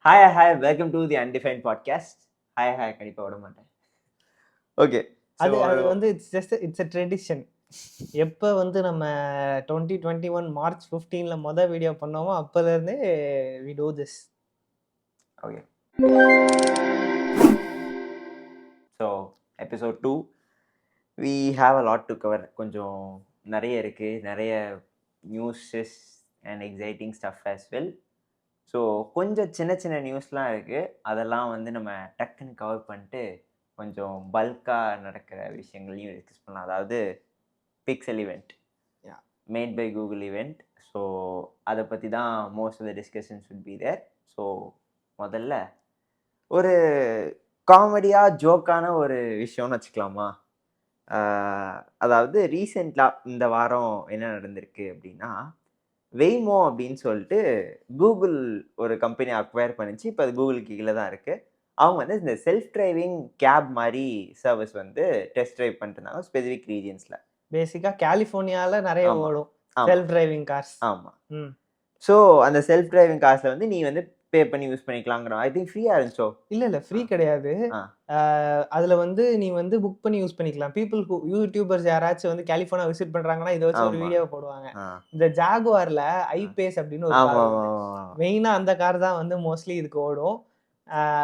Hi welcome to the undefined podcast. Hi கண்டிப்பாக விட மாட்டேன். ஓகே, அது வந்து இட்ஸ் a ட்ரெடிஷன். எப்போ வந்து நம்ம 2021 மார்ச் 15ல மொதல் வீடியோ பண்ணோமோ அப்போலேருந்தே we do this. Okay, so episode 2 we have a lot to cover. கொஞ்சம் நிறைய இருக்குது, நிறைய newses and exciting stuff as well. So கொஞ்சம் சின்ன சின்ன நியூஸ்லாம் இருக்குது, அதெல்லாம் வந்து நம்ம டக்குன்னு கவர் பண்ணிட்டு கொஞ்சம் பல்காக நடக்கிற விஷயங்களையும் டிஸ்கஸ் பண்ணலாம். அதாவது Pixel event, made by Google event. So அதை பற்றி தான் most of the discussions would be there. So முதல்ல ஒரு காமெடியாக ஜோக்கான ஒரு விஷயம்னு வச்சுக்கலாமா? அதாவது ரீசெண்டாக இந்த வாரம் என்ன நடந்திருக்கு அப்படின்னா, வெய்மோ அப்படின்னு சொல்லிட்டு கூகுள் ஒரு கம்பெனி அக்வயர் பண்ணிச்சு. இப்போ அது கூகுளுக்கு கீழே தான் இருக்குது. அவங்க வந்து இந்த செல்ஃப் டிரைவிங் கேப் மாதிரி சர்வீஸ் வந்து டெஸ்ட் ட்ரைவ் பண்ணிட்டு இருந்தாங்க ஸ்பெசிஃபிக் ரீஜன்ஸில். பேசிக்காக கலிஃபோர்னியாவில் நிறைய ஓடும் செல்ஃப் டிரைவிங் கார்ஸ். ஆமாம். ஸோ அந்த செல்ஃப் டிரைவிங் கார்ஸில் வந்து நீ வந்து பே பண்ணி யூஸ் பண்ணிக்கலாங்கிற. ஐ திங்க் ஃப்ரீயாக இருந்துச்சோ? இல்லை ஃப்ரீ கிடையாது. அதில் வந்து நீ வந்து புக் பண்ணி யூஸ் பண்ணிக்கலாம். பீப்புள் யூடியூபர்ஸ் யாராச்சும் வந்து கலிஃபோர்னியா விசிட் பண்ணுறாங்கன்னா இதை வச்சு ஒரு வீடியோ போடுவாங்க. இந்த ஜாகுவாரில் ஐபேஸ் அப்படின்னு ஒரு கார், மெயினாக அந்த கார் தான் வந்து மோஸ்ட்லி இதுக்கு ஓடும்.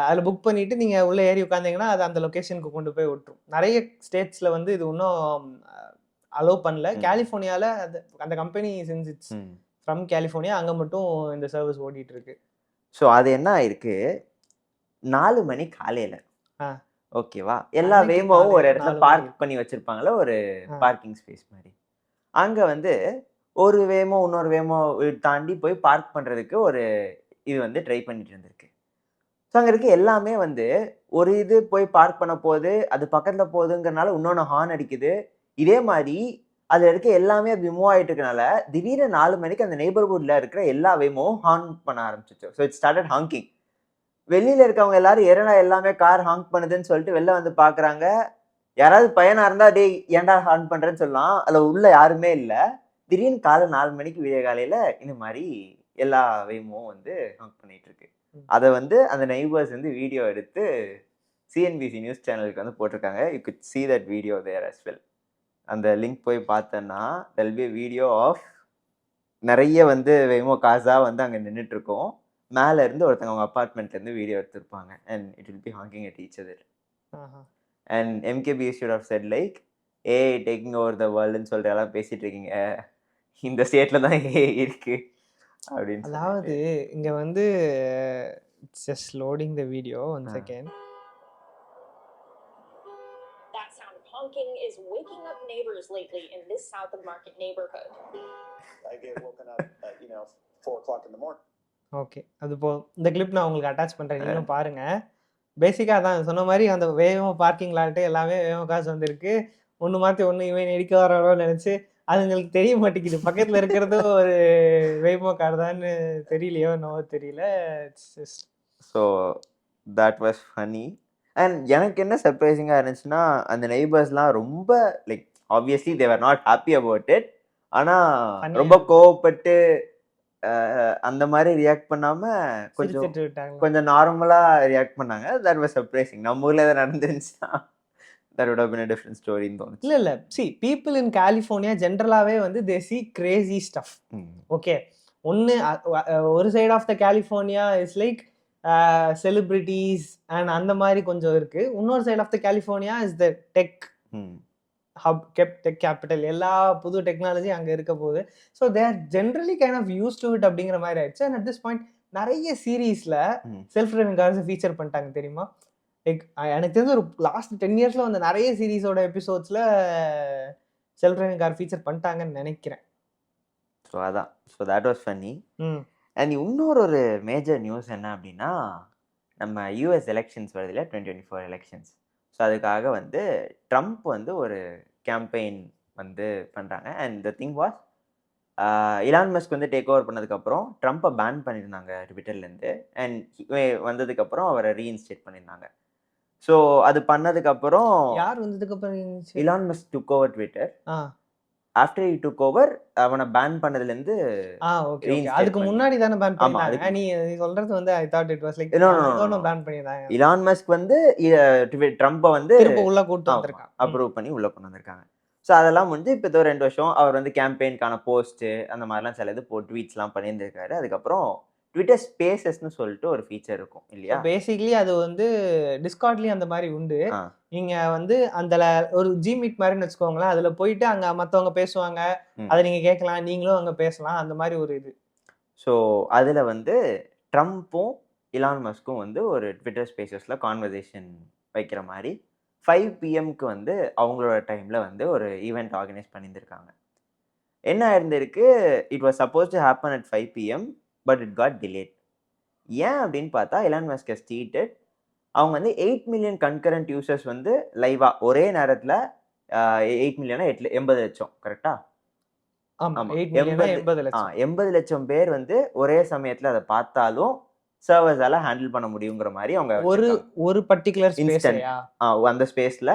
அதில் புக் பண்ணிவிட்டு நீங்கள் உள்ளே ஏறி உட்காந்திங்கன்னா அது அந்த லொக்கேஷனுக்கு கொண்டு போய் விட்டுரும். நிறைய ஸ்டேட்ஸில் வந்து இது இன்னும் அலோவ் பண்ணல. கலிஃபோர்னியாவில் அந்த company since it's from California, அங்கே மட்டும் இந்த சர்வீஸ் ஓடிட்டு இருக்கு. ஸோ அது என்ன ஆயிருக்கு, 4 மணி காலையில், ஓகேவா, எல்லா வேமாவும் ஒரு இடத்துல பார்க் பண்ணி வச்சிருப்பாங்களா, ஒரு பார்க்கிங் ஸ்பேஸ் மாதிரி. அங்கே வந்து ஒரு வேமோ இன்னொரு வேமோ தாண்டி போய் பார்க் பண்ணுறதுக்கு ஒரு இது வந்து ட்ரை பண்ணிட்டு இருந்திருக்கு. ஸோ அங்கே இருக்க எல்லாமே வந்து ஒரு இது போய் பார்க் பண்ண போகுது, அது பக்கத்தில் போகுதுங்கிறனால இன்னொன்று ஹார்ன் அடிக்குது. இதே மாதிரி அதில் இருக்க எல்லாமே அப்படி மூவ் ஆகிட்டு இருக்கனால திடீர்னு 4 மணிக்கு அந்த நெய்பர்ஹுட்டில் இருக்கிற எல்லா வேமும் ஹார்ன் பண்ண ஆரம்பிச்சிச்சு. So it started hanging. வெளியில் இருக்கவங்க எல்லாரும் ஏன்னா எல்லாமே கார் ஹாங்க் பண்ணுதுன்னு சொல்லிட்டு வெளில வந்து பார்க்குறாங்க. யாராவது பையனாக இருந்தால் டே ஏன்டா ஹார்ன் பண்ணுறேன்னு சொல்லலாம். அதில் உள்ள யாருமே இல்லை. திடீர்னு காலை 4 மணிக்கு விடிய காலையில் இந்த மாதிரி எல்லா வேமும் வந்து ஹாங்க் பண்ணிட்டு இருக்கு. அதை வந்து அந்த நெய்பர்ஸ் வந்து வீடியோ எடுத்து சிஎன்பிசி நியூஸ் சேனலுக்கு வந்து போட்டிருக்காங்க. You good see that video there as well. அந்த லிங்க் போய் பார்த்தேன்னா there'll be a video of நிறைய வந்து வெய்மோ காசாக வந்து அங்கே நின்றுட்டு இருக்கோம். மேலே இருந்து ஒருத்தங்க அவங்க அப்பார்ட்மெண்ட்லேருந்து வீடியோ எடுத்திருப்பாங்க. And it will be hanging at each other. And MKB should have said like a taking over the வேர்ல்டுன்னு சொல்லிட்டு எல்லாம் பேசிட்டு இருக்கீங்க, இந்த ஸ்டேட்டில் தான் ஏ இருக்கு அப்படின்னு. அதாவது இங்கே வந்து just loading the video, one second. That sound of honking is waking up neighbors lately in this South of Market neighborhood. I get woken up at 4 o'clock in the morning. Okay, அது போ இந்த clip நான் உங்களுக்கு attach பண்ணுறேன், நீங்களும் பாருங்கள். பேசிக்காக தான் சொன்ன மாதிரி அந்த வேகமாக பார்க்கிங் லாட்டு எல்லாமே வேகமாக காசு வந்திருக்கு. ஒன்று மாற்றி ஒன்று இவன் இடிக்க வரானோ நினச்சி அதுங்களுக்கு தெரிய மாட்டேங்குது. பக்கத்தில் இருக்கிறது ஒரு வேகமாக கார் தான் தெரியலையோ என்னவோ தெரியல. So that was funny. And எனக்கு என்ன சர்ப்ரைசிங்காக இருந்துச்சுன்னா, அந்த நெய்பர்ஸ்லாம் ரொம்ப like obviously they were not happy about it. ஆனால் ரொம்ப கோவப்பட்டு அந்த மாதிரி ரியாக்ட் பண்ணாம கொஞ்சம் நார்மலா ரியாக்ட் பண்ணாங்க. That was surprising. நம்ம ஊர்ல ஏதாவது நடந்துருந்துச்சுன்னா that would have been a different story ன்னு தோணுச்சு. இல்ல see people in California ஜென்ரலாவே வந்து they see crazy stuff. Okay, ஒரு side of the California is like celebrities and அந்த மாதிரி கொஞ்சம் இருக்கு. இன்னொரு side of the California is the tech hub, tech capital. எல்லா புது டெக்னாலஜி அங்கே இருக்க போகுது. So they're generally kind of used to it அப்படிங்கிற மாதிரி ஆயிடுச்சு. அண்ட் அட் திஸ் பாயிண்ட் நிறைய சீரீஸில் செல்ஃப் டிரைவிங் கார்ஸ் ஃபீச்சர் பண்ணிட்டாங்க தெரியுமா? லைக் எனக்கு தெரிஞ்ச ஒரு லாஸ்ட் 10 இயர்ஸில் வந்து நிறைய சீரீஸோட எபிசோட்ஸில் செல்ஃப் டிரைவிங் கார் ஃபீச்சர் பண்ணிட்டாங்கன்னு நினைக்கிறேன். ஸோ அதான், so that was funny. And இன்னொரு மேஜர் நியூஸ் என்ன அப்படின்னா, நம்ம யூஎஸ் எலெக்ஷன்ஸ் வருதுல, 2024 எலெக்ஷன்ஸ். ஸோ அதுக்காக வந்து ட்ரம்ப் வந்து ஒரு கேம்பெயின் வந்து பண்ணுறாங்க. And the thing was, Elon Musk வந்து டேக் ஓவர் பண்ணதுக்கப்புறம் ட்ரம்ப்பை பேன் பண்ணியிருந்தாங்க ட்விட்டர்லேருந்து. அண்ட் வந்ததுக்கப்புறம் அவரை ரீஇன்ஸ்டேட் பண்ணியிருந்தாங்க. ஸோ அது பண்ணதுக்கப்புறம் யார் வந்ததுக்கப்புறம் Elon Musk took over Twitter. After he took over அவனை பேன் பண்ணதுலேருந்து ஓகே reinstate அதுக்கு பண்ணி. முன்னாடி தானே பேன் ஆமா, பண்ணிருந்தாங்க. நீ சொல்றது வந்து I thought it was like No, no, no, no. Ban பண்ணிருந்தாங்க. இலான் மஸ்க் வந்து ட்ரம்ப்பை வந்து திரும்ப உள்ள கூட்டு வந்திருக்கான். அப்ரூவ் பண்ணி உள்ள கொண்டு வந்திருக்காங்க. ஸோ அதெல்லாம் முடிஞ்சு இப்போ 2 வருஷம் அவர் வந்து கேம்பெயின்கான போஸ்ட்டு அந்த மாதிரிலாம் சில இது ட்வீட்ஸ்லாம் பண்ணியிருந்திருக்காரு. அதுக்கப்புறம் ட்விட்டர் ஸ்பேசஸ்னு சொல்லிட்டு ஒரு ஃபீச்சர் இருக்கும் இல்லையா? பேசிக்கலி அது வந்து டிஸ்கார்ட்லயும் அந்த மாதிரி உண்டு. ஆ. நீங்க வந்து அந்த ஒரு ஜி மீட் மாதிரின்னு வச்சுக்கோங்களேன். அதுல போயிட்டு அங்க மத்தவங்க பேசுவாங்க. அதை நீங்க கேட்கலாம், நீங்களும் அங்க பேசலாம். அந்த மாதிரி ஒரு இது. ஸோ அதுல வந்து ட்ரம்ப்பும் இலான் மஸ்க்கும் வந்து ஒரு ட்விட்டர் ஸ்பேசஸ்ல கான்வர்சேஷன் வைக்கிற மாதிரி 5 PM வந்து அவங்களோட டைம்ல வந்து ஒரு ஈவெண்ட் ஆர்கனைஸ் பண்ணியிருந்திருக்காங்க. என்ன இருந்திருக்கு, it was suppose to happen at 5 PM but it got delayed. ஏன் அப்படின்னு பார்த்தா இலான் மஸ்க் ஹஸ் ட்வீட்டட் அவங்க வந்து 8 மில்லியன் கன்கரண்ட் யூசர்ஸ் வந்து லைவா ஒரே நேரத்தில் 8 மில்லியனா 80 லட்சம் கரெக்டா? 80 லட்சம் பேர் வந்து ஒரே சமயத்தில் அதை பார்த்தாலும் சர்வர்ஸால ஹேண்டில் பண்ண முடியுங்கிற மாதிரி அவங்க ஒரு பர்டிகுலர் இன்ஸ்டன்ட் அந்த ஸ்பேஸ்ல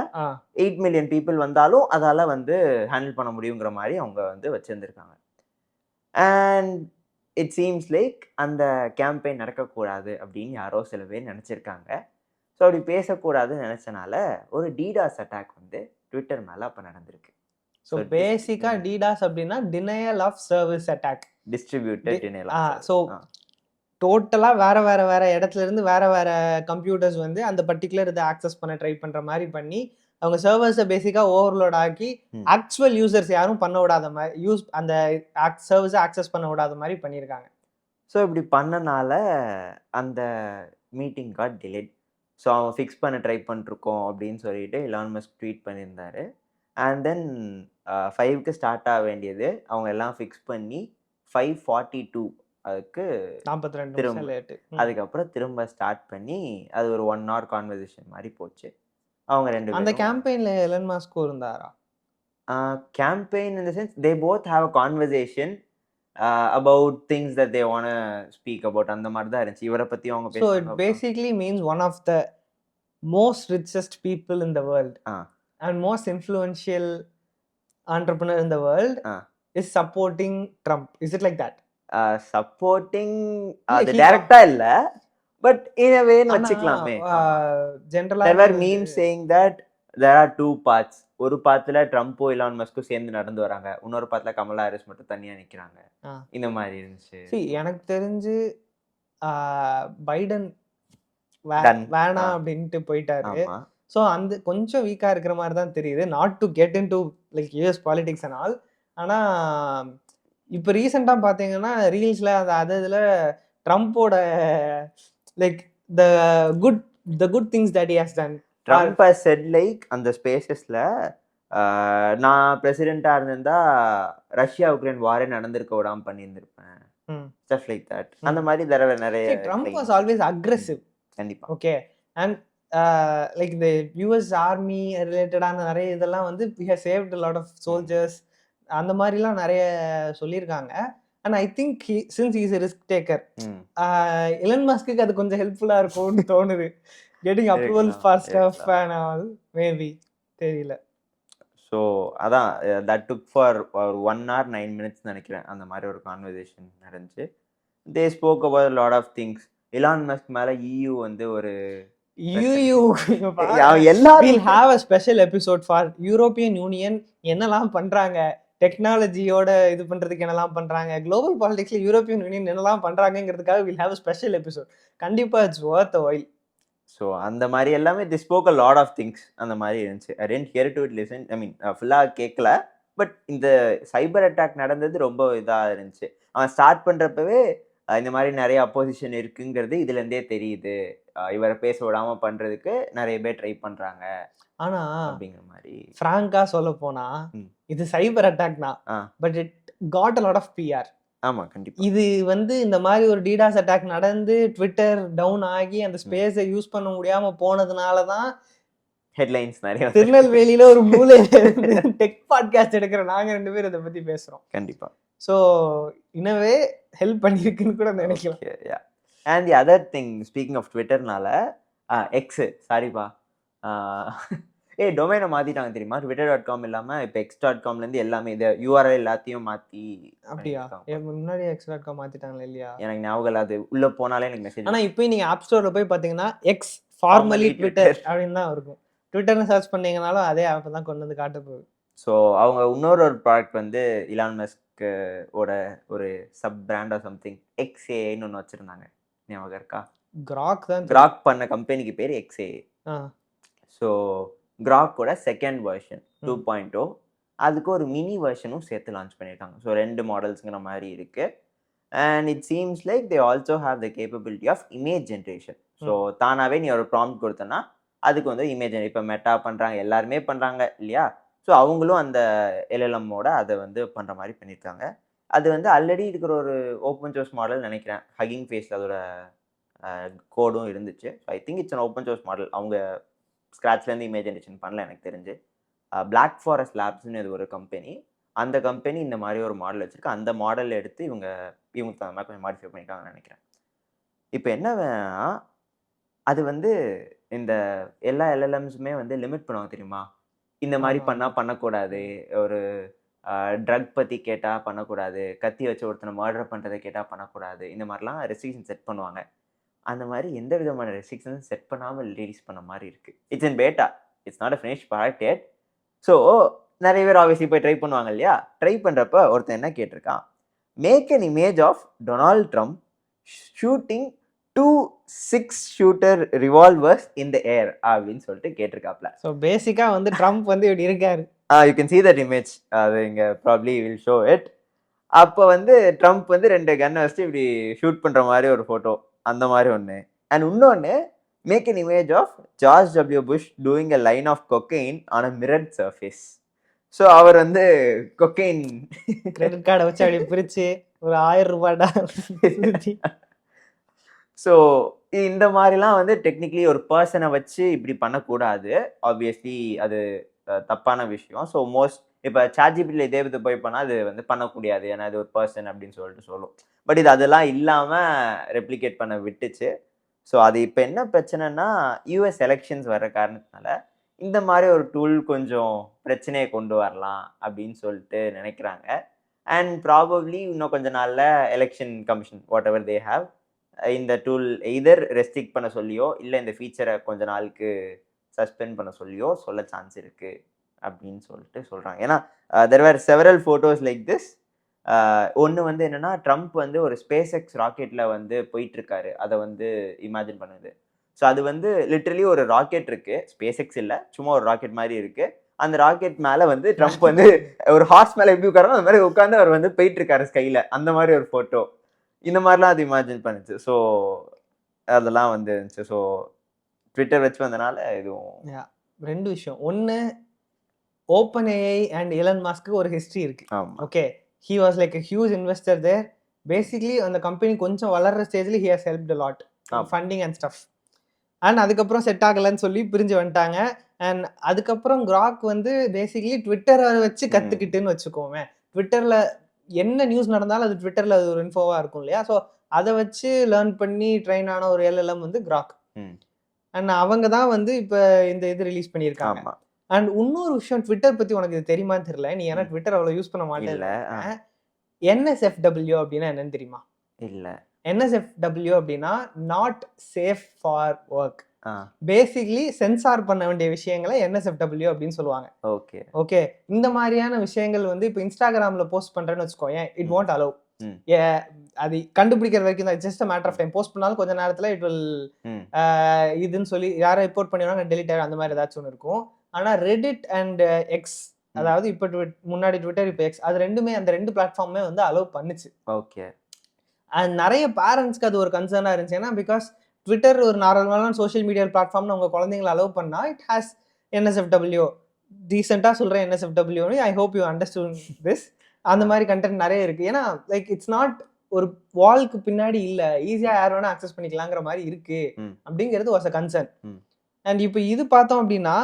8 மில்லியன் பீப்புள் வந்தாலும் அதால வந்து ஹேண்டில் பண்ண முடியுங்கிற மாதிரி அவங்க வந்து வச்சிருந்திருக்காங்க. அண்ட் இட் சீம்ஸ் லைக் அந்த கேம்பெயின் நடக்கக்கூடாது அப்படின்னு யாரோ சில பேர் நினைச்சிருக்காங்க. ஸோ அப்படி பேசக்கூடாதுன்னு நினைச்சனால ஒரு டிடாஸ் அட்டாக் வந்து ட்விட்டர் மேல அப்ப நடந்திருக்கு. ஸோ பேசிக்கா டிடாஸ் அப்படின்னா denial of service attack, distributed denial. So டோட்டலா வேற இடத்துல இருந்து வேற கம்ப்யூட்டர்ஸ் வந்து அந்த பர்டிகுலர் இதை ஆக்சஸ் பண்ண ட்ரை பண்ற மாதிரி பண்ணி அவங்க சர்வர்ஸை பேசிக்கா ஓவர்லோட் ஆக்கி ஆக்சுவல் யூசர்ஸ் யாரும் பண்ண விடாத மாதிரி அந்த சர்வீஸை ஆக்சஸ் பண்ண விடாத மாதிரி பண்ணியிருக்காங்க. ஸோ இப்படி பண்ணனால அந்த மீட்டிங் காட் டிலேட். ஸோ அவன் ஃபிக்ஸ் பண்ண ட்ரை பண்ணிருக்கோம் அப்படின்னு சொல்லிட்டு இலான் மஸ்க் ட்வீட் பண்ணியிருந்தாரு. அண்ட் தென் 5க்கு ஸ்டார்ட் ஆக வேண்டியது அவங்க எல்லாம் ஃபிக்ஸ் பண்ணி 5:42 அதுக்கு 42 நிமிஷம் லேட். அதுக்கப்புறம் திரும்ப ஸ்டார்ட் பண்ணி அது ஒரு 1 hour கான்வர்சேஷன் மாதிரி போச்சு. அவங்க ரெண்டு அந்த கேம்பெயின்ல எலன் மஸ்க் இருந்தாரா? Campaign in the sense they both have a conversation about things that they want to speak about அந்த மாதிரி தான் இருந்துச்சு. இவரை பத்தி அவங்க பேசுறாங்க. So it basically means one of the most richest people in the world and most influential entrepreneur in the world is supporting Trump. Is it like that? Supporting அது டைரக்டா இல்ல பட் in a way வச்சுக்கலாமே. ஜெனரலா there were memes saying that there are two paths. ஒரு பாத்துல ட்ரம்ப்போ Elon மஸ்க்கும் சேர்ந்து நடந்து வராங்க, இன்னொரு பாத்துல கமலா ஹாரிஸ் மட்டும் தனியா நிக்கிறாங்க. இந்த மாதிரி இருந்துச்சு. எனக்கு தெரிஞ்சு பைடன் வேணாம் அப்படின்ட்டு போயிட்டாரு. ஸோ அந்த கொஞ்சம் வீக்கா இருக்கிற மாதிரி தான் தெரியுது. Not to get into like US politics and all. ஆனா இப்போ ரீசெண்டாக பார்த்தீங்கன்னா ரீல்ஸில் அது இதில் ட்ரம்ப்போட like the good things that he has done. Trump has said like அந்த ஸ்பேசஸில் நான் பிரசிடென்ட்டாக இருந்திருந்தா ரஷ்யா உக்ரைன் வாரே நடந்திருக்க விடாம பண்ணியிருந்திருப்பேன். Stuff like that. அந்த மாதிரி தடவை நிறைய. Trump was always aggressive. கண்டிப்பாக. ஓகே. அண்ட் லைக் இந்த யூஎஸ் ஆர்மி ரிலேட்டடான நிறைய இதெல்லாம் வந்து we have saved a lot of soldiers அந்த மாதிரிலாம் நிறைய சொல்லியிருக்காங்க. And I think since he is a risk taker, Elon மஸ்க்கு அது கொஞ்சம் ஹெல்ப்ஃபுல்லாக இருக்கும்னு தோணுது. Getting approval for stuff and all maybe தெரியல. ஸோ அதான் that took for 1 hour 9 minutes நினைக்கிறேன். அந்த மாதிரி ஒரு கான்வர்சேஷன் நடந்துச்சு. தே spoke about a lot of things. Elon Musk மேலே EU வந்து ஒரு we'll have a special episode for European Union என்னெல்லாம் பண்றாங்க, டெக்னாலஜியோட இது பண்றதுக்கு என்னெல்லாம் பண்றாங்க, குளோபல் பாலிடிக்ஸ்ல யூரோப்பியன் யூனியன் என்னெல்லாம் பண்றாங்கிறதுக்காக we'll have a special episode. கண்டிப்பா it's worth a while. So அந்த மாதிரி எல்லாமே they spoke a lot of things அந்த மாதிரி இருந்துச்சு. I didn't hear to it listen. I mean ஃபுல்லாக கேட்கல. பட் இந்த சைபர் அட்டாக் நடந்தது ரொம்ப இதாக இருந்துச்சு. அவன் ஸ்டார்ட் பண்ணுறப்பவே இந்த மாதிரி நிறைய அப்போசிஷன் இருக்குங்கிறது இதுலேருந்தே தெரியுது, இவரை பேச விடாம பண்றதுக்கு நிறைய பேர் ட்ரை பண்றாங்க. ஆனா அப்படிங்கிற மாதிரி ஃப்ராங்கா சொல்ல போனா இது சைபர் அட்டாக் தான், but it got a lot of PR. ஆமா கண்டிப்பா. இது வந்து இந்த மாதிரி ஒரு டிடாஸ் அட்டாக் நடந்து ட்விட்டர் டவுன் ஆகி அந்த ஸ்பேஸை யூஸ் பண்ண முடியாம போனதுனாலதான் ஹெட்லைன்ஸ் நிறைய. திருநெல்வேலியில ஒரு மூலையில டெக் பாட்காஸ்ட் எடுக்கிற நாங்க 2 பேரும் இதை பத்தி பேசுறோம். கண்டிப்பா. ஸோ இன்னவே ஹெல்ப் பண்ணிருக்குன்னு கூட நினைக்கலாம். And the other thing, speaking of Twitterனால எக்ஸ் சாரிப்பா டொமைனை மாத்திட்டாங்க தெரியுமா? twitter.com இல்லாம இப்ப x.comல இருந்து எல்லாமே இத URL எல்லாத்தையும் மாத்தி அப்படியா? பண்ணிருக்காங்க. முன்னாடி x.com மாத்திட்டாங்களா இல்லையா? எனக்கு ஞாபகம் இல்ல. அது உள்ள போனாலே எனக்கு மெசேஜ் ஆனா இப்பயும் நீங்க ஆப் ஸ்டோர்ல போய் பாத்தீங்கன்னா எக்ஸ் ஃபார்மலி ட்விட்டர் அப்படின்னு தான் இருக்கும். ட்விட்டர்னு சர்ச் பண்ணீங்கனாலும் அதே ஆப் தான் கொண்டு வந்து காட்ட போகுது. ஸோ அவங்க இன்னொரு ப்ராடக்ட் வந்து இலான் மஸ்க் ஓட ஒரு சப் பிராண்ட் ஆர் சம்திங் XAIன்னு ஒன்று வச்சிருந்தாங்க. ஞாபகம் இருக்கா? கிராக் தான். கிராக் பண்ண கம்பெனிக்கு பேர் XAI. ஸோ கிராக்கோட செகண்ட் வெர்ஷன் 2.0 அதுக்கு ஒரு மினி வெர்ஷனும் சேர்த்து லான்ச் பண்ணியிருக்காங்க. ஸோ 2 மாடல்ஸுங்கிற மாதிரி இருக்கு. And it seems like they also have the capability of image generation. So தானாகவே நீ ஒரு ப்ராம்ப்ட் கொடுத்தனா அதுக்கு வந்து இமேஜ் இப்போ மெட்டா பண்ணுறாங்க, எல்லாருமே பண்ணுறாங்க இல்லையா? ஸோ அவங்களும் அந்த LLMோட அதை வந்து பண்ணுற மாதிரி பண்ணியிருக்காங்க. அது வந்து ஆல்ரெடி இருக்கிற ஒரு ஓப்பன் சோர்ஸ் மாடல் நினைக்கிறேன். ஹக்கிங் ஃபேஸில் அதோட கோடும் இருந்துச்சு. So I think it's an open source model. அவங்க ஸ்க்ராட்ச்லேருந்து இமேஜ் ஜென்ரேஷன் பண்ணல எனக்கு தெரிஞ்சு. பிளாக் ஃபாரஸ்ட் லேப்ஸ்னு இது ஒரு கம்பெனி. அந்த கம்பெனி இந்த மாதிரி ஒரு மாடல் வச்சுருக்கு. அந்த மாடல் எடுத்து இவங்க தகுந்த மாதிரி கொஞ்சம் மாடிஃபை பண்ணியிருக்காங்கன்னு நினைக்கிறேன். இப்போ என்ன வேணா அது வந்து இந்த எல்லா LLMஸுமே வந்து லிமிட் பண்ணுவாங்க தெரியுமா? இந்த மாதிரி பண்ணால் பண்ணக்கூடாது, ஒரு ட்ரக் பற்றி கேட்டால் பண்ணக்கூடாது, கத்தி வச்சு ஒருத்தனை மர்டர் பண்ணுறதை கேட்டால் பண்ணக்கூடாது, இந்த மாதிரிலாம் ரெஸ்ட்ரிக்ஷன் செட் பண்ணுவாங்க. அந்த மாதிரி எந்த விதமான ரெஸ்ட்ரிக்ஷனும் செட் பண்ணாமல் ரிலீஸ் பண்ண மாதிரி இருக்குது. It's in beta, it's not a finished product yet. So நிறைய பேர் ஆப்வியஸ்லி போய் ட்ரை பண்ணுவாங்க இல்லையா? ட்ரை பண்ணுறப்ப ஒருத்தன் என்ன கேட்டிருக்கான், make an image of Donald Trump shooting 2 6-shooter revolvers in the air அப்படின்னு சொல்லிட்டு கேட்டிருக்காப்ல. ஸோ பேசிக்காக வந்து ட்ரம்ப் வந்து இப்படி இருக்காரு. You can see that image. அது இங்கே ப்ராப்ளி வில் ஷோ இட். அப்போ வந்து ட்ரம்ப் வந்து 2 கன்னை வச்சுட்டு இப்படி ஷூட் பண்ணுற மாதிரி ஒரு ஃபோட்டோ, அந்த மாதிரி ஒன்று. அண்ட் இன்னொன்று, make an image of George W. Bush doing a line of cocaine on a mirrored surface. So அவர் வந்து கொக்கைன் கிரெடிட் கார்டை வச்சு அப்படி பிரித்து ஒரு 1000 ரூபாய்டா. ஸோ இந்த மாதிரிலாம் வந்து டெக்னிக்கலி ஒரு பர்சனை வச்சு இப்படி பண்ணக்கூடாது. ஆப்வியஸ்லி அது தப்பான விஷயம். ஸோ மோஸ்ட் இப்போ ChatGPTல இதே இது போய் பண்ணால் அது வந்து பண்ணக்கூடாது, ஏன்னா இது ஒரு பர்சன் அப்படின்னு சொல்லிட்டு சொல்லும். பட் இது அதெல்லாம் இல்லாமல் ரெப்ளிகேட் பண்ண விட்டுச்சு. ஸோ அது இப்போ என்ன பிரச்சனைனா, US எலெக்ஷன்ஸ் வர்ற காரணத்தினால இந்த மாதிரி ஒரு டூல் கொஞ்சம் பிரச்சனையை கொண்டு வரலாம் அப்படின்னு சொல்லிட்டு நினைக்கிறாங்க. அண்ட் ப்ராபப்ளி இன்னும் கொஞ்ச நாளில் election commission what ever they have இந்த டூல் எய்தர் ரெஸ்ட்ரிக்ட் பண்ண சொல்லியோ இல்லை இந்த ஃபீச்சரை கொஞ்ச நாளுக்கு சஸ்பெண்ட் பண்ண சொல்லியோ சொல்ல சான்ஸ் இருக்கு அப்படின்னு சொல்லிட்டு சொல்கிறாங்க. ஏன்னா there were several photos like this. ஒன்று வந்து என்னென்னா, ட்ரம்ப் வந்து ஒரு SpaceX ராக்கெட்டில் வந்து போயிட்டுருக்காரு. அதை வந்து இமேஜின் பண்ணுது. ஸோ அது வந்து லிட்ரலி ஒரு ராக்கெட் இருக்குது, SpaceX இல்லை, சும்மா ஒரு ராக்கெட் மாதிரி இருக்குது. அந்த ராக்கெட் மேலே வந்து ட்ரம்ப் வந்து ஒரு ஹார்ஸ் மேலே எப்படி உட்காரோ அந்த மாதிரி உட்காந்து அவர் வந்து போயிட்டுருக்காரு ஸ்கையில், அந்த மாதிரி ஒரு ஃபோட்டோ. இந்த மாதிரிலாம் அது இமேஜின் பண்ணுச்சு. ஸோ அதெல்லாம் வந்து இருந்துச்சு. ஸோ ட்விட்டர் வச்சு வந்தனால இதுவும் 2 விஷயம். ஒன்று, OpenAI அண்ட் எலன் மாஸ்க்கு ஒரு ஹிஸ்ட்ரி இருக்கு. Okay, he was like a huge investor there. Basically அந்த கம்பெனி கொஞ்சம் வளர்ற ஸ்டேஜில் he has helped a lot funding and stuff. And அதுக்கப்புறம் செட் ஆகலைன்னு சொல்லி பிரிஞ்சு வந்துட்டாங்க. அண்ட் அதுக்கப்புறம் கிராக் வந்து பேசிக்லி ட்விட்டரை வச்சு கற்றுக்கிட்டுன்னு வச்சுக்கோமே. ட்விட்டரில் என்ன நியூஸ் நடந்தாலும் அது ட்விட்டரில் அது ஒரு இன்ஃபோவாக இருக்கும் இல்லையா? ஸோ அதை வச்சு லேர்ன் பண்ணி ட்ரெயின் ஆன ஒரு LLM வந்து கிராக். அண்ட் அவங்க தான் வந்து இப்போ இந்த இது ரிலீஸ் பண்ணியிருக்காங்க. அண்ட் இன்னொரு விஷயம், ட்விட்டர் பற்றி உனக்கு இது தெரியுமான்னு தெரியல, நீ ஏன்னா ட்விட்டர் அவ்வளோ யூஸ் பண்ண மாட்டேன். NSFW அப்படின்னா என்னன்னு தெரியுமா? இல்லை. NSFW அப்படின்னா not safe for work. Basically sensor பண்ண வேண்டிய விஷயங்களை NSFW அப்படின்னு சொல்லுவாங்க. ஓகே ஓகே, இந்த மாதிரியான விஷயங்கள் வந்து இப்போ இன்ஸ்டாகிராம்ல போஸ்ட் பண்றேன்னு வச்சுக்கோங்க, இட் வாண்ட் அலோவ். அது கண்டுபிடிக்கிற வரைக்கும் தான், just matter of time. Post பண்ணாலும் கொஞ்ச நேரத்துல இட் வில் இதுன்னு சொல்லி யாரை ரிப்போர்ட் பண்ணிடுவாங்க, டெலிட் ஆகும், அந்த மாதிரி ஏதாச்சும் ஒன்று இருக்கும். ஆனா ரெடிட் அண்ட் எக்ஸ், அதாவது இப்போ முன்னாடி ட்விட்டர் இப்போ எக்ஸ், அது ரெண்டுமே, அந்த 2 பிளாட்ஃபார்மே வந்து அலோவ் பண்ணுச்சு. ஓகே. அண்ட் நிறைய பேரண்ட்ஸ்க்கு அது ஒரு கன்சர்னா இருந்துச்சு. ஏன்னா பிகாஸ் ட்விட்டர் ஒரு நார்மலான சோஷியல் மீடியா பிளாட்ஃபார்ம்னு உங்க குழந்தைங்களை அலோவ் பண்ணா இட் ஹாஸ் NSFW. டீசெண்டாக சொல்கிறேன் NSFW, I hope you understand this. அந்த மாதிரி கண்டென்ட் நிறைய இருக்கு. ஏன்னா லைக் இட்ஸ் நாட் ஒரு வால்க்கு பின்னாடி இல்லை, ஈஸியாக யார் வேணா அக்சஸ் பண்ணிக்கலாங்கிற மாதிரி இருக்கு அப்படிங்கிறது வாஸ் அ கன்சர்ன். அண்ட் இப்போ இது பார்த்தோம் அப்படின்னா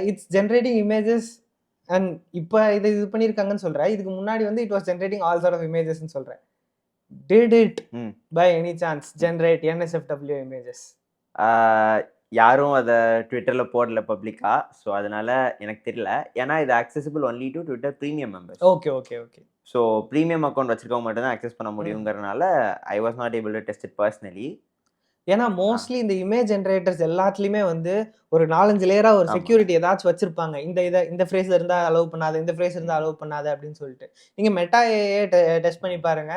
இட்ஸ் ஜென்ரேட்டிங் இமேஜஸ். அண்ட் இப்போ இது பண்ணியிருக்காங்கன்னு சொல்கிறேன், இதுக்கு முன்னாடி வந்து it was generating all sort of இமேஜஸ்ன்னு சொல்கிறேன். Did it by any chance generate NSFW images? யாரும் அதை ட்விட்டரில் போடல பப்ளிக்கா. ஸோ அதனால எனக்கு தெரியல. ஏன்னா இது accessible only to Twitter premium members. Okay okay okay. So premium account வச்சிருக்கவங்க மட்டும் தான் அக்சஸ் பண்ண முடியுங்கிறனால I was not able to test it personally. ஏன்னா மோஸ்ட்லி இந்த இமேஜ் ஜென்ரேட்டர்ஸ் எல்லாத்துலயுமே வந்து ஒரு 4-5 லேயரா ஒரு செக்யூரிட்டி ஏதாச்சும் வச்சிருப்பாங்க. இந்த ஃப்ரேஸ்ல இருந்தா அலோவ் பண்ணாத, இந்த ஃப்ரேஸ் இருந்தா அலோவ் பண்ணாத அப்படின்னு சொல்லிட்டு. நீங்க மெட்டா ஏஐ டெஸ்ட் பண்ணி பாருங்க.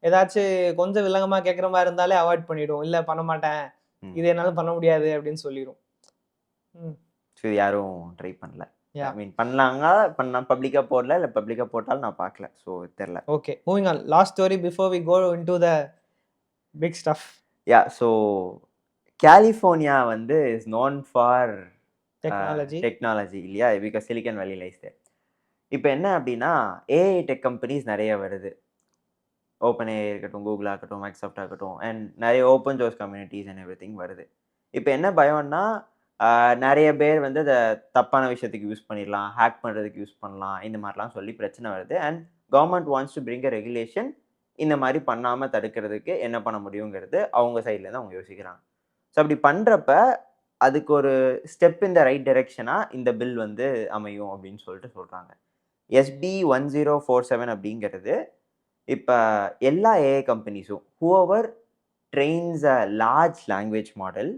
ஏதாச்சும் கொஞ்சம் வில்லங்கமா கேட்குற மாதிரி இருந்தாலே அவாய்ட் பண்ணிடும். இல்ல பண்ண மாட்டேன், இது என்னால பண்ண முடியாது அப்படின்னு சொல்லிடும். ஸோ யாரும் ட்ரை பண்ணல. ஐ மீன் பண்ணலாங்க, பப்ளிக்கா போடல, இல்லை பப்ளிக்கா போட்டாலும் நான் பார்க்கல. ஸோ தெரியல. Okay, moving on. Last story before we go into the big stuff. Yeah, so California வந்து இஸ் நோன் ஃபார் டெக்னாலஜி இல்லையா? Because Silicon Valley lies there. இப்போ என்ன அப்படின்னா ஏஐ டெக் கம்பெனிஸ் நிறைய வருது. ஓப்பன் ஏஐ இருக்கட்டும், கூகுளாக இருக்கட்டும், மைக்ரோசாஃப்ட் ஆகட்டும், அண்ட் நிறைய open source communities and every thing வருது. இப்போ என்ன பயம்னா நிறைய பேர் வந்து அதை தப்பான விஷயத்துக்கு யூஸ் பண்ணிடலாம், ஹேக் பண்ணுறதுக்கு யூஸ் பண்ணலாம், இந்த மாதிரிலாம் சொல்லி பிரச்சனை வருது. And government wants to bring a regulation. இந்த மாதிரி பண்ணாமல் தடுக்கிறதுக்கு என்ன பண்ண முடியுங்கிறது அவங்க சைட்லேருந்து அவங்க யோசிக்கிறாங்க. ஸோ அப்படி பண்ணுறப்ப அதுக்கு ஒரு ஸ்டெப் இந்த ரைட் டைரெக்ஷனாக இந்த பில் வந்து அமையும் அப்படின்னு சொல்லிட்டு சொல்கிறாங்க. SB 1047 அப்படிங்கிறது இப்போ எல்லா ஏஐ கம்பெனிஸும் whoever trains a large language model,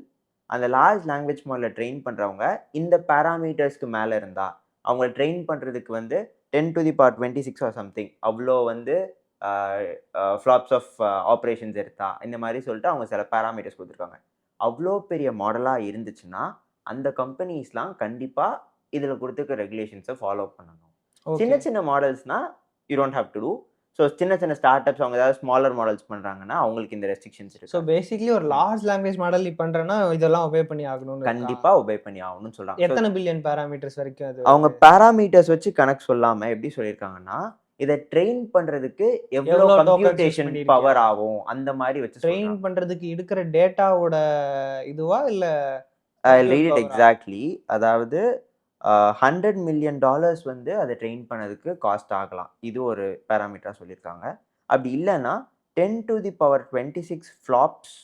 அந்த லார்ஜ் லாங்குவேஜ் மாடலில் ட்ரெயின் பண்ணுறவங்க இந்த பேராமீட்டர்ஸ்க்கு மேலே இருந்தால் அவங்கள ட்ரெயின் பண்ணுறதுக்கு வந்து 10 to the power 26 or something அவ்வளோ வந்து ஃப்ளாப்ஸ் ஆஃப் ஆப்ரேஷன்ஸ் எடுத்தா, இந்த மாதிரி சொல்லிட்டு அவங்க சில பேராமீட்டர்ஸ் கொடுத்துருக்காங்க. அவ்வளோ பெரிய மாடலாக இருந்துச்சுன்னா அந்த கம்பெனிஸ்லாம் கண்டிப்பாக இதில் கொடுத்துருக்க ரெகுலேஷன்ஸை ஃபாலோ பண்ணணும். சின்ன சின்ன மாடல்ஸ்னால் you don't have to do. So சின்ன சின்ன ஸ்டார்ட் அப்ஸ் அவங்க ஏதாவது ஸ்மாலர் மாடல்ஸ் பண்ணுறாங்கன்னா அவங்களுக்கு இந்த ரெஸ்ட்ரிக்ஷன்ஸ் இருக்கு. ஸோ பேசிக்லி ஒரு லார்ஜ் லாங்குவேஜ் மாடல் பண்ணுறேன்னா இதெல்லாம் ஒபே பண்ணி ஆகணும். கண்டிப்பாக ஒபே பண்ணி ஆகணும்னு சொல்கிறாங்க. எத்தனை பில்லியன் பேராமீட்டர்ஸ் வரைக்கும் அது அவங்க பேராமீட்டர்ஸ் வச்சு கணக்கு சொல்லாமல் எப்படி சொல்லியிருக்காங்கன்னா இதை ட்ரெயின் பண்றதுக்கு எவ்வளவு கம்ப்யூட்டேஷன் பவர் ஆகும் அந்த மாதிரி வச்சு ட்ரெயின் பண்றதுக்கு இருக்கிற டேட்டாவோட இதுவா இல்ல? I'll read it exactly. அதாவது $100 million வந்து அதை ட்ரெயின் பண்ணதுக்கு காஸ்ட் ஆகலாம். இது ஒரு பேராமீட்டரா சொல்லியிருக்காங்க. அப்படி இல்லைன்னா 10 to the power 26 flops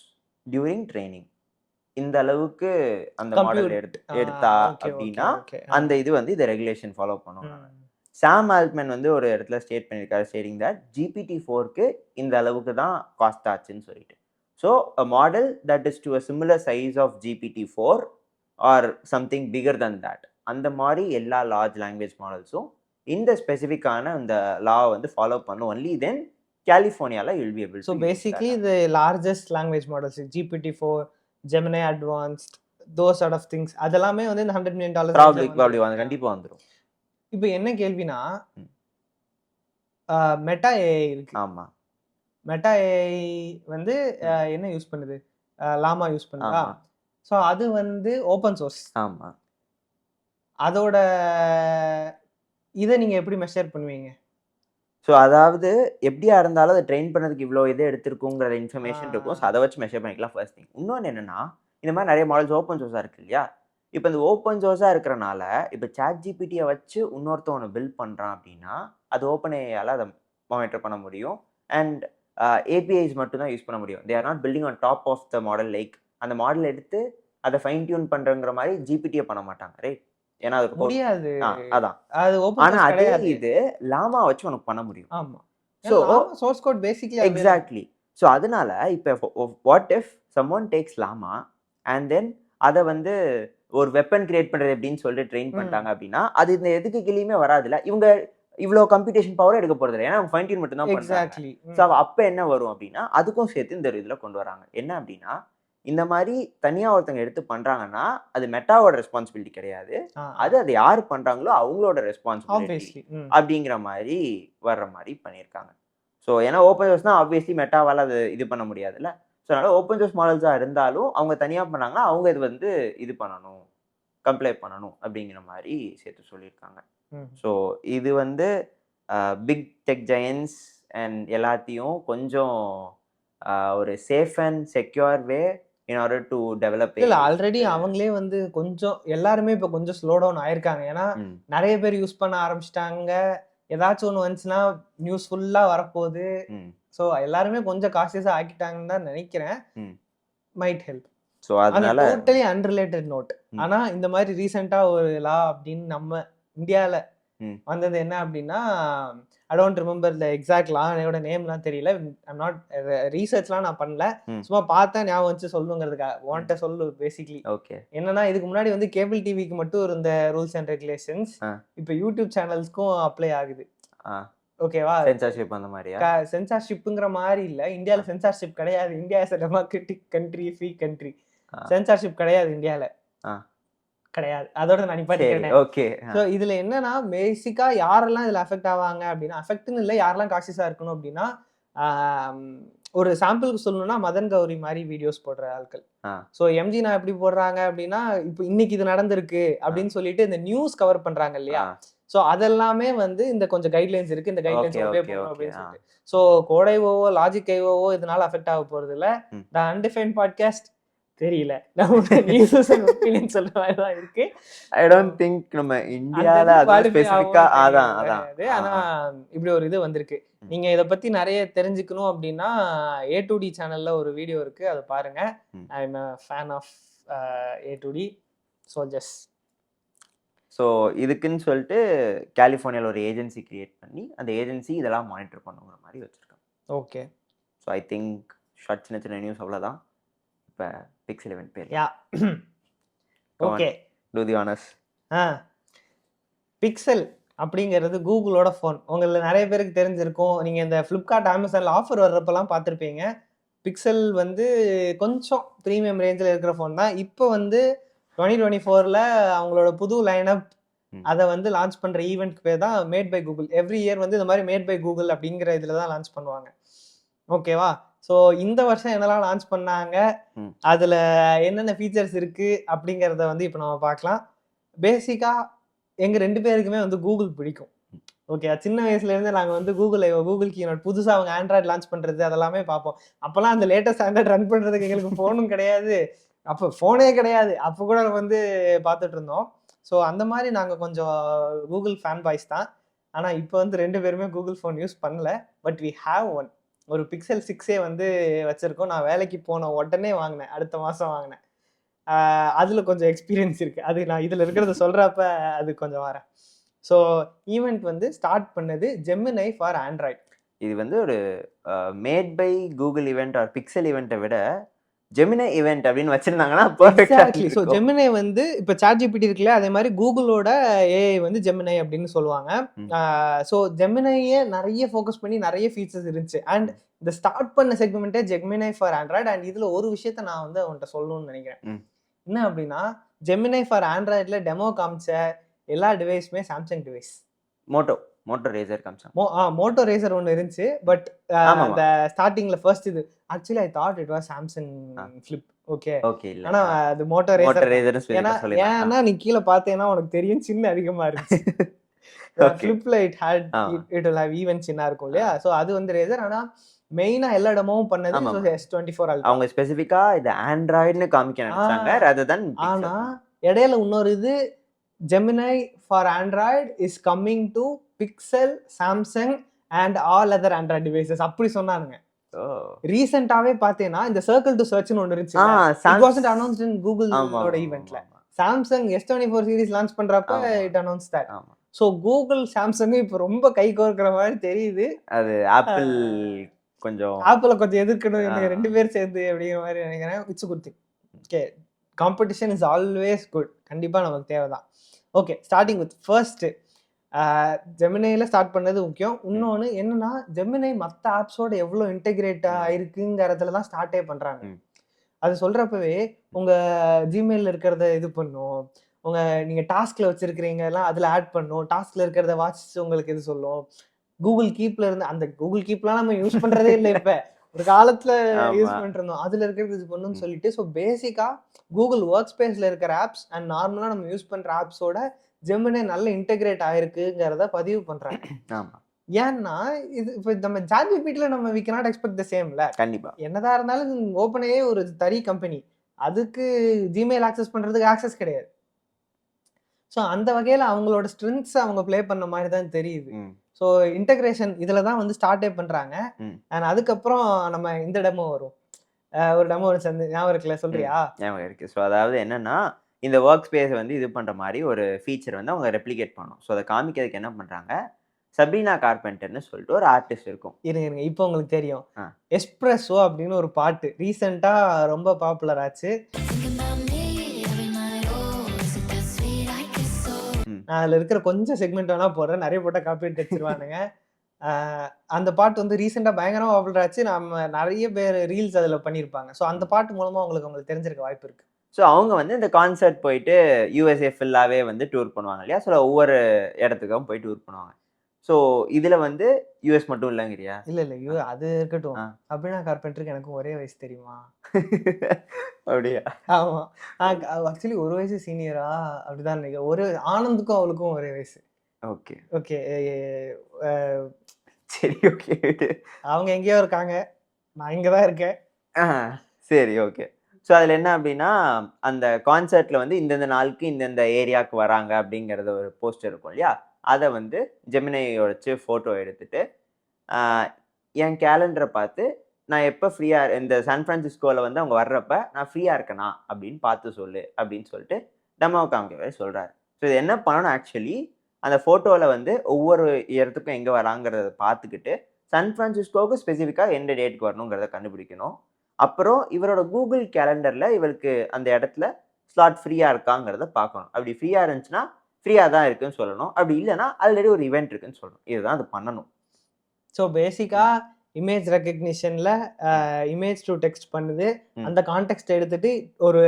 during training. இந்த அளவுக்கு அந்த மாடல் எடுத்தா அப்படின்னா அந்த இது வந்து இந்த ரெகுலேஷன் ஃபாலோ பண்ணுவாங்க. சாம் ஆல்ட்மேன் வந்து ஒரு இடத்துல ஸ்டேட் பண்ணியிருக்காரு, ஸ்டேட்டிங் தட் GPT-4க்கு இந்த அளவுக்கு தான் காஸ்ட் ஆச்சுன்னு சொல்லிட்டு. So a model that is to a similar size of GPT-4 or something bigger than that, அந்த மாதிரி எல்லா லார்ஜ் லாங்குவேஜ் மாடல்ஸும் இந்த ஸ்பெசிஃபிக்கான இந்த லா வந்து ஃபாலோ பண்ணும். ஒன்லி தென் கலிஃபோர்னியாவில் you'll be able. So basically the largest language models GPT-4, Gemini Advanced, those sort of things அதெல்லாமே வந்து இந்த $100 million ப்ராபபிலி கண்டிப்பாக வந்துடும். இப்போ என்ன கேள்வினா மெட்டா ஏஐ இருக்கு. ஆமா, மெட்டா ஏஐ வந்து என்ன யூஸ் பண்ணுது? லாமா யூஸ் பண்ணுதா? ஸோ அது வந்து ஓப்பன் சோர்ஸ். ஆமா, அதோட இதை நீங்க எப்படி மெஷர் பண்ணுவீங்க? ஸோ அதாவது எப்படியா இருந்தாலும் அதை ட்ரெயின் பண்ணதுக்கு இவ்வளோ இதை எடுத்திருக்குங்கிற இன்ஃபர்மேஷன் இருக்கும். ஸோ அதை வச்சு மெஷர் பண்ணிக்கலாம் ஃபர்ஸ்ட் திங். இன்னொன்று என்னன்னா இந்த மாதிரி நிறைய மாடல்ஸ் ஓப்பன் சோர்ஸாக இருக்கு இல்லையா? இப்போ இந்த ஓப்பன் சோர்ஸாக இருக்கிறனால இப்போ ChatGPT-யை வச்சு இன்னொருத்தவனை பில்ட் பண்ணுறான் அப்படின்னா அது ஓப்பன் ஏஐயால் அதை மானிட்டர் பண்ண முடியும். அண்ட் APIs மட்டும் தான் யூஸ் பண்ண முடியும். They are not building on top of the model. Like அந்த மாடல் எடுத்து அதை ஃபைன் டியூன் பண்ணுறங்கிற மாதிரி GPT-யை பண்ண மாட்டாங்க, ரைட்? ஏன்னா அது முடியாது. அதான் அது ஓப்பன் ஆனால் அதே இது லாமா வச்சு உனக்கு பண்ண முடியும். ஆமா. So source code basically exactly. So அதனால இப்போ what if someone takes Llama and then அதை வந்து ஒரு வெப்பன் கிரியேட் பண்றது எப்படின்னு சொல்லிட்டு ட்ரெயின் பண்ணிட்டாங்க அப்படின்னா அது இந்த எதுக்கு கீழேயுமே வராதுல்ல. இவங்க இவ்வளோ கம்ப்யூட்டேஷன் பவரும் எடுக்க போறது இல்லை, ஏன்னா அவங்க ஃபைன் டியூன் மட்டும் தான் பண்றாங்க. ஸோ அப்போ என்ன வரும் அப்படின்னா அதுக்கும் சேர்த்து இந்த இதில் கொண்டு வராங்க. என்ன அப்படின்னா இந்த மாதிரி தனியாக ஒருத்தவங்க எடுத்து பண்றாங்கன்னா அது மெட்டாவோட ரெஸ்பான்சிபிலிட்டி கிடையாது, அது யார் பண்றாங்களோ அவங்களோட ரெஸ்பான்சிபிலிட்டி அப்படிங்கிற மாதிரி வர்ற மாதிரி பண்ணியிருக்காங்க. ஸோ ஏன்னா ஓப்பன் சோர்ஸ்னா ஆப்வியஸ்லி மெட்டாவால் அது இது பண்ண முடியாதுல்ல. ஸோ அதனால் ஓப்பன் சோர்ஸ் மாடல்ஸாக இருந்தாலும் அவங்க தனியாக பண்ணாங்கன்னா அவங்க இது வந்து இது பண்ணணும், கம்ப்ளை பண்ணணும் அப்படிங்கிற மாதிரி சேர்த்து சொல்லியிருக்காங்க. ஸோ இது வந்து பிக் டெக் ஜெயன்ஸ் அண்ட் எல்லாத்தையும் கொஞ்சம் ஒரு safe and secure way in order to develop. இல்லை ஆல்ரெடி அவங்களே வந்து கொஞ்சம் எல்லாருமே இப்போ கொஞ்சம் ஸ்லோ டவுன் ஆயிருக்காங்க. ஏன்னா நிறைய பேர் யூஸ் பண்ண ஆரம்பிச்சிட்டாங்க. ஏதாச்சும் ஒன்று வந்துச்சுன்னா நியூஸ் ஃபுல்லாக வரப்போகுது. ஸோ எல்லாருமே கொஞ்சம் காசியஸாக ஆக்கிட்டாங்கன்னு தான் நினைக்கிறேன். Might help. ஸோ அதனால டோட்டலி அன்ரிலேட்டட் நோட். ம். ஆனா இந்த மாதிரி ரீசெண்டா ஒரு லா அப்படின்னு நம்ம இந்தியால ம். வந்தது என்ன அப்படின்னா, I don't remember the exact லாவோட நேம்லாம் தெரியல. ஐம் நாட் ரீசர்ச்லாம் நான் பண்ணல. ம். சும்மா பார்த்தேன், ஞாபகம் வச்சு சொல்லணுங்கிறதுக்காக உன்கிட்ட சொல்லு. Basically okay. என்னன்னா, இதுக்கு முன்னாடி வந்து கேபிள் டிவிக்கு மட்டும் இருந்த ரூல்ஸ் அண்ட் ரெகுலேஷன்ஸ் இப்போ யூடியூப் சேனல்ஸ்க்கும் அப்ளை ஆகுது. ஓகேவா? சென்சார்ஷிப் அந்த மாதிரியா? சென்சார்ஷிப்ங்கிற மாதிரி இல்ல. இந்தியால சென்சார்ஷிப் கிடையாது. India is a democratic country, free country. Censorship கிடையாது இந்தியால. கிடையாது. அதோட நான் நிப்பாட்டிக்கிறேன். ஓகே. சோ இதுல என்னன்னா, பேசிக்கா யாரெல்லாம் இதுல அஃபெக்ட் ஆவாங்க அப்படின்னா, அஃபெக்ட்னு இல்ல, யாரெல்லாம் கான்ஷியஸா இருக்கணும் அப்படின்னா, ஒரு சாம்பிளுக்கு சொல்லணும்னா மதன் கௌரி மாதிரி வீடியோஸ் போடுற ஆட்கள். சோ எம்ஜி நான் எப்படி போடுறாங்க அப்படின்னா, இப்போ இன்னைக்கு இது நடந்திருக்கு அப்படின்னு சொல்லிட்டு இந்த நியூஸ் கவர் பண்றாங்க இல்லையா? சோ அதெல்லாமே வந்து இந்த கொஞ்சம் கைட்லைன்ஸ் இருக்கு. இந்த கைட்லைன்ஸ் ஒபே பண்ணணும் அப்படின்னு சொல்லிட்டு. சோ கோடை ஓவோ, லாஜிக் ஐஓவோ இதனால அஃபெக்ட் ஆக போறது இல்ல. தி அன்டிஃபைன்ட் பாட்காஸ்ட் தெரியல. நம்ம நியூஸ் அண்ட் ஒபினியன் சொல்ற மாதிரி தான் இருக்கு. ஐ டோன்ட் திங்க் நம்ம இந்தியால அது ஸ்பெசிஃபிக்கா அதான். ஆனா இப்படி ஒரு இது வந்திருக்கு. நீங்க இத பத்தி நிறைய தெரிஞ்சுக்கணும் அப்படின்னா A2D சேனல்ல ஒரு வீடியோ இருக்கு, அதை பாருங்க. ஐ அம் a fan of A2D. So இதுக்குன்னு சொல்லிட்டு கலிஃபோர்னியாவில் ஒரு ஏஜென்சி கிரியேட் பண்ணி அந்த ஏஜென்சி இதெல்லாம் மானிட்டர் பண்ணுங்கிற மாதிரி வச்சுருக்காங்க. Okay. So I think short சின்ன சின்ன நியூஸ் அவ்வளோதான். இப்போ பிக்சல் இவெண்ட் பேர். ஓகே. டூ தி ஆனர்ஸ். பிக்சல் அப்படிங்கிறது கூகுளோட ஃபோன். உங்களில் நிறைய பேருக்கு தெரிஞ்சிருக்கும். நீங்கள் இந்த ஃப்ளிப்கார்ட், அமேசானில் ஆஃபர் வர்றப்பெல்லாம் பார்த்துருப்பீங்க. பிக்சல் வந்து கொஞ்சம் ப்ரீமியம் ரேஞ்சில் இருக்கிற ஃபோன் தான். இப்போ வந்து 2024ல் அவங்களோட புது லைனப் அதை வந்து லான்ச் பண்ணுற ஈவெண்ட்க்கு பேர் தான் made by Google. Every year வந்து இந்த மாதிரி மேட் பை கூகுள் அப்படிங்கிற இதில் தான் லான்ச் பண்ணுவாங்க. ஓகேவா? ஸோ இந்த வருஷம் என்னெல்லாம் லான்ச் பண்ணாங்க, அதில் என்னென்ன ஃபீச்சர்ஸ் இருக்குது அப்படிங்கிறத வந்து இப்போ நம்ம பார்க்கலாம். பேசிக்காக எங்கள் 2 பேருக்குமே வந்து கூகுள் பிடிக்கும். ஓகே, சின்ன வயசுலேருந்து நாங்கள் வந்து கூகுள் கீனோட் புதுசாக அவங்க ஆண்ட்ராய்டு லான்ச் பண்ணுறது அதெல்லாமே பார்ப்போம். அப்போல்லாம் அந்த லேட்டஸ்ட் ஆண்ட்ராய்டு ரன் பண்ணுறதுக்கு எங்களுக்கு ஃபோனும் கிடையாது, அப்போ ஃபோனே கிடையாது. அப்போ கூட வந்து பார்த்துட்டு இருந்தோம். ஸோ அந்த மாதிரி நாங்கள் கொஞ்சம் கூகுள் ஃபேன் பாய்ஸ் தான். ஆனால் இப்போ வந்து 2 பேருமே கூகுள் ஃபோன் யூஸ் பண்ணல. But we have one. ஒரு பிக்சல் 6 வந்து வச்சுருக்கோம். நான் வேலைக்கு போன உடனே வாங்கினேன், அடுத்த மாதம் வாங்கினேன். அதில் கொஞ்சம் எக்ஸ்பீரியன்ஸ் இருக்குது. அது நான் இதில் இருக்கிறத சொல்கிறப்ப அது கொஞ்சம் வரேன். ஸோ ஈவெண்ட் வந்து ஸ்டார்ட் பண்ணது ஜெமினை ஃபார் ஆண்ட்ராய்ட். இது வந்து ஒரு made by Google event or Pixel ஈவெண்ட்டை விட ஜெமினை ஈவெண்ட் அப்படின்னு வச்சிருந்தாங்கன்னா எக்ஸாக்ட்லி. ஸோ ஜெமினை வந்து இப்போ சாட்ஜிபிடி இருக்குல்ல, அதே மாதிரி கூகுளோட ஏஐ வந்து ஜெமினை அப்படின்னு சொல்லுவாங்க. ஸோ ஜெமினையே நிறைய ஃபோக்கஸ் பண்ணி நிறைய ஃபீச்சர்ஸ் இருந்துச்சு. அண்ட் இந்த ஸ்டார்ட் பண்ண செக்மெண்ட்டே ஜெமினை ஃபார் ஆண்ட்ராய்டு. அண்ட் இதில் ஒரு விஷயத்த நான் வந்து அவன்கிட்ட சொல்லணும்னு நினைக்கிறேன். என்ன அப்படின்னா, ஜெமினை ஃபார் ஆண்ட்ராய்டில் டெமோ காமிச்ச எல்லா டிவைஸுமே சாம்சங் டிவைஸ். மோட்டோ ரேசர் காமிச்சாங்க. மோட்டோ ரேசர் ஒன்று இருந்துச்சு. பட் அந்த ஸ்டார்டிங்ல ஃபர்ஸ்ட் இது actually I thought it was Samsung flip. Okay, ஆனா அது மோட்டோ ரேசர். ஏன்னா நீ கீழே பார்த்தேன்னா உனக்கு தெரியும், சின்ன அதிகமா இருந்துச்சு. ஃபிளிப்ல இட் வில் ஹேவ் ஈவன் சின்ன இருக்கும் இல்லையா? ஸோ அது வந்து ரேசர். ஆனா மெயினா எல்லா இடமும் பண்ணது S24 Ultra. அவங்க ஸ்பெசிஃபிக்கா இது ஆண்ட்ராய்டுன்னு காமிக்க நினைச்சாங்க rather than Pixel. ஆனா இடையில இன்னொரு இது Gemini for Android is coming to Pixel, Samsung and all other Android devices அப்படி சொன்னானுங்க. ரீசெண்டாவே பார்த்தேன்னா இந்த சர்க்கிள் டு சர்ச்னு ஒன்று இருந்துச்சு. It wasn't announced in Google ஓட ஈவென்ட்ல. Samsung S24 சீரிஸ் லான்ச் பண்றப்ப it announced that. So Google Samsung இப்போ ரொம்ப கை கோர்க்கிற மாதிரி தெரியுது. அது ஆப்பிள் கொஞ்சம் எதிர்க்கணும் எனக்கு 2 பேர் சேர்ந்து அப்படிங்கிற மாதிரி நினைக்கிறேன். It's good thing. Okay, competition is always good. கண்டிப்பாக நமக்கு தேவைதான். ஓகே, ஸ்டார்டிங் வித் ஃபர்ஸ்ட் ஜெமினையில் ஸ்டார்ட் பண்ணது முக்கியம். இன்னொன்று என்னன்னா, ஜெமினை மற்ற ஆப்ஸோட எவ்வளோ இன்டெகிரேட் ஆயிருக்குங்கிறதுல தான் ஸ்டார்ட்டே பண்ணுறாங்க. அது சொல்கிறப்பவே உங்கள் ஜிமெயிலில் இருக்கிறத இது பண்ணும், நீங்கள் டாஸ்கில் வச்சுருக்கிறீங்கலாம் அதில் ஆட் பண்ணும், டாஸ்கில் இருக்கிறத வாட்ச் உங்களுக்கு இது சொல்லும். கூகுள் கீப்ல இருந்து அந்த கூகுள் கீப்லாம் நம்ம யூஸ் பண்ணுறதே இல்லை. இப்போ ஒரு காலத்தில் யூஸ் பண்ணிட்டு இருந்தோம், அதில் இருக்கிறது இது பண்ணுன்னு சொல்லிட்டு. ஸோ பேசிக்காக கூகுள் ஒர்க் ஸ்பேஸில் இருக்கிற ஆப்ஸ் அண்ட் நார்மலாக நம்ம யூஸ் பண்ணுற ஆப்ஸோட ஜெமினை நல்ல இன்டெகிரேட் ஆயிருக்குங்கிறத பதிவு பண்ணுறாங்க. ஏன்னா இது இப்போ நம்ம சாட்ஜிபிடியில் நம்ம வி கேனாட் எக்ஸ்பெக்ட் த சேம்ல. கண்டிப்பா என்னதான் இருந்தாலும் ஓப்பனே ஒரு தனி கம்பெனி, அதுக்கு ஜிமெயில் ஆக்சஸ் பண்ணுறதுக்கு ஆக்சஸ் கிடையாது. ஸோ அந்த வகையில் அவங்களோட ஸ்ட்ரென்த்ஸ் அவங்க ப்ளே பண்ண மாதிரி தான் தெரியுது. ஸோ இன்டகிரேஷன் இதில் தான் வந்து ஸ்டார்டே பண்ணுறாங்க. அண்ட் அதுக்கப்புறம் நம்ம இந்த இடமும் வரும். ஒரு டெமோ ஞாபகம் இருக்குல்ல, சொல்றியா? ஞாபகம் இருக்கு. ஸோ அதாவது என்னன்னா, இந்த ஒர்க் ஸ்பேஸ் வந்து இது பண்ற மாரி ஒரு ஃபீச்சர் வந்து அவங்க ரெப்ளிகேட் பண்ணணும். ஸோ அத காமிக்கிறதுக்கு என்ன பண்றாங்க, சப்ரீனா கார்பெண்டர்ன்னு சொல்லிட்டு ஒரு ஆர்டிஸ்ட் இருக்கும். இருங்க. இப்போ உங்களுக்கு தெரியும். ஆ. எஸ்பிரஸோ அப்படின்னு ஒரு பாட்டு ரீசெண்டா ரொம்ப பாப்புலர் ஆச்சு. நான் அதுல இருக்கிற கொஞ்சம் செக்மெண்ட் வேணா போடுறேன். நிறைய போட்டா காப்பிரைட் அடிச்சிருவானுங்க. அந்த பாட்டு வந்து ரீசெண்டா பயங்கரமா பாப்புலர் ஆச்சு. நம்ம நிறைய பேர் ரீல்ஸ் அதுல பண்ணியிருப்பாங்க. ஸோ அந்த பாட்டு மூலமா உங்களுக்கு தெரிஞ்சிருக்க வாய்ப்பு இருக்கு. ஸோ அவங்க வந்து இந்த கான்சர்ட் போயிட்டு யுஎஸ்ஏ ஃபுல்லாவே வந்து டூர் பண்ணுவாங்க இல்லையா? ஸோ ஒவ்வொரு இடத்துக்கும் போய் டூர் பண்ணுவாங்க. ஸோ இதுல வந்து யுஎஸ் மட்டும் இல்லைங்கிறியா? இல்ல. அது இருக்கட்டும். சப்ரீனா கார்பெண்டருக்கு எனக்கும் ஒரே வயசு தெரியுமா? அப்படியா? ஆமா. ஆக்சுவலி ஒரு வயசு சீனியரா அப்படிதான் நினைக்கிறேன். ஒரு ஆனந்துக்கும் அவளுக்கும் ஒரே வயசு. ஓகே. ஓகே. சரி, ஓகே. அவங்க எங்கேயோ இருக்காங்க. நான் இங்க தான் இருக்கேன். சரி, ஓகே. ஸோ அதில் என்ன அப்படின்னா, அந்த கான்சர்ட்டில் வந்து இந்தந்த நாளுக்கு இந்தந்த ஏரியாவுக்கு வராங்க அப்படிங்கிறத ஒரு போஸ்டர் இருக்கும் இல்லையா? அதை வந்து ஜெமினியை வச்சு ஃபோட்டோ எடுத்துட்டு, என் கேலண்டரை பார்த்து நான் எப்போ ஃப்ரீயாக இந்த சான் ஃப்ரான்சிஸ்கோவில் வந்து அவங்க வர்றப்ப நான் ஃப்ரீயாக இருக்கேனா அப்படின்னு பார்த்து சொல்லு அப்படின்னு சொல்லிட்டு டெமோ காமிக்கவே சொல்கிறாரு. ஸோ இது என்ன பண்ணணும் ஆக்சுவலி, அந்த ஃபோட்டோவில் வந்து ஒவ்வொரு இடத்துக்கும் எங்கே வராங்கிறத பார்த்துக்கிட்டு சான் ஃப்ரான்சிஸ்கோவுக்கு ஸ்பெசிஃபிக்காக எந்த டேட்டுக்கு வரணுங்கிறத கண்டுபிடிக்கணும். அப்புறம் இவரோட கூகுள் கேலண்டரில் இவருக்கு அந்த இடத்துல ஸ்லாட் ஃப்ரீயாக இருக்காங்கிறத பார்க்கணும். அப்படி ஃப்ரீயாக இருந்துச்சுன்னா ஃப்ரீயாக தான் இருக்குன்னு சொல்லணும். அப்படி இல்லைன்னா ஆல்ரெடி ஒரு ஈவெண்ட் இருக்குன்னு சொல்லணும். இதுதான் அது பண்ணணும். ஸோ பேசிக்காக இமேஜ் ரெக்கக்னிஷன்ல இமேஜ் டு டெக்ஸ்ட் பண்ணுது. அந்த கான்டெக்ட் எடுத்துட்டு ஒரு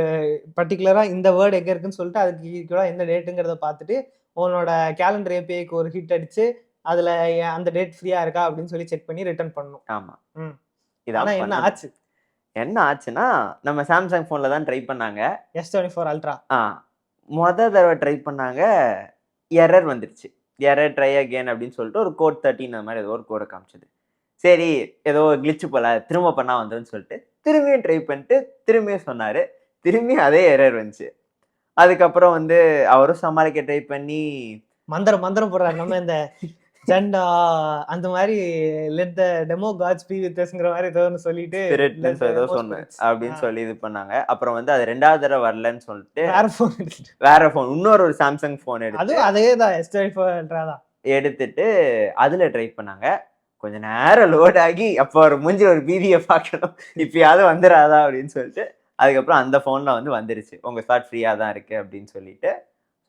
பர்டிகுலரா இந்த வேர்டு எங்க இருக்குன்னு சொல்லிட்டு அதுக்கு ஈக்குவலா எந்த டேட்டுங்கிறத பார்த்துட்டு உன்னோட கேலண்டர் ஏபிஐக்கு ஒரு ஹிட் அடிச்சு அதுல அந்த டேட் ஃப்ரீயா இருக்கா அப்படின்னு சொல்லி செக் பண்ணி ரிட்டர்ன் பண்ணணும். ஆமா. இதான் என்ன ஆச்சு? என்ன ஆச்சுன்னா, நம்ம சாம்சங் போன்ல தான் ட்ரை பண்ணாங்க. S24 Ultra. தடவை ட்ரை பண்ணாங்க, எரர் வந்துருச்சு. எரர் ட்ரை அகேன் அப்படின்னு சொல்லிட்டு ஒரு கோட் 13 அந்த மாதிரி ஏதோ ஒரு கோடை காமிச்சது. சரி, ஏதோ கிளிச்சு போல திரும்ப பண்ணா வந்துருன்னு சொல்லிட்டு திரும்பியும் ட்ரை பண்ணிட்டு திரும்பியும் சொன்னாரு. திரும்பியும் அதே எரர் வந்துச்சு. அதுக்கப்புறம் வந்து அவரும் சமாளிக்க ட்ரை பண்ணி மந்திரம் போடுறாரு. நம்ம இந்த ஜெண்டா அந்த மாதிரி let the demo gods be with அஸ்ங்கற மாதிரி ஏதோ ஒன்னு சொல்லிட்டு ஏதோ சொன்னேன் அப்படின்னு சொல்லி இது பண்ணாங்க. அப்புறம் வந்து அது ரெண்டாவது தடவை வரலன்னு சொல்லிட்டு வேற போன் இன்னொரு ஒரு சாம்சங் போன் எடுத்து அதேதான் S24 Ultra தான் எடுத்துட்டு அதுல ட்ரை பண்ணாங்க. கொஞ்ச நேரம் லோட் ஆகி அப்போ ஒரு மூஞ்சி ஒரு பீதியை பார்க்கணும், இப்பயாவது வந்துடாதா அப்படின்னு சொல்லிட்டு அதுக்கப்புறம் அந்த போன்ல வந்து வந்துருச்சு, உங்க ஸ்லாட் ஃப்ரீயா தான் இருக்கு அப்படின்னு சொல்லிட்டு.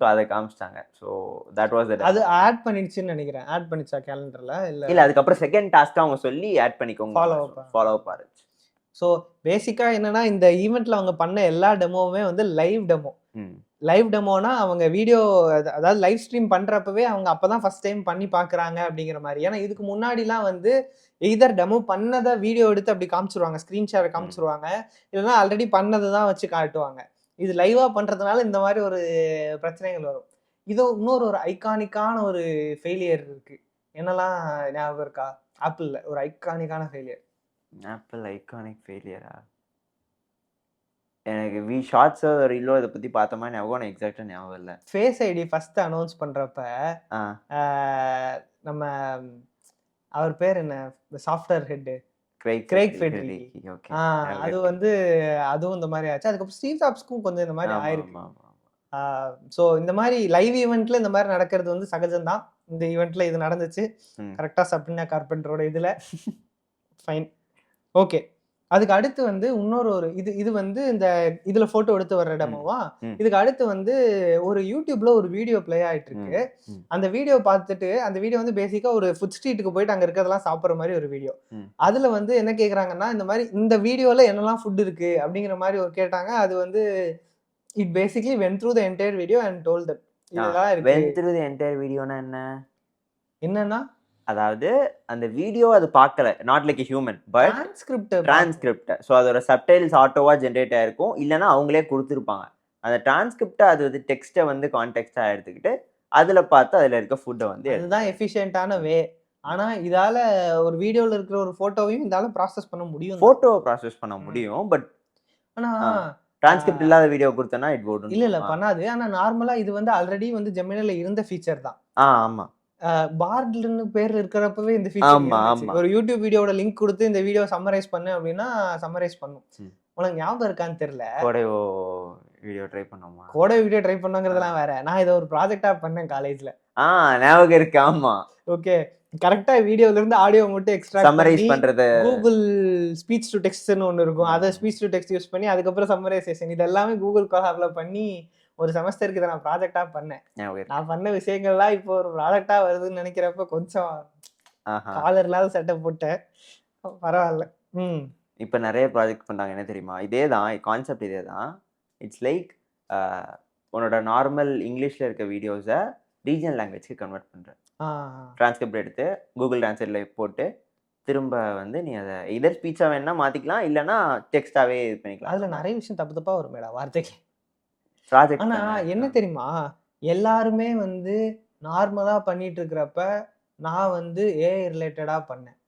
ஸோ அதை காமிச்சிட்டாங்க. ஸோ தட் வாஸ் அது ஆட் பண்ணிடுச்சுன்னு நினைக்கிறேன். ஆட் பண்ணிச்சா கேலண்டர்ல? இல்ல அதுக்கப்புறம் செகண்ட் டாஸ்க் அவங்க சொல்லி ஆட் பண்ணிக்கோங்க, ஃபாலோ அப் ஆச்சு. ஸோ பேசிக்கா என்னன்னா இந்த ஈவெண்ட்ல அவங்க பண்ண எல்லா டெமோவுமே வந்து லைவ் டெமோ. லைவ் டெமோனா அவங்க வீடியோ அதாவது லைவ் ஸ்ட்ரீம் பண்றப்பவே அவங்க அப்பதான் ஃபர்ஸ்ட் டைம் பண்ணி பாக்குறாங்க அப்படிங்கிற மாதிரி. ஏன்னா இதுக்கு முன்னாடிலாம் வந்து எய்தர் டெமோ பண்ணதை வீடியோ எடுத்து அப்படி காமிச்சிருவாங்க, ஸ்கிரீன்ஷாட் காமிச்சிருவாங்க, இல்லைன்னா ஆல்ரெடி பண்ணதை தான் வச்சு காட்டுவாங்க. இது லைவா பண்றதுனால இந்த மாதிரி ஒரு பிரச்சனைகள் வரும். இது இன்னொரு ஒரு ஐகானிக்கான ஒரு ஃபெயிலியர் இருக்கு. என்னெல்லாம் ஞாபகம் இருக்கா? ஆப்பிள்ல ஒரு ஐகானிக்கான ஃபெயிலியர். ஆப்பிள் ஐகானிக் ஃபெயிலியரா? எனக்கு வி ஷார்ட்ஸ் ரீலோ இதை பத்தி பார்த்த மாதிரி ஞாபகம், எக்ஸாக்டா ஞாபகம் இல்லை. ஃபேஸ் ஐடி ஃபர்ஸ்ட் அனௌன்ஸ் பண்றப்ப நம்ம அவர் பேர் என்ன, சாஃப்ட்வேர் ஹெட் கிரைக் ஃபெட்ரிக். அது வந்து அதுவும் இந்த மாதிரி ஆச்சு. அதுக்கப்புறம் ஸ்டீவ் ஜாப்ஸ்க்கும் கொஞ்சம் இந்த மாதிரி ஆயிருக்கு. ஸோ இந்த மாதிரி லைவ் ஈவெண்ட்ல இந்த மாதிரி நடக்கிறது வந்து சகஜம்தான். இந்த ஈவெண்ட்ல இது நடந்துச்சு கரெக்டா சப்ரீனா கார்பெண்டரோட இதுல. Fine, okay. அதுக்கு அடுத்து வந்து இன்னொரு ஒரு இது வந்து இந்த இதுல போட்டோ எடுத்து வர்ற டெமோவா. இதுக்கு அடுத்து வந்து ஒரு யூடியூப்ல ஒரு வீடியோ பிளே ஆயிட்டு இருக்கு. அந்த வீடியோ பார்த்துட்டு அந்த வீடியோ வந்து பேசிக்கா ஒரு ஃபுட் ஸ்ட்ரீட்டுக்கு போயிட்டு அங்க இருக்கிறதெல்லாம் சாப்பிட்ற மாதிரி ஒரு வீடியோ. அதுல வந்து என்ன கேக்குறாங்கன்னா, இந்த மாதிரி இந்த வீடியோல என்னெல்லாம் ஃபுட் இருக்கு அப்படிங்கிற மாதிரி ஒரு கேட்டாங்க. அது வந்து it basically vent through the entire video and told that இதெல்லாம் இருக்கு. வென்ட் த்ரூ தி என்டையர் வீடியோனா என்னன்னா, அதாவது அந்த வீடியோ அது பார்க்கல, not like human but transcript. So அதோட சப்டைல்ஸ் ஆட்டோவா ஜென்ரேட் ஆயிருக்கும், இல்லைன்னா அவங்களே கொடுத்துருப்பாங்க. அந்த டிரான்ஸ்கிரிப்டை அது வந்து டெக்ஸ்ட்டை வந்து கான்டெக்ஸ்டா எடுத்துக்கிட்டு அதுல பார்த்து அதுல இருக்க ஃபுட்டை வந்து அதுதான் எஃபிஷியன்டான வே. ஆனா இதால ஒரு வீடியோல இருக்கிற ஒரு போட்டோவையும் இதால ப்ராசஸ் பண்ண முடியும், போட்டோவை ப்ராசஸ் பண்ண முடியும். பட் ஆனா டிரான்ஸ்கிரிப்ட் இல்லாத வீடியோ கொடுத்தனா இட் வுட் இல்ல பண்ணாது. ஆனா நார்மலா இது வந்து ஆல்ரெடி வந்து ஜெமினில இருந்த ஃபீச்சர் தான். ஆமா. பார்ட்லன்னு பேர் இருக்கிறப்பவே இந்த ஃபீச்சர் ஆமா, இருந்துச்சு. ஆமா. ஒரு யூடியூப் வீடியோட லிங்க் கொடுத்து இந்த வீடியோ சம்மரைஸ் பண்ணு அப்படின்னா சம்மரைஸ் பண்ணும். ம். உனக்கு ஞாபகம் இருக்கான்னு தெரியல. கோடையோ வீடியோ ட்ரை பண்ணோமா? கோடை வீடியோ ட்ரை பண்ணாங்கிறதெல்லாம் வேற. நான் இதை ஒரு ப்ராஜெக்டா பண்ணேன் காலேஜ்ல. ஞாபகம் இருக்கு. ஆமா, ஓகே, கரெக்டா வீடியோல இருந்து ஆடியோ மட்டும் எக்ஸ்ட்ராக்ட் சம்மரைஸ் பண்ணி பண்றது. கூகுள் ஸ்பீச் டு டெக்ஸ்ட்னு ஒன்று இருக்கும். அதை ஸ்பீச் டு டெக்ஸ்ட் யூஸ் பண்ணி அதுக்கப்புறம் சம்மரைசேஷன் இது எல்லாமே கூகுள் கொலாப்ல பண்ணி ஒரு செமஸ்டருக்கு இதை நான் ப்ராஜெக்டா பண்ணேன். ஞாபகம் இருக்கு. நான் பண்ண விஷயங்கள்லாம் இப்போ ஒரு ப்ராஜெக்டா வருதுன்னு நினைக்கிறப்ப கொஞ்சம் ஆஹா. காலர் இல்லாத செட்டப் போட்டேன். பரவாயில்ல. இப்போ நிறைய ப்ராஜெக்ட் பண்றாங்க. என்ன தெரியுமா? இதே தான் கான்செப்ட், இதே தான். இட்ஸ் லைக் உன்னோட நார்மல் இங்கிலீஷ்ல இருக்க வீடியோஸை ரீஜனல் லாங்குவேஜ்க்கு கன்வெர்ட் பண்ற. டிரான்ஸ்கிரிப்ட் எடுத்து கூகுள் டிரான்ஸ்லேட்ல போட்டு திரும்ப வந்து நீ அதை இதர் ஸ்பீச்சா வேணா மாத்திக்கலாம், இல்லைன்னா டெக்ஸ்டாவே இது பண்ணிக்கலாம். அதுல நிறைய விஷயம் தப்பு தப்பா வருமேடா வார்த்தைக்கு. ப்ராஜெக்ட் ஆனா என்ன தெரியுமா, எல்லாருமே வந்து நார்மலா பண்ணிட்டு இருக்கிறப்ப நான் வந்து ஏஐ ரிலேட்டடா பண்ணேன்.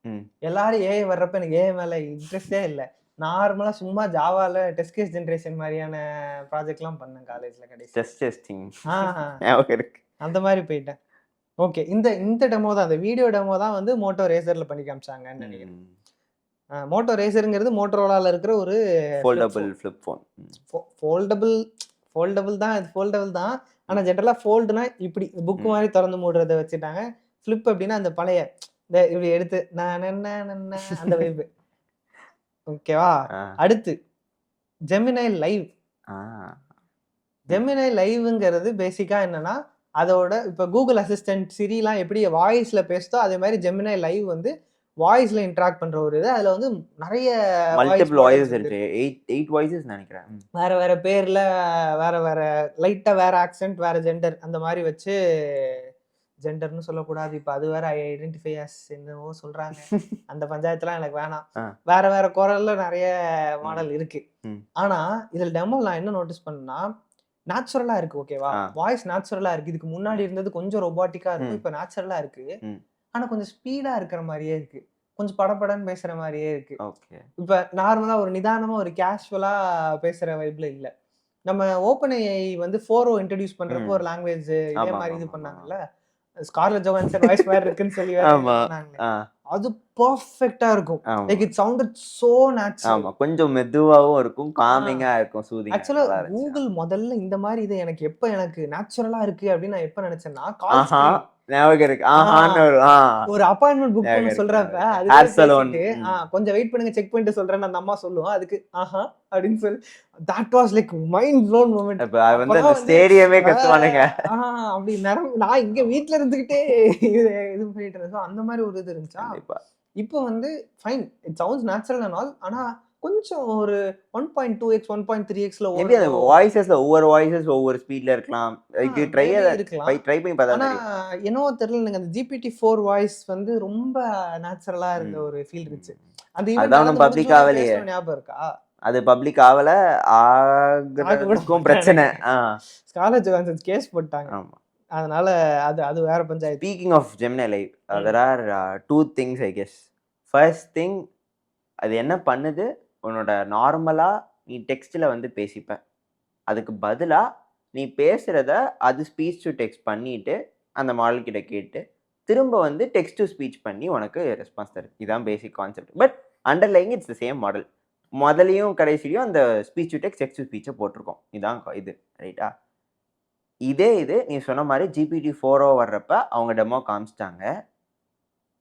எல்லாரும் ஏஐ வர்றப்ப எனக்கு ஏஐ மேல இன்ட்ரெஸ்டே இல்லை. நார்மலா சும்மா ஜாவால டெஸ்ட் கேஸ் ஜெனரேஷன் மாதிரியான ப்ராஜெக்ட்லாம் பண்ணேன் காலேஜ்ல கடைசி. டெஸ்ட் டெஸ்டிங் ஞாபகம் இருக்கு. அந்த மாதிரி போயிட்டேன். ஓகே, இந்த டெமோ தான், அந்த வீடியோ டெமோ தான் வந்து மோட்டோ ரேசர்ல பண்ணி காமிச்சாங்கன்னு நினைக்கிறேன். மோட்டோ ரேசருங்கிறது மோட்டோரோலால இருக்கிற ஒரு ஃபோல்டபிள் ஃபிளிப் ஃபோன். ஃபோல்டபிள் தான், இது ஃபோல்டபிள் தான். ஆனா ஜென்ரலா ஃபோல்டுனா இப்படி புக் மாதிரி திறந்து மூடுறத வச்சுட்டாங்க. ஃபிளிப் அப்படின்னா அந்த பழைய இந்த இப்படி எடுத்து அந்த வைப். ஓகேவா? அடுத்து ஜெமினை லைவ். ஜெமினை லைவ்ங்கிறது பேசிக்கா என்னன்னா, அதோட இப்ப கூகுள் அசிஸ்டன்ட் சிரிலாம் எப்படி வாய்ஸ்ல பேசுதோ அதே மாதிரி ஜெமினை லைவ் வந்து வாய்ஸ்ல இன்டராக்ட் பண்ற ஒரு இது. அதுல வந்து நிறைய மல்டிபிள் வாய்ஸ் இருக்கு. 8 வாய்ஸஸ் நினைக்கிறேன். வேற வேற பேர்ல வேற வேற லைட்டா வேற ஆக்சென்ட் வேற ஜெண்டர் அந்த மாதிரி வச்சு, ஜெண்டர்னு சொல்லக்கூடாது இப்ப, அது வேற ஐடென்டிஃபை அஸ் என்னவோ சொல்றாங்க. அந்த பஞ்சாயத்துலாம் எனக்கு வேணாம். வேற வேற குரல்ல நிறைய மாடல் இருக்கு. ஆனா இதுல டெமோ நான் என்ன நோட்டீஸ் பண்ணா, நேச்சுரலா இருக்கு. ஓகேவா? வாய்ஸ் நேச்சுரலா இருக்கு. இதுக்கு முன்னாடி இருந்தது கொஞ்சம் ரொபாட்டிக்கா இருக்கும், இப்ப நேச்சுரலா இருக்கு. ஆனா கொஞ்சம் ஸ்பீடா இருக்கிற மாதிரியே இருக்கு, கொஞ்சம் படபடன்னு பேசுற மாதிரியே இருக்கு. இப்ப நார்மலா ஒரு நிதானமா ஒரு கேஷுவலா பேசுற வைப்ல இல்ல. நம்ம ஓப்பன் ஏஐ வந்து 4o இன்ட்ரோடியூஸ் பண்றப்போ ஒரு லாங்குவேஜ் இதே மாதிரி இது பண்ணாங்கல்ல, ஸ்கார்லெட் ஜோஹான்சன் வாய்ஸ் மாதிரி இருக்குன்னு சொல்லி சொன்னாங்க. அது பெர்ஃபெக்ட்டா இருக்கும். Like it sounded so natural. ஆமா, கொஞ்சம் மெதுவாவும் இருக்கும், காமிங்கா இருக்கும், சூதிங்கா. ஆக்சுவலா கூகுள் முதல்ல இந்த மாதிரி இது எனக்கு நேச்சுரலா இருக்கு அப்படின்னு நான் எப்ப நினைச்சேன்னா, கால் ஸ்கிரீன் ஞாபகம் இருக்கு. ஒரு அப்பாயின்மெண்ட் புக் பண்ண சொல்றப்ப கொஞ்சம் வெயிட் பண்ணுங்க செக் பண்ணிட்டு சொல்றேன்னு அந்த அம்மா சொல்லுவோம். அதுக்கு அப்படின்னு சொல்லி that was like mind blown moment. வந்து ஸ்டேடியமே கத்துவானுங்க. அப்படி நான் இங்க வீட்ல இருந்துகிட்டே இது பண்ணிட்டு இருந்தேன். அந்த மாதிரி ஒரு இது இருந்துச்சா. இப்போ வந்து fine, it sounds natural and all. ஆனா கொஞ்சம் ஒரு 1.2x 1.3xல மேபி அந்த வாய்ஸஸ்ல ஒவ்வொரு வாய்ஸஸ் ஒவ்வொரு ஸ்பீட்ல இருக்கலாம். ட்ரை பண்ணி பார்த்தா. ஆனா என்னவோ தெரியல, எனக்கு அந்த GPT-4 வாய்ஸ் வந்து ரொம்ப நேச்சுரலா இருந்த ஒரு ஃபீல் இருந்துச்சு. அதான் பப்ளிக் ஆவலையே. ஞாபகம் இருக்கா? அது பப்ளிக் ஆவல, ஆகிறதுக்கும் பிரச்சனை. ஸ்கார்லெட் ஜோஹான்சன் கேஸ் போட்டாங்க. ஆமா, அதனால அது வேற பஞ்சாயத்து. Speaking of Gemini Live, there are 2 things I guess. First thing, அது என்ன பண்ணுது, உன்னோட நார்மலா நீ டெக்ஸ்ட்ல வந்து பேசிப்ப, அதுக்கு பதிலா நீ பேசுறத அது ஸ்பீச் டு டெக்ஸ்ட் பண்ணிட்டு அந்த மாடல் கிட்ட கேட்டு திரும்ப வந்து டெக்ஸ்ட் டு ஸ்பீச் பண்ணி உனக்கு ரெஸ்பான்ஸ் தருது. இதுதான் basic concept. But underlying it's the same model. முதலையும் கடைசிலையும் அந்த ஸ்பீச் டு டெக்ஸ்ட் டு ஸ்பீச்சை போட்டிருக்கோம். இதான் இது, ரைட்டா? இது நீ சொன்ன மாதிரி GPT-4o வர்றப்ப அவங்க டெமோ காமிச்சிட்டாங்க.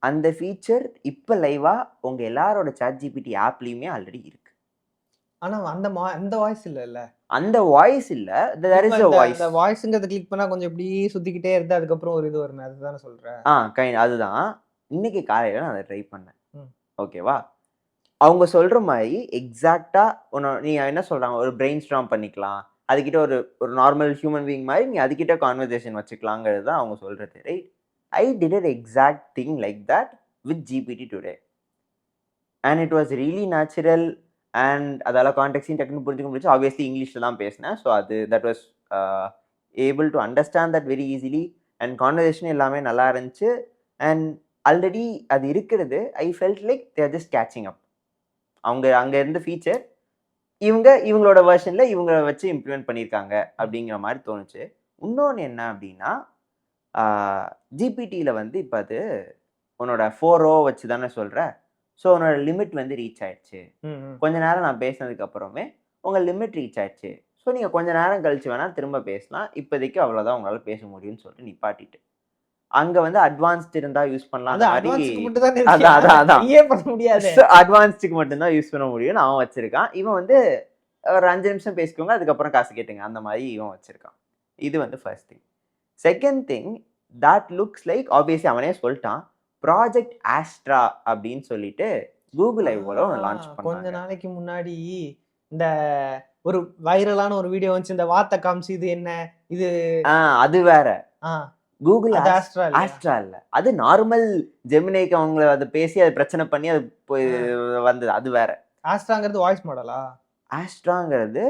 அந்த ஃபீச்சர் இப்போ லைவா உங்க எல்லாரோட ChatGPT ஆப்லயுமே ஆல்ரெடி இருக்கு. ஆனா அந்த வாய்ஸ் இல்ல. அந்த வாய்ஸ் இல்ல, there is a voice. அந்த வாய்ஸ்ங்கறத கிளிக் பண்ணா கொஞ்சம் இப்படி சுத்திக்கிட்டே இருந்தா அதுக்கு அப்புறம் ஒரு இது வருமே, அதுதானே சொல்றேன். அதுதான் இன்னைக்கு காலையில நான் அதை ட்ரை பண்ணேன். ஓகேவா? அவங்க சொல்ற மாதிரி எக்ஸாக்டா நீ என்ன சொல்றாங்க, ஒரு பிரெயின் ஸ்டார்ம் பண்ணிக்கலாம், அதுக்கிட்ட ஒரு நார்மல் ஹியூமன் பீயிங் மாதிரி நீ அதுக்கிட்ட கான்வர்சேஷன் வச்சுக்கலாங்கிறது தான் அவங்க சொல்றது, right? I did an exact thing like that with GPT today. And it was really natural. And அதால கான்டெக்ஸ்டையும் டக்குன்னு புரிஞ்சுக்க முடிச்சு. ஆப்வியஸ்லி இங்கிலீஷில் தான் பேசினேன். So that was able to understand that very easily. And conversation எல்லாமே நல்லா இருந்துச்சு. அண்ட் ஆல்ரெடி அது இருக்கிறது, I felt like they are just catching up. அங்கே இருந்த ஃபீச்சர் இவங்களோட வெர்ஷனில் இவங்க வச்சு இம்ப்ளிமெண்ட் பண்ணியிருக்காங்க அப்படிங்கிற மாதிரி தோணுச்சு. இன்னொன்று என்ன அப்படின்னா, ஜிபிடியில் வந்து இப்போ அது உன்னோட 4 ரோ வச்சு தானே சொல்கிற. ஸோ உன்னோட லிமிட் வந்து ரீச் ஆயிடுச்சு. கொஞ்ச நேரம் நான் பேசினதுக்கு அப்புறமே உங்கள் லிமிட் ரீச் ஆயிடுச்சு. ஸோ நீங்கள் கொஞ்ச நேரம் கழிச்சு வேணால் திரும்ப பேசலாம். இப்போதைக்கு அவ்வளோதான் உங்களால் பேச முடியும்னு சொல்லிட்டு நிப்பாட்டிட்டு அங்கே வந்து அட்வான்ஸ்டு இருந்தால் யூஸ் பண்ணலாம். அட்வான்ஸ்டுக்கு மட்டும்தான் யூஸ் பண்ண முடியும்னு அவன் வச்சிருக்கான். இவன் வந்து ஒரு 5 நிமிஷம் பேசிக்கோங்க, அதுக்கப்புறம் காசு கேட்டுங்க, அந்த மாதிரி இவன் வச்சிருக்கான். இது வந்து first thing. Second thing, that looks like obviously அவனே சொல்லிட்டான், ப்ராஜெக்ட் ஆஸ்ட்ரா அப்படின்னு சொல்லிட்டு கூகுள் ஐஓல லான்ச் பண்ணாங்க. கொஞ்ச நாளைக்கு முன்னாடி இந்த ஒரு வைரலான ஒரு வீடியோ வந்து இந்த வார்த்தை காமிச்சு இது என்ன இது, அது வேற. கூகுள் ஆஸ்ட்ரா இல்ல, அது நார்மல் ஜெமினிக்கு அவங்க அதை பேசி அதை பிரச்சனை பண்ணி அது வந்தது, அது வேற. ஆஸ்ட்ராங்கிறது வாய்ஸ் மாடலா? ஆஸ்ட்ராங்கிறது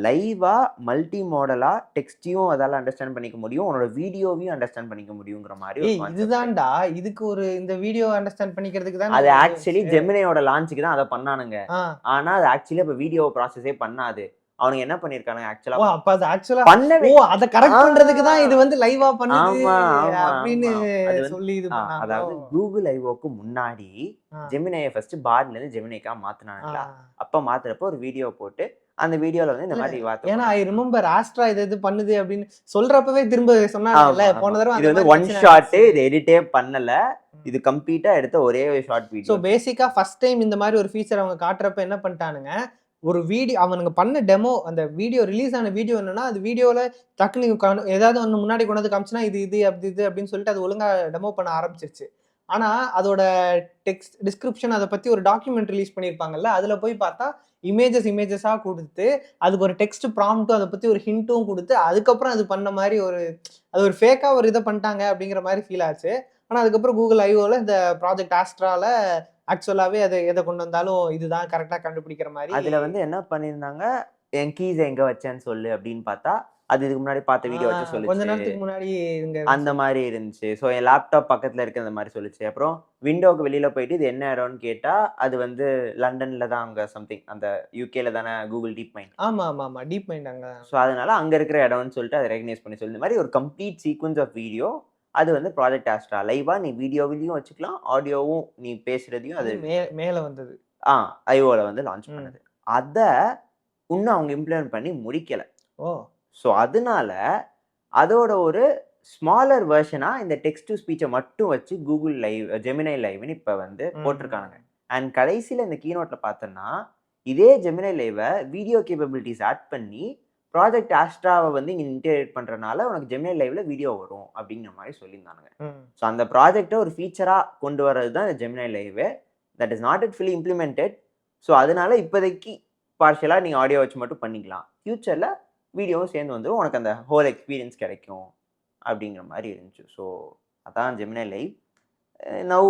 லைவா மல்டி மாடலா டெக்ஸ்டையும் அதால அண்டர்ஸ்டாண்ட் பண்ணிக்க முடியும், உன்னோட வீடியோவையும் அண்டர்ஸ்டாண்ட் பண்ணிக்க முடியுங்கிற மாதிரி. இதுதான்டா, இதுக்கு ஒரு இந்த வீடியோ அண்டர்ஸ்டாண்ட் பண்ணிக்கிறதுக்கு தான் அது ஆக்சுவலி ஜெமினியோட லான்ச்சுக்கு தான் அதை பண்ணானுங்க. ஆனா அது ஆக்சுவலி இப்ப வீடியோ ப்ராசஸே பண்ணாது. அவனுங்க என்ன பண்ணிருக்கானுங்க ஆக்சுவலா, அப்ப அது ஆக்சுவலா பண்ணவே அத கரெக்ட் பண்றதுக்கு தான் இது வந்து லைவா பண்ணுது அப்படினு சொல்லி இது பண்ணாங்க. அதாவது கூகுள் ஐஓக்கு முன்னாடி ஜெமினியை ஃபர்ஸ்ட் பார்ட்ல இருந்து ஜெமினிக்கா மாத்துனாங்களா, அப்ப மாத்துறப்ப ஒரு வீடியோ போட்டு அந்த வீடியோல வந்து இந்த மாதிரி வார்த்தை. ஏன்னா ஐ ரிமெம்பர் ஆஸ்ட்ரா இது பண்ணுது அப்படின்னு சொல்றப்பவே திரும்ப சொன்னாங்கல்ல போன தடவை. இது வந்து ஒன் ஷாட், இது எடிட்டே பண்ணல, இது கம்ப்ளீட்டா எடுத்த ஒரே ஒரு ஷார்ட் வீடியோ. சோ பேசிக்கா ஃபர்ஸ்ட் டைம் இந்த மாதிரி ஒரு ஃபீச்சர் அவங்க காட்டுறப்ப என்ன பண்ணிட்டானுங்க, ஒரு வீடியோ அவனுங்க பண்ண டெமோ, அந்த வீடியோ ரிலீஸ் ஆன வீடியோ என்னன்னா, அது வீடியோல டக்குனு ஏதாவது ஒன்று முன்னாடி கொண்டு வந்து காமிச்சுனா இது இது அப்படி இது அப்படின்னு சொல்லிட்டு அது ஒழுங்கா டெமோ பண்ண ஆரம்பிச்சிருச்சு. ஆனா அதோட டெக்ஸ்ட் டிஸ்கிரிப்ஷன் அதை பத்தி ஒரு டாக்குமெண்ட் ரிலீஸ் பண்ணியிருப்பாங்கல்ல, அதுல போய் பார்த்தா இமேஜஸா கொடுத்து அதுக்கு ஒரு டெக்ஸ்ட் ப்ராம்ப்ட்டும் அதை பத்தி ஒரு ஹிண்ட்டும் கொடுத்து அதுக்கப்புறம் அது பண்ண மாதிரி அது ஒரு ஃபேக்கா ஒரு இதை பண்ணிட்டாங்க அப்படிங்கிற மாதிரி ஃபீல் ஆச்சு. ஆனா அதுக்கப்புறம் கூகுள் ஐஓல இந்த ப்ராஜெக்ட் ஆஸ்ட்ரால ஆக்சுவலாவே அதை எதை கொண்டு வந்தாலும் இதுதான் கரெக்டா கண்டுபிடிக்கிற மாதிரி. அதுல வந்து என்ன பண்ணிருந்தாங்க, என் கீஸ் எங்க வச்சேன்னு சொல்லு அப்படின்னு பார்த்தா அது இதுக்கு முன்னாடி பார்த்த வீடியோ வச்சு சொல்லுச்சு, கொஞ்ச நேரத்துக்கு முன்னாடி அந்த மாதிரி இருந்துச்சு. ஸோ என் லேப்டாப் பக்கத்துல இருக்க அந்த மாதிரி சொல்லுச்சு. அப்புறம் விண்டோக்கு வெளியில போயிட்டு இது என்ன இடம்னு கேட்டா அது வந்து லண்டன்ல தான், அங்க சம்திங் அந்த யூகேல தானே கூகுள் டீப் மைண்ட். ஆமா டீப் மைண்ட் அங்க. ஸோ அதனால அங்க இருக்கிற இடம்னு சொல்லிட்டு அதை ரெகனைஸ் பண்ணி சொல்லி, இந்த மாதிரி ஒரு கம்ப்ளீட் சீக்வன்ஸ் ஆஃப் வீடியோ. அது வந்து ப்ராஜெக்ட் ஆஸ்ட்ரா லைவா நீ வீடியோவிலையும் வச்சுக்கலாம், ஆடியோவும் நீ பேசுறதையும் அது மேல வந்தது. ஐஓல வந்து லான்ச் பண்ணது. அதை இன்னும் அவங்க இம்ப்ளிமெண்ட் பண்ணி முடிக்கல. ஸோ அதனால அதோட ஒரு ஸ்மாலர் வெர்ஷனா இந்த டெக்ஸ்ட் டு ஸ்பீச்சை மட்டும் வச்சு கூகுள் லைவ் ஜெமினை லைவ்னு இப்போ வந்து போட்டிருக்கானுங்க. அண்ட் கடைசியில் இந்த கீனோட்ல பார்த்தோன்னா இதே ஜெமினை லைவை வீடியோ கேப்பபிலிட்டிஸ் ஆட் பண்ணி ப்ராஜெக்ட் ஆஸ்ட்ராவை வந்து இங்கே இன்டெகிரேட் பண்ணுறதுனால உனக்கு ஜெமினை லைவ்ல வீடியோ வரும் அப்படிங்கிற மாதிரி சொல்லியிருந்தானுங்க. ஸோ அந்த ப்ராஜெக்டை ஒரு ஃபீச்சராக கொண்டு வர்றது தான் இந்த ஜெமினை live. That is not it fully implemented. So அதனால இப்போதைக்கு பார்ஷியலாக நீங்கள் ஆடியோ வச்சு மட்டும் பண்ணிக்கலாம், ஃபியூச்சரில் வீடியோவும் சேர்ந்து வந்துடும், உனக்கு அந்த ஹோல் எக்ஸ்பீரியன்ஸ் கிடைக்கும் அப்படிங்கிற மாதிரி இருந்துச்சு. ஸோ அதான் ஜெமினை லைவ். நவ்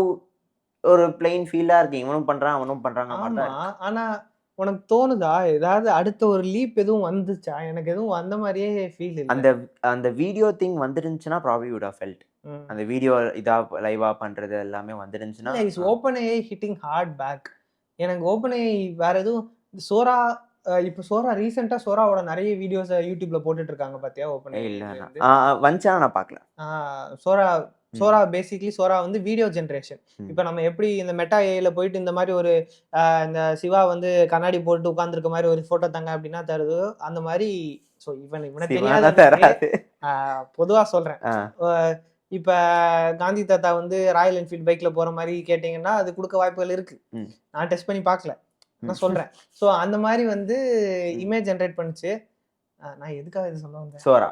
ஒரு பிளெயின் ஃபீல்டாக இருக்கு, இவனும் பண்ணுறான் அவனும் பண்ணுறாங்க. ஆனால் உனக்கு தோணுதா ஏதாவது அடுத்த ஒரு லீப் எதுவும் வந்துச்சா? எனக்கு எதுவும் அந்த மாதிரியே ஃபீல் இல்லை. அந்த வீடியோ திங் வந்துருந்துச்சுன்னா ப்ராபபிலி வுட் ஹவ் ஃபெல்ட். அந்த வீடியோ இதா லைவா பண்றது எல்லாமே வந்துருந்துச்சுன்னா is OpenAI hitting hard back. எனக்கு ஓப்பன்ஏஐ வேற எதுவும் சோரா இப்போ சோரா ரீசெண்டா சோராவோட நிறைய வீடியோஸ் யூடியூப்ல போட்டுட்டு இருக்காங்க பாத்தியா? ஓப்பன்ஏஐ வந்துச்சா நான் பார்க்கல. சோரா பேசிக்லி சோரா வந்து வீடியோ ஜென்ரேஷன். இப்போ நம்ம எப்படி இந்த மெட்டா ஏஐல போயிட்டு இந்த மாதிரி ஒரு இந்த சிவா வந்து கண்ணாடி போட்டு உட்கார்ந்துருக்க மாதிரி ஒரு போட்டோ தாங்க அப்படின்னா தருது அந்த மாதிரி. ஸோ இவனை தெரியாது, பொதுவா சொல்றேன். இப்ப காந்தி தாத்தா வந்து ராயல் என்ஃபீல்ட் பைக்ல போற மாதிரி கேட்டீங்கன்னா அது கொடுக்க வாய்ப்புகள் இருக்கு. நான் டெஸ்ட் பண்ணி பார்க்கல, நான் சொல்றேன். ஸோ அந்த மாதிரி வந்து இமேஜ் ஜென்ரேட் பண்ணுச்சு. நான் எதுக்காக இது சொல்ல வந்தேன், சோரா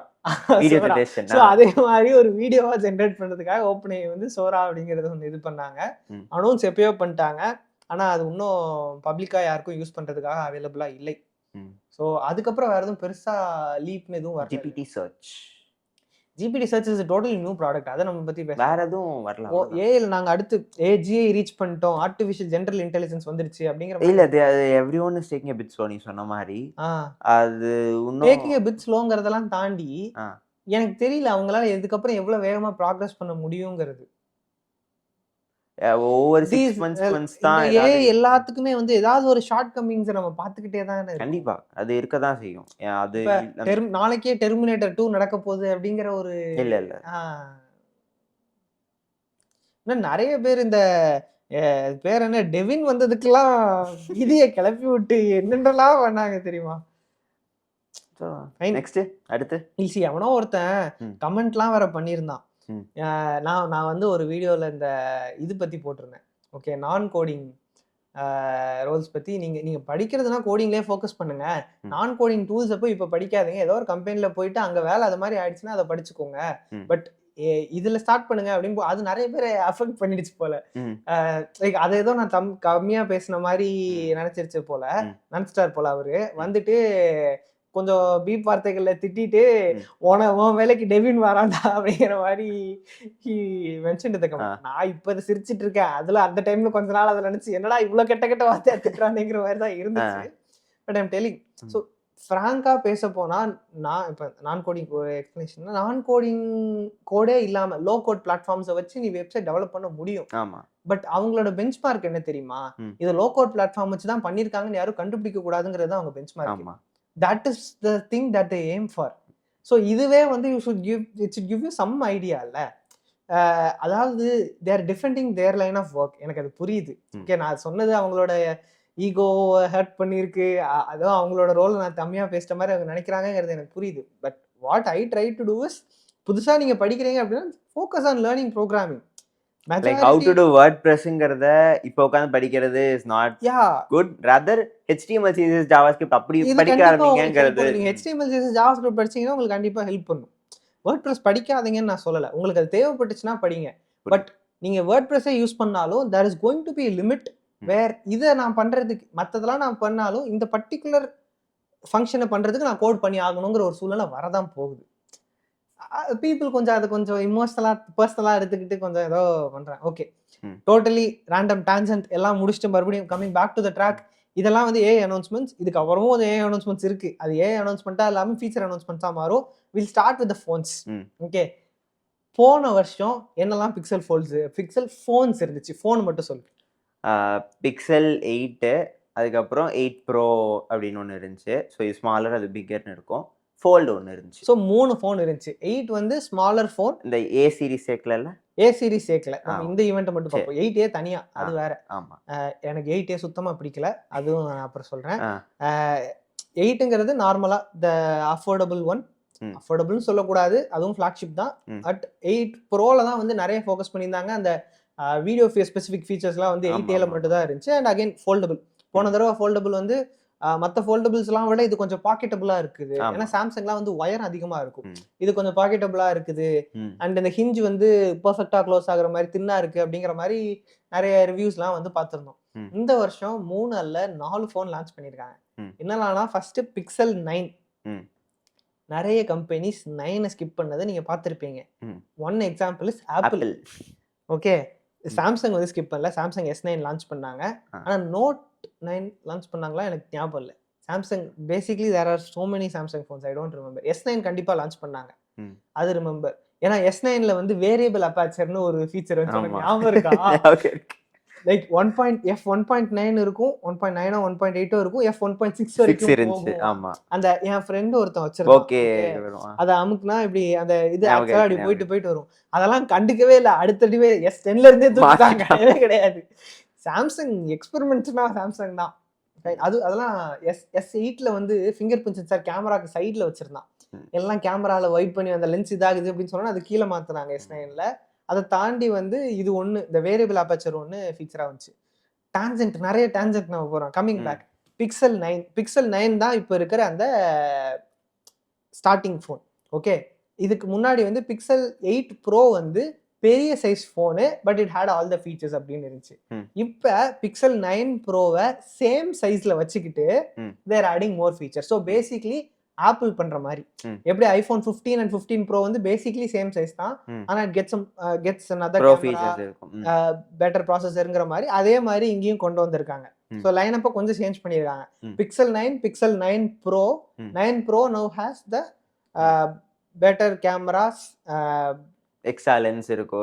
வீடியோ ஜெனரேஷன். ஸோ அதே மாதிரி ஒரு வீடியோவா ஜென்ரேட் பண்றதுக்காக ஓப்பன்ஏஐ வந்து சோரா அப்படிங்கறது ஒன்று இது பண்ணாங்க, அனௌன்ஸ் எப்பயோ பண்ணிட்டாங்க. ஆனா அது இன்னும் பப்ளிக்கா யாருக்கும் யூஸ் பண்றதுக்காக அவைலபிளா இல்லை. ஸோ அதுக்கப்புறம் வேற எதுவும் பெருசா லீப்னு எதுவும் வரல. GPT search is totally new product. அதை நம்ம பத்தி பேச வேற எதுவும் வரல. ஏஐல நாங்க அடுத்து ஏஜிஐ ரீச் பண்ணிட்டோம், ஆர்டிஃபிஷியல் ஜெனரல் இன்டெலிஜென்ஸ் வந்துருச்சு அப்படிங்கிற இல்ல. Everyone is taking a bit slow. நீ சொன்ன மாதிரி அது இன்னும் டேக்கிங் எ பிட் ஸ்லோங்கிறதெல்லாம் தாண்டி எனக்கு தெரியல அவங்களால இதுக்கப்புறம் எவ்வளவு வேகமா ப்ராக்ரஸ் பண்ண முடியுங்கிறது. ஒவ்வொரு 6 months தான் எல்லாத்துக்குமே வந்து ஏதாவது ஒரு ஷார்ட் கம்மிங்ஸ் நம்ம பார்த்துக்கிட்டே தான் இருக்கோம். கண்டிப்பா அது இருக்கதான் செய்யும். அது நாளைக்கே டெர்மினேட்டர் 2 நடக்க போகுது அப்படிங்கிற ஒரு இல்ல இன்னும் நிறைய பேர் இந்த பேர் என்ன டெவின் வந்ததுக்கெல்லாம் இதைய கிளப்பி விட்டு என்னென்னலாம் பண்ணாங்க தெரியுமா? நெக்ஸ்ட் அடுத்து ஈஸி அவனோ ஒருத்தன் கமெண்ட்லாம் வேற பண்ணியிருந்தான். நான் வந்து ஒரு வீடியோவில் இந்த இது பற்றி போட்டிருந்தேன். ஓகே, நான் கோடிங் ரோல்ஸ் பற்றி நீங்கள் படிக்கிறதுனா கோடிங்லேயே ஃபோக்கஸ் பண்ணுங்க. நான் கோடிங் டூல்ஸை போய் இப்போ படிக்காதீங்க. ஏதோ ஒரு கம்பெனியில் போயிட்டு அங்கே வேலை அது மாதிரி ஆயிடுச்சுன்னா அதை படிச்சுக்கோங்க. பட் இதுல ஸ்டார்ட் பண்ணுங்க அப்படின்னு அது நிறைய பேரை அஃபெக்ட் பண்ணிடுச்சு போல. லைக் அதை ஏதோ நான் கம்மியா பேசின மாதிரி நினைச்சிருச்சு போல, நினைச்சிட்டார் போல. அவரு வந்துட்டு கொஞ்சம் பீப் வார்த்தைகள்ல திட்டிட்டு உன் வேலைக்கு டெவின் வராண்டா அப்படிங்கிற மாதிரி நான் இப்ப சிரிச்சிட்டு இருக்கேன். அதுல அந்த டைம்ல கொஞ்ச நாள் அதை நினைச்சு என்னடா இவ்வளவு கெட்ட வார்த்தையா திட்டுறானுங்கிற மாதிரி தான் இருந்துச்சு. பட் ஐம் டெல்லிங், ஸோ ஃப்ராங்கா பேச போனா நான் இப்போ நான் கோடிங் எக்ஸ்பிளேஷன், நான் கோடிங் கோடே இல்லாம லோ கோட் பிளாட்ஃபார்ம்ஸை வச்சு நீ வெப்சைட் டெவலப் பண்ண முடியும். பட் அவங்களோட பெஞ்ச் மார்க் என்ன தெரியுமா? இது லோ கோட் பிளாட்ஃபார்ம் வச்சு தான் பண்ணிருக்காங்கன்னு யாரும் கண்டுபிடிக்க கூடாதுங்கிறது அவங்க bench mark. That is the thing that they aim for. So இதுவே வந்து you should give you some idea இல்ல. அதாவது their defending their line of work. எனக்கு அது புரியுது. ஓகே, நான் சொன்னது அவங்களோட ஈகோ ஹர்ட் பண்ணிருக்கு, அதுவும் அவங்களோட ரோல் நான் கம்மியா பேசிட்ட மாதிரி அவங்க நினைக்கிறாங்கிறது எனக்கு புரியுது. But what I try to do is, புதுசா நீங்க படிக்கிறீங்க அப்படின்னா focus on learning programming. Like how to do WordPressங்கறத இப்ப உட்கார்ந்து படிக்கிறது is not good. Rather HTML CSS JavaScript அப்படி படிக்க ஆரம்பிங்கங்கிறது. நீங்க HTML CSS JavaScript படிச்சீங்கன்னா உங்களுக்கு கண்டிப்பா ஹெல்ப் பண்ணும். WordPress படிக்காதீங்கன்னு நான் சொல்லல, உங்களுக்கு அது தேவைப்பட்டுச்சுன்னா படிங்க. பட் நீங்க WordPress யூஸ் பண்ணாலும் there is going to be a limit where இதை நான் பண்றதுக்கு மற்றதெல்லாம் நான் பண்ணாலும் இந்த பர்டிகுலர் ஃபங்க்ஷனை பண்றதுக்கு நான் கோட் பண்ணி ஆகணுங்கிற ஒரு சூழ்நிலை வரதான் போகுது. பீப்புள் கொஞ்சம் அதை கொஞ்சம் இமோஷனலா பர்சனலா எடுத்துக்கிட்டு கொஞ்சம் ஏதோ பண்றேன். ஓகே, டோட்டலி ரேண்டம் டான்ஜென்ட் எல்லாம் முடிச்சுட்டு மறுபடியும் coming back to the track. இதெல்லாம் வந்து ஏஐ அனௌன்ஸ்மெண்ட்ஸ். இதுக்கு அப்புறமும் ஒரு ஏஐ அனௌன்ஸ்மெண்ட்ஸ் இருக்கு. அது ஏஐ அனௌன்ஸ்மெண்ட்டா இல்லாமல் ஃபீச்சர் அனௌன்ஸ்மெண்ட்ஸா மாறும். Will start with the phones. Okay, போன வருஷம் என்னெல்லாம் பிக்சல் ஃபோன்ஸ் இருந்துச்சு? ஃபோன் மட்டும் சொல்லு. பிக்சல் 8, அதுக்கப்புறம் 8 ப்ரோ அப்படின்னு ஒன்று இருந்துச்சு. ஸோ இது ஸ்மாலர், அது பிக்கர்னு இருக்கும். ஃபோல்டு ஒன்று இருந்துச்சு. ஸோ 3 ஃபோன் இருந்துச்சு. 8 வந்து ஸ்மாலர் ஃபோன். இந்த ஏ சீரிஸ் சேர்க்கல, ஏ சீரிஸ் சேர்க்கல. இந்த ஈவெண்ட்டை மட்டும் பார்ப்போம். 8A தனியா, அது வேற. ஆமா, எனக்கு 8A சுத்தமா பிடிக்கல, அதுவும் நான் அப்புறம் சொல்றேன். 8ங்கிறது நார்மலா த அஃபோர்டபுள் ஒன். அஃபோர்டபுள்னு சொல்லக்கூடாது, அதுவும் ஃபிளாக்ஷிப் தான். பட் 8 ப்ரோல தான் வந்து நிறைய ஃபோக்கஸ் பண்ணியிருந்தாங்க. அந்த வீடியோ ஸ்பெசிஃபிக் ஃபீச்சர்ஸ்லாம் வந்து 8Aல மட்டும் தான் இருந்துச்சு. And again foldable. போன தடவை ஃபோல்டபுள் வந்து மற்ற ஃபோல்டபுள்ஸ்லாம் விட இது கொஞ்சம் பாக்கெட்டபுளா இருக்குது. ஏன்னா சாம்சங்லாம் வந்து ஒயர் அதிகமா இருக்கும், இது கொஞ்சம் பாக்கெட்டபுளா இருக்குது. அண்ட் இந்த ஹிஞ்ச் வந்து பெர்ஃபெக்டா க்ளோஸ் ஆகுற மாதிரி தின்னா இருக்கு அப்படிங்கிற மாதிரி நிறைய ரிவ்யூஸ்லாம் வந்து பார்த்துருந்தோம். இந்த வருஷம் 3 அல்ல 4 ஃபோன் லான்ச் பண்ணியிருக்காங்க. என்னெல்லாம்? First Pixel 9. நிறைய கம்பெனிஸ் 9 ஸ்கிப் பண்ணதை நீங்க பார்த்துருப்பீங்க. One example is Apple. Okay, Samsung வந்து ஸ்கிப் பண்ணல. சாம்சங் S9 லான்ச் பண்ணாங்க. ஆனா நோட் 9 லான்ச் பண்ணாங்களா எனக்கு ஞாபகம் இல்லை. Samsung basically there are so many Samsung phones, I don't remember. S9 கண்டிப்பா லான்ச் பண்ணாங்க, அது ரிமெம்பர். ஏன்னா S9ல வந்து வேரியபிள் அபேச்சர்னு ஒரு ஃபீச்சர் வந்து ஞாபகம் இருக்கா? லைக் 1.9 இருக்கும், 1.9 1.8 இருக்கும், F1.6 வரைக்கும் இருந்துச்சு. ஆமா, அந்த என் ஃப்ரெண்ட் ஒருத்தன் வச்சிருக்கான். ஓகே, அத அமுக்குனா இப்படி அந்த இது ஆக்சுவலா அப்படி போயிட்டு வரும். அதெல்லாம் கண்டுக்கவே இல்லை. அடுத்தடிவே S10ல இருந்தே தூக்கிட்டாங்க, கிடையாது. சாம்சங் எக்ஸ்பெரிமெண்ட்ஸ்னா சாம்சங் தான். அதெல்லாம் S8ல வந்து ஃபிங்கர் பிரிண்ட் சென்சார் கேமராக்கு சைட்ல வச்சிருந்தான். எல்லாம் கேமரால வைப் பண்ணி அந்த லென்ஸ் இதாகுது அப்படின்னு சொன்னா அது கீழே மாத்துனாங்க S9ல. அதை தாண்டி வந்து இது ஒன்று, இந்த வேரியபிள் அபேச்சர் ஒன்று ஃபீச்சராக வந்துச்சு. டான்ஜென்ட், நிறைய டான்ஜென்ட் நம்ம போகிறோம். கம்மிங் பேக், பிக்சல் 9 தான் இப்போ இருக்கிற அந்த ஸ்டார்டிங் ஃபோன். ஓகே, இதுக்கு முன்னாடி வந்து பிக்சல் 8 ப்ரோ வந்து பெரிய size phone, but it had all the features அப்படின்னு இருந்துச்சு. இப்போ பிக்சல் 9 ப்ரோவை சேம் சைஸில் வச்சுக்கிட்டு they're adding more feature. So basically Apple பண்ற மாதிரி, எப்படி ஐபோன் 15 and 15 ப்ரோ வந்து பேசிக்லி சேம் சைஸ் தான், ஆனா இட் கெட்ஸ் another பெட்டர் ப்ராசஸர்ங்கிற மாதிரி அதே மாதிரி இங்கேயும் கொண்டு வந்திருக்காங்க. ஸோ லைன் அப்ப கொஞ்சம் சேஞ்ச் பண்ணியிருக்காங்க. Pixel 9 bro 9 bro now has the better cameras, extra lens இருக்கோ,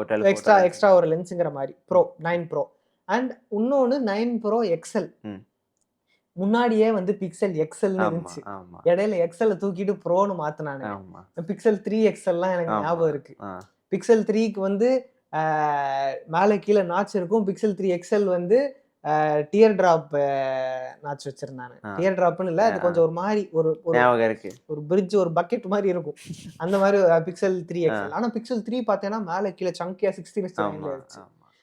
எக்ஸ்ட்ரா ஒரு லென்ஸுங்கிற மாதிரி ப்ரோ 9 ப்ரோ. அண்ட் இன்னொன்று 9 ப்ரோ எக்ஸல். முன்னாடியே வந்து பிக்சல் எக்ஸல்னு இருந்துச்சு, இடையில எக்ஸலை தூக்கிட்டு ப்ரோன்னு மாத்தினாங்க. பிக்சல் 3 எக்ஸல்லாம் எனக்கு ஞாபகம் இருக்கு. பிக்சல் 3க்கு வந்து மேலே கீழே நாட்ச் இருக்கும். பிக்சல் 3 எக்ஸல் வந்து டியர் டிராப் நாட்ச் வச்சிருந்தாங்க. டியர் டிராப்னு இல்லை, அது கொஞ்சம் ஒரு மாதிரி ஒரு பிரிட்ஜ், ஒரு பக்கெட் மாதிரி இருக்கும். அந்த மாதிரி பிக்சல் 3 எக்ஸல். ஆனால் பிக்சல் 3 பார்த்தேன்னா மேலே கீழே சங்கியா 16:9 இருந்துச்சு.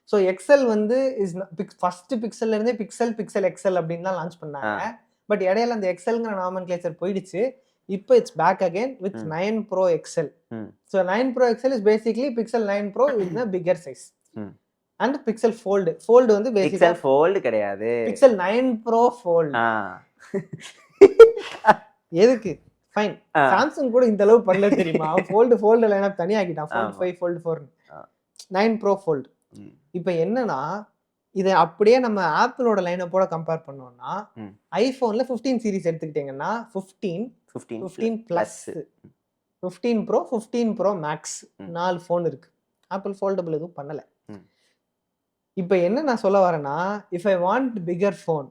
ஸோ எக்ஸல் வந்து ஃபர்ஸ்ட் பிக்சல்ல இருந்தே பிக்சல் எக்ஸல் அப்படின்னு தான் லான்ச் பண்ணாங்க. பட் இடையில அந்த எக்ஸல்ங்கிற நாமன்கிளேச்சர் போயிடுச்சு. இப்போ it's back again with 9 pro XL. So 9 pro XL is basically Pixel 9 pro in a bigger size. And Pixel fold வந்து பேசிக்கலி ஃபோல்டு கிடையாது, பிக்சல் 9 ப்ரோ ஃபோல்டு. எதுக்கு ஃபைன், சாம்சங் கூட இந்த அளவு பண்ணல தெரியுமா? ஃபோல்டு லைனப் தனியா ஆக்கிட்டான். Fold 5, fold 4, 9 pro fold. இப்போ என்னன்னா இதை அப்படியே நம்ம ஆப்பிளோட லைனப்போட கம்பேர் பண்ணோம்னா ஐபோன்ல 15 சீரிஸ் எடுத்துக்கிட்டீங்கன்னா 15 Plus, 15 Pro, 15 Pro Max, 4 phone இருக்கு. ஆப்பிள் ஃபோல்டபிள் எதுவும் பண்ணல. இப்போ என்ன நான் சொல்ல வரேன்னா, if I want bigger phone,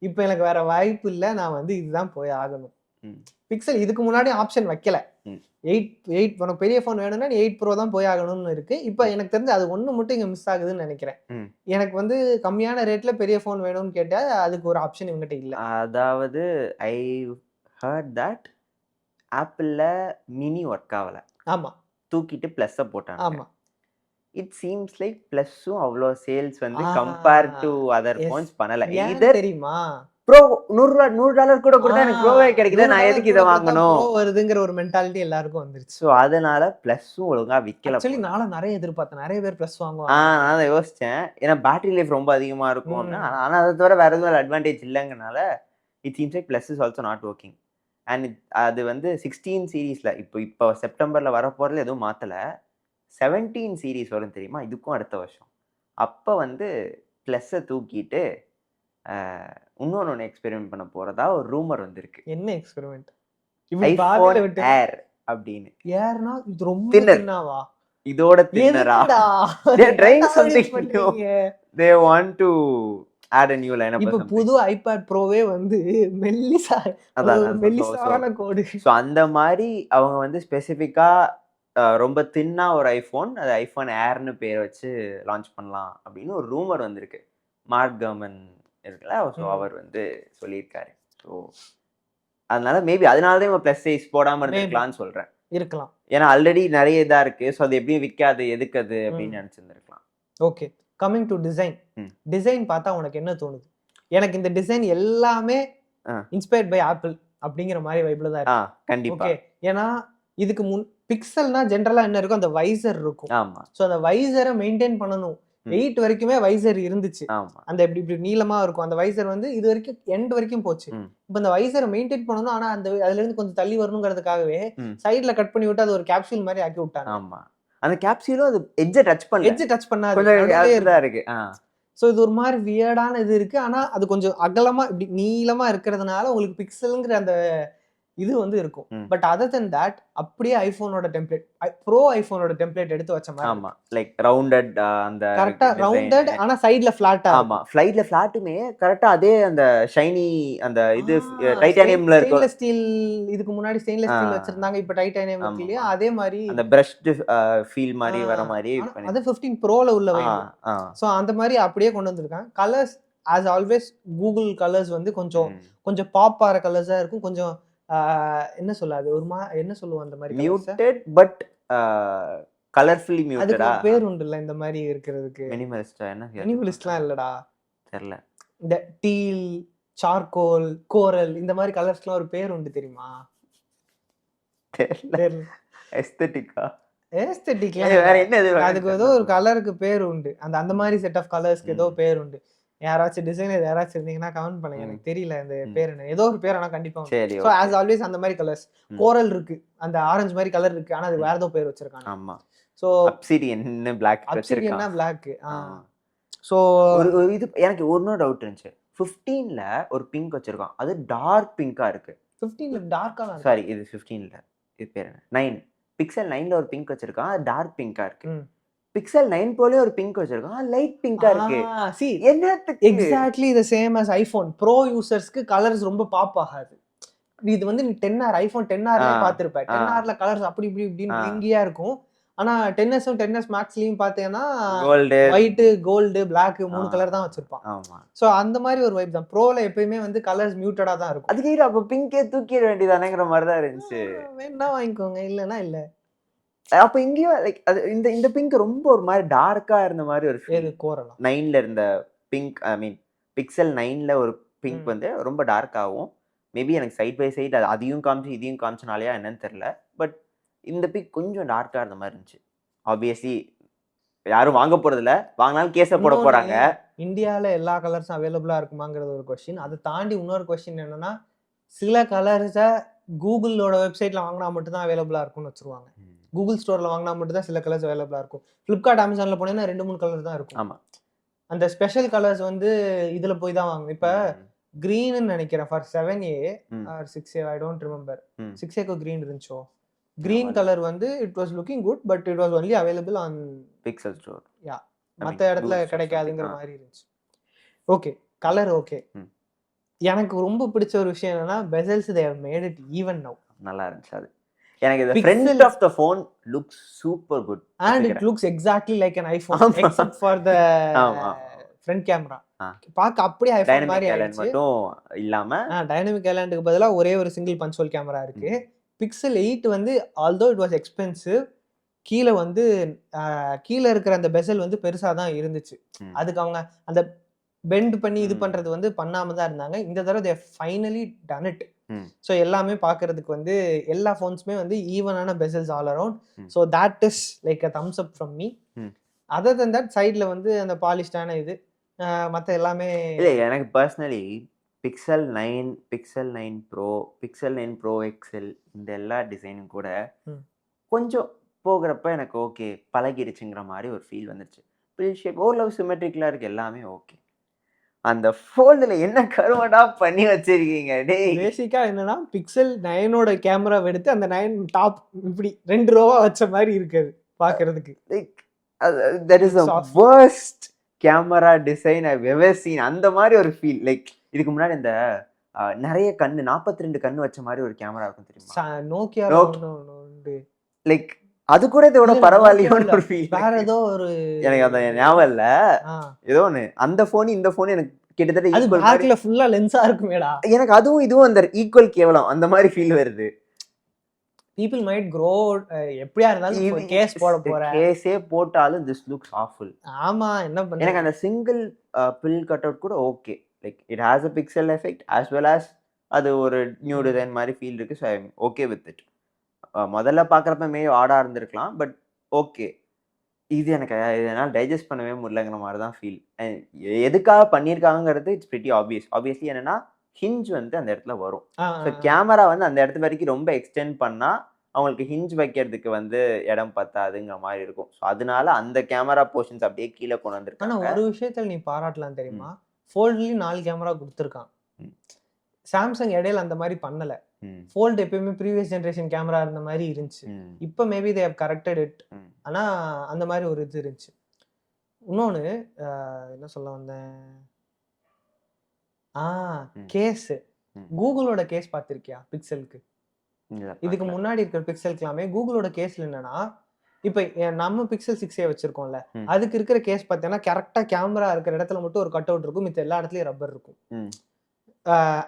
இப்போ எனக்கு வேற வாய்ப்பு இல்லை, நான் வந்து இதுதான் போய் ஆகணும். பிக்சல் இதுக்கு முன்னாடி ஆப்ஷன் வைக்கல. 8 உனக்கு பெரிய ஃபோன் வேணும்னா 8 ப்ரோ தான் போய் ஆகணும்னு இருக்கு. இப்போ எனக்கு தெரிஞ்சு அது ஒன்று மட்டும் இங்கே மிஸ் ஆகுதுன்னு நினைக்கிறேன். எனக்கு வந்து கம்மியான ரேட்ல பெரிய ஃபோன் வேணும்னு கேட்டால் அதுக்கு ஒரு ஆப்ஷன் இவங்ககிட்ட இல்லை. அதாவது ஐ ஹர்ட் தட் ஆப்பிளில் மினி ஒர்க் ஆகலை. ஆமாம், தூக்கிட்டு ப்ளஸ்ஸை போட்டாங்க. ஆமாம், இட் சீம்ஸ் லைக் ப்ளஸ்ஸும் அவ்வளோ சேல்ஸ் வந்து கம்பேர் டு அதர் ஃபோன்ஸ் பண்ணலை. இது தெரியுமா? ப்ரோ $100 கூட கொடுத்தா எனக்கு ப்ரோவே கிடைக்குது, நான் எதுக்கு இதை வாங்கணும் வருதுங்கிற ஒரு மென்டாலிட்டி எல்லாருக்கும் வந்துருச்சு. ஸோ அதனால ப்ளஸ்ஸும் ஒழுங்கா விற்கல. ஆக்சுவலி நானும் நிறைய எதிர்பார்த்தேன், நிறைய பேர் ப்ளஸ் வாங்குவாங்க. நான் அதை யோசிச்சேன், ஏன்னா பேட்டரி லைஃப் ரொம்ப அதிகமா இருக்கும். ஆனால் அதை தவிர வேற எதுவும் அட்வான்டேஜ் இல்லைங்கனால it seems like plus is also not working. And அது வந்து 16 சீரீஸ்ல இப்போ செப்டம்பர்ல வரப்போறதுல எதுவும் மாத்தலை. 17 சீரீஸ் வரும் தெரியுமா, இதுக்கும் அடுத்த வருஷம். அப்போ வந்து ப்ளஸ்ஸை தூக்கிட்டு இன்னொன்று எக்ஸ்பெரிமெண்ட் பண்ண போறதா ஒரு ரூமர் வந்திருக்கு. என்ன எக்ஸ்பெரிமெண்ட்? ஐபோன் ஏர் அப்படின்னு. ஏர்னா இது ரொம்ப தின்னாவா? இதோட தின்னரா? they are trying something new. they want to add a new lineup. இப்போ புது ஐபேட் ப்ரோவே வந்து மெல்லிசான கோடு. ஸோ அந்த மாதிரி அவங்க வந்து ஸ்பெசிஃபிக்கா ரொம்ப தின்னா ஒரு ஐஃபோன், அது ஐஃபோன் ஏர்னு பேர் வச்சு லான்ச் பண்ணலாம் அப்படின்னு ஒரு ரூமர் வந்திருக்கு. மார்க் கர்மன் இருக்குல்ல, ஸோ அவர் வந்து சொல்லியிருக்காரு. ஸோ அதனால மேபி அதனாலதான் இவங்க ப்ளஸ் சைஸ் போடாம இருந்திருக்கலாம்னு சொல்றேன். இருக்கலாம், ஏன்னா ஆல்ரெடி நிறைய இதா இருக்கு. ஸோ அது எப்படியும் விற்காது, எதுக்கு அப்படின்னு நினைச்சிருந்திருக்கலாம். ஓகே, கமிங் டு டிசைன் பார்த்தா உனக்கு என்ன தோணுது? எனக்கு இந்த டிசைன் எல்லாமே இன்ஸ்பயர்ட் பை ஆப்பிள் அப்படிங்கிற மாதிரி வைப்ல தான் இருக்கு. கண்டிப்பா. ஓகே, ஏன்னா இதுக்கு முன் பிக்சல்னா ஜென்ரலா என்ன இருக்கும், அந்த வைசர் இருக்கும். ஆமா, ஸோ அந்த வைசரை மெயின்டைன் பண்ணணும். 8 வரைக்குமே வைசர் இருந்துச்சு. அந்த இப்படி நீளமா இருக்கும் அந்த வைசர் வந்து இது வரைக்கும் எண்ட் வரைக்கும் போச்சு. இப்ப இந்த வைசரை மெயின்டைன் பண்ணணும், ஆனா அந்த அதுல இருந்து கொஞ்சம் தள்ளி வரணுங்கிறதுக்காகவே சைடுல கட் பண்ணி விட்டு அது ஒரு கேப்சூல் மாதிரி ஆக்கி விட்டாங்க. ஆமா, அந்த கேப்சூலும் அது எட்ஜ் டச் பண்ணாது இருக்கு. ஸோ இது ஒரு மாதிரி வியர்டான இது இருக்கு. ஆனா அது கொஞ்சம் அகலமா இப்படி நீளமா இருக்கிறதுனால உங்களுக்கு பிக்சலுங்கிற அந்த இது வந்து இருக்கும். பட் அதர் தென் தட் அப்படியே ஐபோனோட டெம்ப்ளேட், ப்ரோ ஐபோனோட டெம்ப்ளேட் எடுத்து வச்ச மாதிரி. ஆமா, லைக் ரவுண்டட், அந்த கரெக்ட்டா ரவுண்டட், ஆனா சைடுல ஃபிளாட்டா. ஆமா, ஃளைட்ல ஃபிளாட்டுமே கரெக்ட்டா அதே அந்த ஷைனி அந்த இது டைட்டானியம்ல இருக்கு. ஸ்டெயின்லெஸ் ஸ்டீல், இதுக்கு முன்னாடி ஸ்டெயின்லெஸ் ஸ்டீல் வச்சிருந்தாங்க, இப்போ டைட்டானியம் இல்லையா, அதே மாதிரி அந்த பிரஷ்ட் ஃபீல் மாதிரி வர மாதிரி அது 15 ப்ரோல உள்ள வைங்க. சோ அந்த மாதிரி அப்படியே கொண்டு வந்திருக்காங்க. Colours as always Google colours வந்து கொஞ்சம் பாப் ஆற கலர்ஸா இருக்கும். கொஞ்சம் என்ன சொல்லாது, ஒரு என்ன சொல்லுவோம் அந்த மாதிரி மியூட்டட் பட் கலர்ஃபுல்லி மியூட்டடா. அதுக்கு பேர் உண்டுல இந்த மாதிரி இருக்கிறதுக்கு. மினிமலிஸ்டா? என்ன மினிமலிஸ்ட்லாம் இல்லடா, தெரியல. இந்த டீல், சார்கோல், கோரல் இந்த மாதிரி கலர்ஸ்க்குலாம் ஒரு பேர் உண்டு தெரியுமா? தெரியல. எஸ்தெட்டிக்கா? எஸ்தெட்டிக்லாம் வேற என்ன? அதுக்கு ஏதோ ஒரு கலருக்கு பேர் உண்டு. அந்த மாதிரி செட் ஆஃப் கலர்ஸ்க்கு ஏதோ பேர் உண்டு. யாராச்சும் டிசைனர் யாராச்சும் இருந்தீங்கன்னா கமெண்ட் பண்ணுங்க, எனக்கு தெரியல அந்த பேர் என்ன, ஏதோ ஒரு பேர் ஆனா கண்டிப்பா. சோ as always அந்த மாதிரி கலர்ஸ். கோரல் இருக்கு, அந்த ஆரஞ்சு மாதிரி கலர் இருக்கு, ஆனா அது வேற ஏதோ பேர் வச்சிருக்காங்க. ஆமா, சோ அப்சிடியன் பிளாக் வச்சிருக்காங்க. பிளாக். சோ இது எனக்கு ஒரு டவுட் இருந்துச்சு. 15ல ஒரு பிங்க் வச்சிருக்கான், அது டார்க் பிங்கா இருக்கு. 15ல டார்க்கா? சாரி, இது 15ல இது பேர் என்ன, 9 பிக்சல் 9ல ஒரு பிங்க் வச்சிருக்கான், அது டார்க் பிங்கா இருக்கு. ம். பிக்சல் 9 ப்ரோலயே ஒரு பிங்க் வச்சிருக்கான், லைட் பிங்கா இருக்கு. see என்னத்துக்கு? exactly the same as iPhone Pro users-க்கு கலர்ஸ் ரொம்ப பாப் ஆகாது. இது வந்து நீ 10R iPhone 10Rலயே பார்த்திருப்ப. 10Rல கலர்ஸ் அப்படி இப்படி இப்படின்னு பிளிங்கியா இருக்கும். ஆனா 10S 10S Maxலயும் பார்த்தேன்னா gold, white, gold, black 3 colour தான் வச்சிருப்பான். ஆமா. சோ அந்த மாதிரி ஒரு வைப் தான். ப்ரோல எப்பயுமே வந்து கலர்ஸ் மியூட்டடா தான் இருக்கும். அதுக்கு அப்ப பிங்கே தூக்கிட வேண்டியதானேங்கிற மாதிரி தான் இருந்துச்சு. வேணா வாங்கிக்கோங்க, இல்லனா இல்ல. அப்ப இங்கேயும் லைக் அது இந்த பிங்க் ரொம்ப ஒரு மாதிரி டார்க்கா இருந்த மாதிரி ஒரு ஃபீல். ஏது கோரலாம் 9ல இருந்த பிங்க், ஐ மீன் பிக்சல் 9ல ஒரு பிங்க் வந்து ரொம்ப டார்க்காகவும், மேபி எனக்கு சைட் பை சைடு அதையும் காமிச்சு இதையும் காமிச்சனாலயா என்னன்னு தெரியல. பட் இந்த பிங்க் கொஞ்சம் டார்க்கா இருந்த மாதிரி இருந்துச்சு. ஆப்வியஸ்லி யாரும் வாங்க போறது இல்ல, வாங்கினாலும் கேஸ போட போறாங்க. இந்தியால எல்லா கலர்ஸும் அவைலபிளா இருக்குமாங்கிறது ஒரு கொஸ்டின். அதை தாண்டி இன்னொரு கொஸ்டின் என்னன்னா, சில கலர்ஸை கூகுளோட வெப்சைட்ல வாங்கினா மட்டும் தான் அவைலபிளா இருக்கும்னு வச்சிருவாங்க. கூகுள் ஸ்டோர்ல வாங்கினா மட்டும் தான் சில கலர்ஸ் அவைலபிளா இருக்கும். ஃபிளிப்கார்ட், அமேசான்ல போனீங்கன்னா 2-3 கலர் தான் இருக்கும். ஆமா. அந்த ஸ்பெஷல் கலர்ஸ் வந்து இதுல போய் தான் வாங்கணும். இப்ப கிரீன்னு நினைக்கிறேன் for 7A or 6A, I don't remember. 6Aக்கு கிரீன் இருந்துச்சோ. கிரீன் கலர் வந்து it was looking good, but it was only available on Pixel store. Yeah, மற்ற இடத்துல கிடைக்காதுங்கிற மாதிரி இருந்துச்சு. Okay, colour okay. எனக்கு ரொம்ப பிடிச்ச ஒரு விஷயம் என்னன்னா, bezels they have made it even now. நல்லா இருந்துச்சு அது. எனக்கு the front of the phone looks super good and it looks exactly like an iPhone except for the front camera. பாக்க அப்படியே iPhone மாதிரி ஆயிடுச்சு. மட்டும் இல்லாம டைனமிக் ஐலாண்டுக்கு பதிலா ஒரே ஒரு சிங்கிள் பஞ்ச் ஹோல் கேமரா இருக்கு. பிக்சல் 8 வந்து although it was expensive, கீழ வந்து கீழ இருக்கிற அந்த பெசல் வந்து பெருசா தான் இருந்துச்சு. அதுக்கு அவங்க அந்த பெண்ட் பண்ணி இது பண்றது வந்து பண்ணாம தான் இருந்தாங்க. இந்த தடவை they finally done it. So எல்லாமே பார்க்கறதுக்கு வந்து எல்லா ஃபோன்ஸுமே வந்து ஈவனான bezels all around. So that is like a thumbs up from me. Other than that சைடில் வந்து அந்த பாலிஷ்டான இது மற்ற எல்லாமே இல்லை. எனக்கு personally Pixel 9, Pixel 9 pro, Pixel 9 pro XL இந்த எல்லா டிசைனும் கூட கொஞ்சம் போகிறப்ப எனக்கு ஓகே பழகிடுச்சுங்கிற மாதிரி ஒரு ஃபீல் வந்துருச்சு. பில் ஷேப் ஓரளவு சிமெட்ரிக்கலாக இருக்குது, எல்லாமே ஓகே. அந்த ஃபோல்டுல என்ன கருவடா பண்ணி வச்சிருக்கீங்க டேய்? பேசிக்கா என்னன்னா பிக்சல் 9ஓட கேமரா எடுத்து அந்த 9 டாப் இப்படி 2 ரோவா வச்ச மாதிரி இருக்குது பார்க்கிறதுக்கு. Like that is the worst camera design I have ever seen. அந்த மாதிரி ஒரு ஃபீல். லைக் இதுக்கு முன்னாடி இந்த நிறைய கண்ணு 42 கண்ணு வச்ச மாதிரி ஒரு கேமரா இருக்கும் தெரியுமா? நோக்கியா. லைக் அது கூட இதோட பரவாயில்லையோன்னு ஒரு ஃபீல். வேற ஏதோ ஒரு எனக்கு அந்த ஞாபகம் இல்ல, ஏதோ ஒன்று அந்த ஃபோன் இந்த ஃபோன் எனக்கு கிட்டத்தட்ட அது பேக்ல ஃபுல்லா லென்ஸா இருக்குமேடா. எனக்கு அதுவும் இதுவும் அந்த ஈக்குவல் கேவலம் அந்த மாதிரி ஃபீல் வருது. people might grow எப்படியா இருந்தாலும் கேஸ் போட போறேன். கேஸே போட்டாலும் this looks awful. ஆமா, என்ன பண்ண. எனக்கு அந்த சிங்கிள் பில் கட் அவுட் கூட okay. Like it has a pixel effect as well as அது ஒரு நியூ டிசைன் மாதிரி ஃபீல் இருக்கு. So I am okay with it. முதல்ல பார்க்குறப்ப மே ஆடாக இருந்திருக்கலாம், பட் ஓகே. இது எனக்கு இதனால் டைஜஸ்ட் பண்ணவே முடியலங்கிற மாதிரி தான் ஃபீல். எதுக்காக பண்ணியிருக்காங்கிறது இட்ஸ் பிரிட்டி ஆப்வியஸ்லி என்னன்னா ஹிஞ்ச் வந்து அந்த இடத்துல வரும். ஸோ கேமரா வந்து அந்த இடத்து வரைக்கும் ரொம்ப எக்ஸ்டெண்ட் பண்ணால் அவங்களுக்கு ஹிஞ்ச் வைக்கிறதுக்கு வந்து இடம் பத்தாதுங்கிற மாதிரி இருக்கும். ஸோ அதனால அந்த கேமரா போர்ஷன்ஸ் அப்படியே கீழே கொண்டு வந்திருக்காங்க. ஆனால் ஒரு விஷயத்தில் நீ பாராட்டலாம் தெரியுமா, ஃபோல்ட்லேயும் 4 கேமரா கொடுத்துருக்கான். சாம்சங் இடையில அந்த மாதிரி பண்ணல. ஃபோல்ட் எப்பயுமே ப்ரீவியஸ் ஜெனரேஷன் கேமரா இருந்த மாதிரி இருந்துச்சு. இப்போ maybe they have corrected it. ஆனா அந்த மாதிரி ஒரு இது இருந்துச்சு. இன்னொன்னு என்ன சொல்ல வந்தேன், கேஸ். கூகுளோட கேஸ் பார்த்திருக்கியா பிக்சலுக்கு? இதுக்கு முன்னாடி இருக்கிற பிக்சலுக்குலாமே கூகுளோட கேஸ்ல என்னன்னா, இப்ப நம்ம பிக்சல் 6a வச்சிருக்கோம்ல, அதுக்கு இருக்கிற கேஸ் பார்த்தீங்கன்னா கரெக்டா கேமரா இருக்கிற இடத்துல மட்டும் ஒரு கட் அவுட் இருக்கும், மித்த எல்லா இடத்துலயும் ரப்பர் இருக்கும்.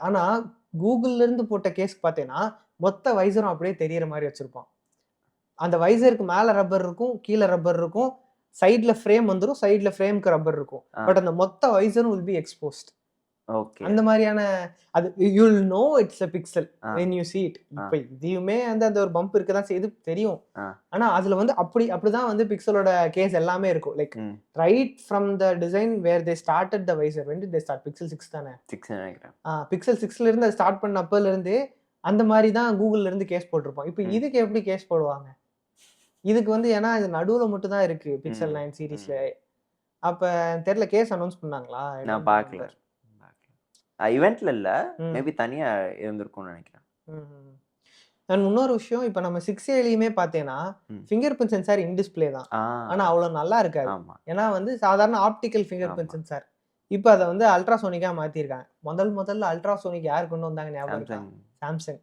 ஆனா கூகுள்ல இருந்து போட்ட கேஸ் பார்த்தீங்கன்னா மொத்த வைசரும் அப்படியே தெரியற மாதிரி வச்சிருப்பான். அந்த வைசருக்கு மேல ரப்பர் இருக்கும், கீழே ரப்பர் இருக்கும், சைட்ல ஃப்ரேம் வந்துடும், சைட்ல ஃப்ரேம்க்கு ரப்பர் இருக்கும். பட் அந்த மொத்த வைசரும் will be exposed. ஓகே, அந்த மாதிரியான அது you will know it's a pixel when you see it. இப்போ இதுவுமே வந்து அந்த ஒரு பம்ப் இருக்க தான் செய்யுது தெரியும். ஆனா அதுல வந்து அப்படிதான் வந்து பிக்சலோட கேஸ் எல்லாமே இருக்கும். Like right from the design where they started the visor. when did they start? Pixel 6 தானே? 6 நினைக்கிறேன். பிக்சல் 6ல இருந்து அது ஸ்டார்ட் பண்ண அப்பல இருந்து அந்த மாதிரி தான் கூகுள்ல இருந்து கேஸ் போட்டிருப்போம். இப்போ இதுக்கு எப்படி கேஸ் போடுவாங்க? இதுக்கு வந்து ஏன்னா இது நடுவுல மட்டும் தான் இருக்கு பிக்சல் 9 சீரீஸ்ல. அப்ப தெரியல, கேஸ் அனௌன்ஸ் பண்ணாங்களா? நான் பார்க்கல. ஈவென்ட்ல இல்ல, மேபி தனியா இருந்திருக்கும்னு நினைக்கிறேன். அண்ட் இன்னொரு விஷயம், இப்போ நம்ம 6Aலையுமே பார்த்தேன்னா finger print sensor in display தான், ஆனால் அவ்வளோ நல்லா இருக்காது. ஏன்னா வந்து சாதாரண ஆப்டிக்கல் ஃபிங்கர் பிரிண்ட் சென்சார். இப்போ அதை வந்து அல்ட்ராசோனிக்காக மாற்றிருக்காங்க. முதல்ல அல்ட்ராசோனிக் யார் கொண்டு வந்தாங்க ஞாபகம் இருக்கா? சாம்சங்.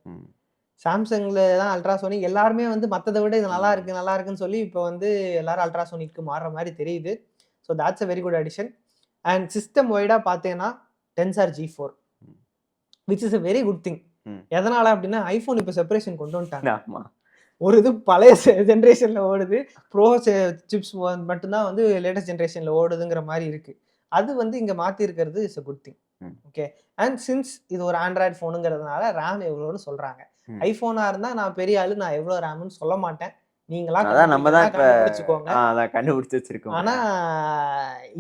சாம்சங்ல தான் அல்ட்ராசோனிக். எல்லாருமே வந்து மற்றதை விட இது நல்லா இருக்குன்னு சொல்லி இப்போ வந்து எல்லாரும் அல்ட்ராசோனிக்கு மாறுற மாதிரி தெரியுது. So that's a very good addition. And system வைடாக பார்த்தேன்னா Tensor G4 which is a very good thing. எதனால அப்படின்னா ஐஃபோன் இப்போ செப்பரேஷன் கொண்டு வந்துட்டாங்க. ஒரு இது பழைய ஜென்ரேஷன்ல ஓடுது, ப்ரோ சிப்ஸ் மட்டும்தான் வந்து லேட்டஸ்ட் ஜென்ரேஷன்ல ஓடுதுங்கிற மாதிரி இருக்கு. அது வந்து இங்க மாத்தி இருக்கிறது is a good thing. Okay. And since இது ஒரு ஆண்ட்ராய்டு ஃபோனுங்கிறதுனால ரேம் எவ்வளோன்னு சொல்றாங்க. ஐஃபோனா இருந்தா நான் பெரிய ஆளு, நான் எவ்வளோ ரேம்னு சொல்ல மாட்டேன், நீங்களா நம்ம தான் கண்டுபிடிச்சுக்கோங்க. கண்டுபிடிச்சு வச்சிருக்கோம். ஆனா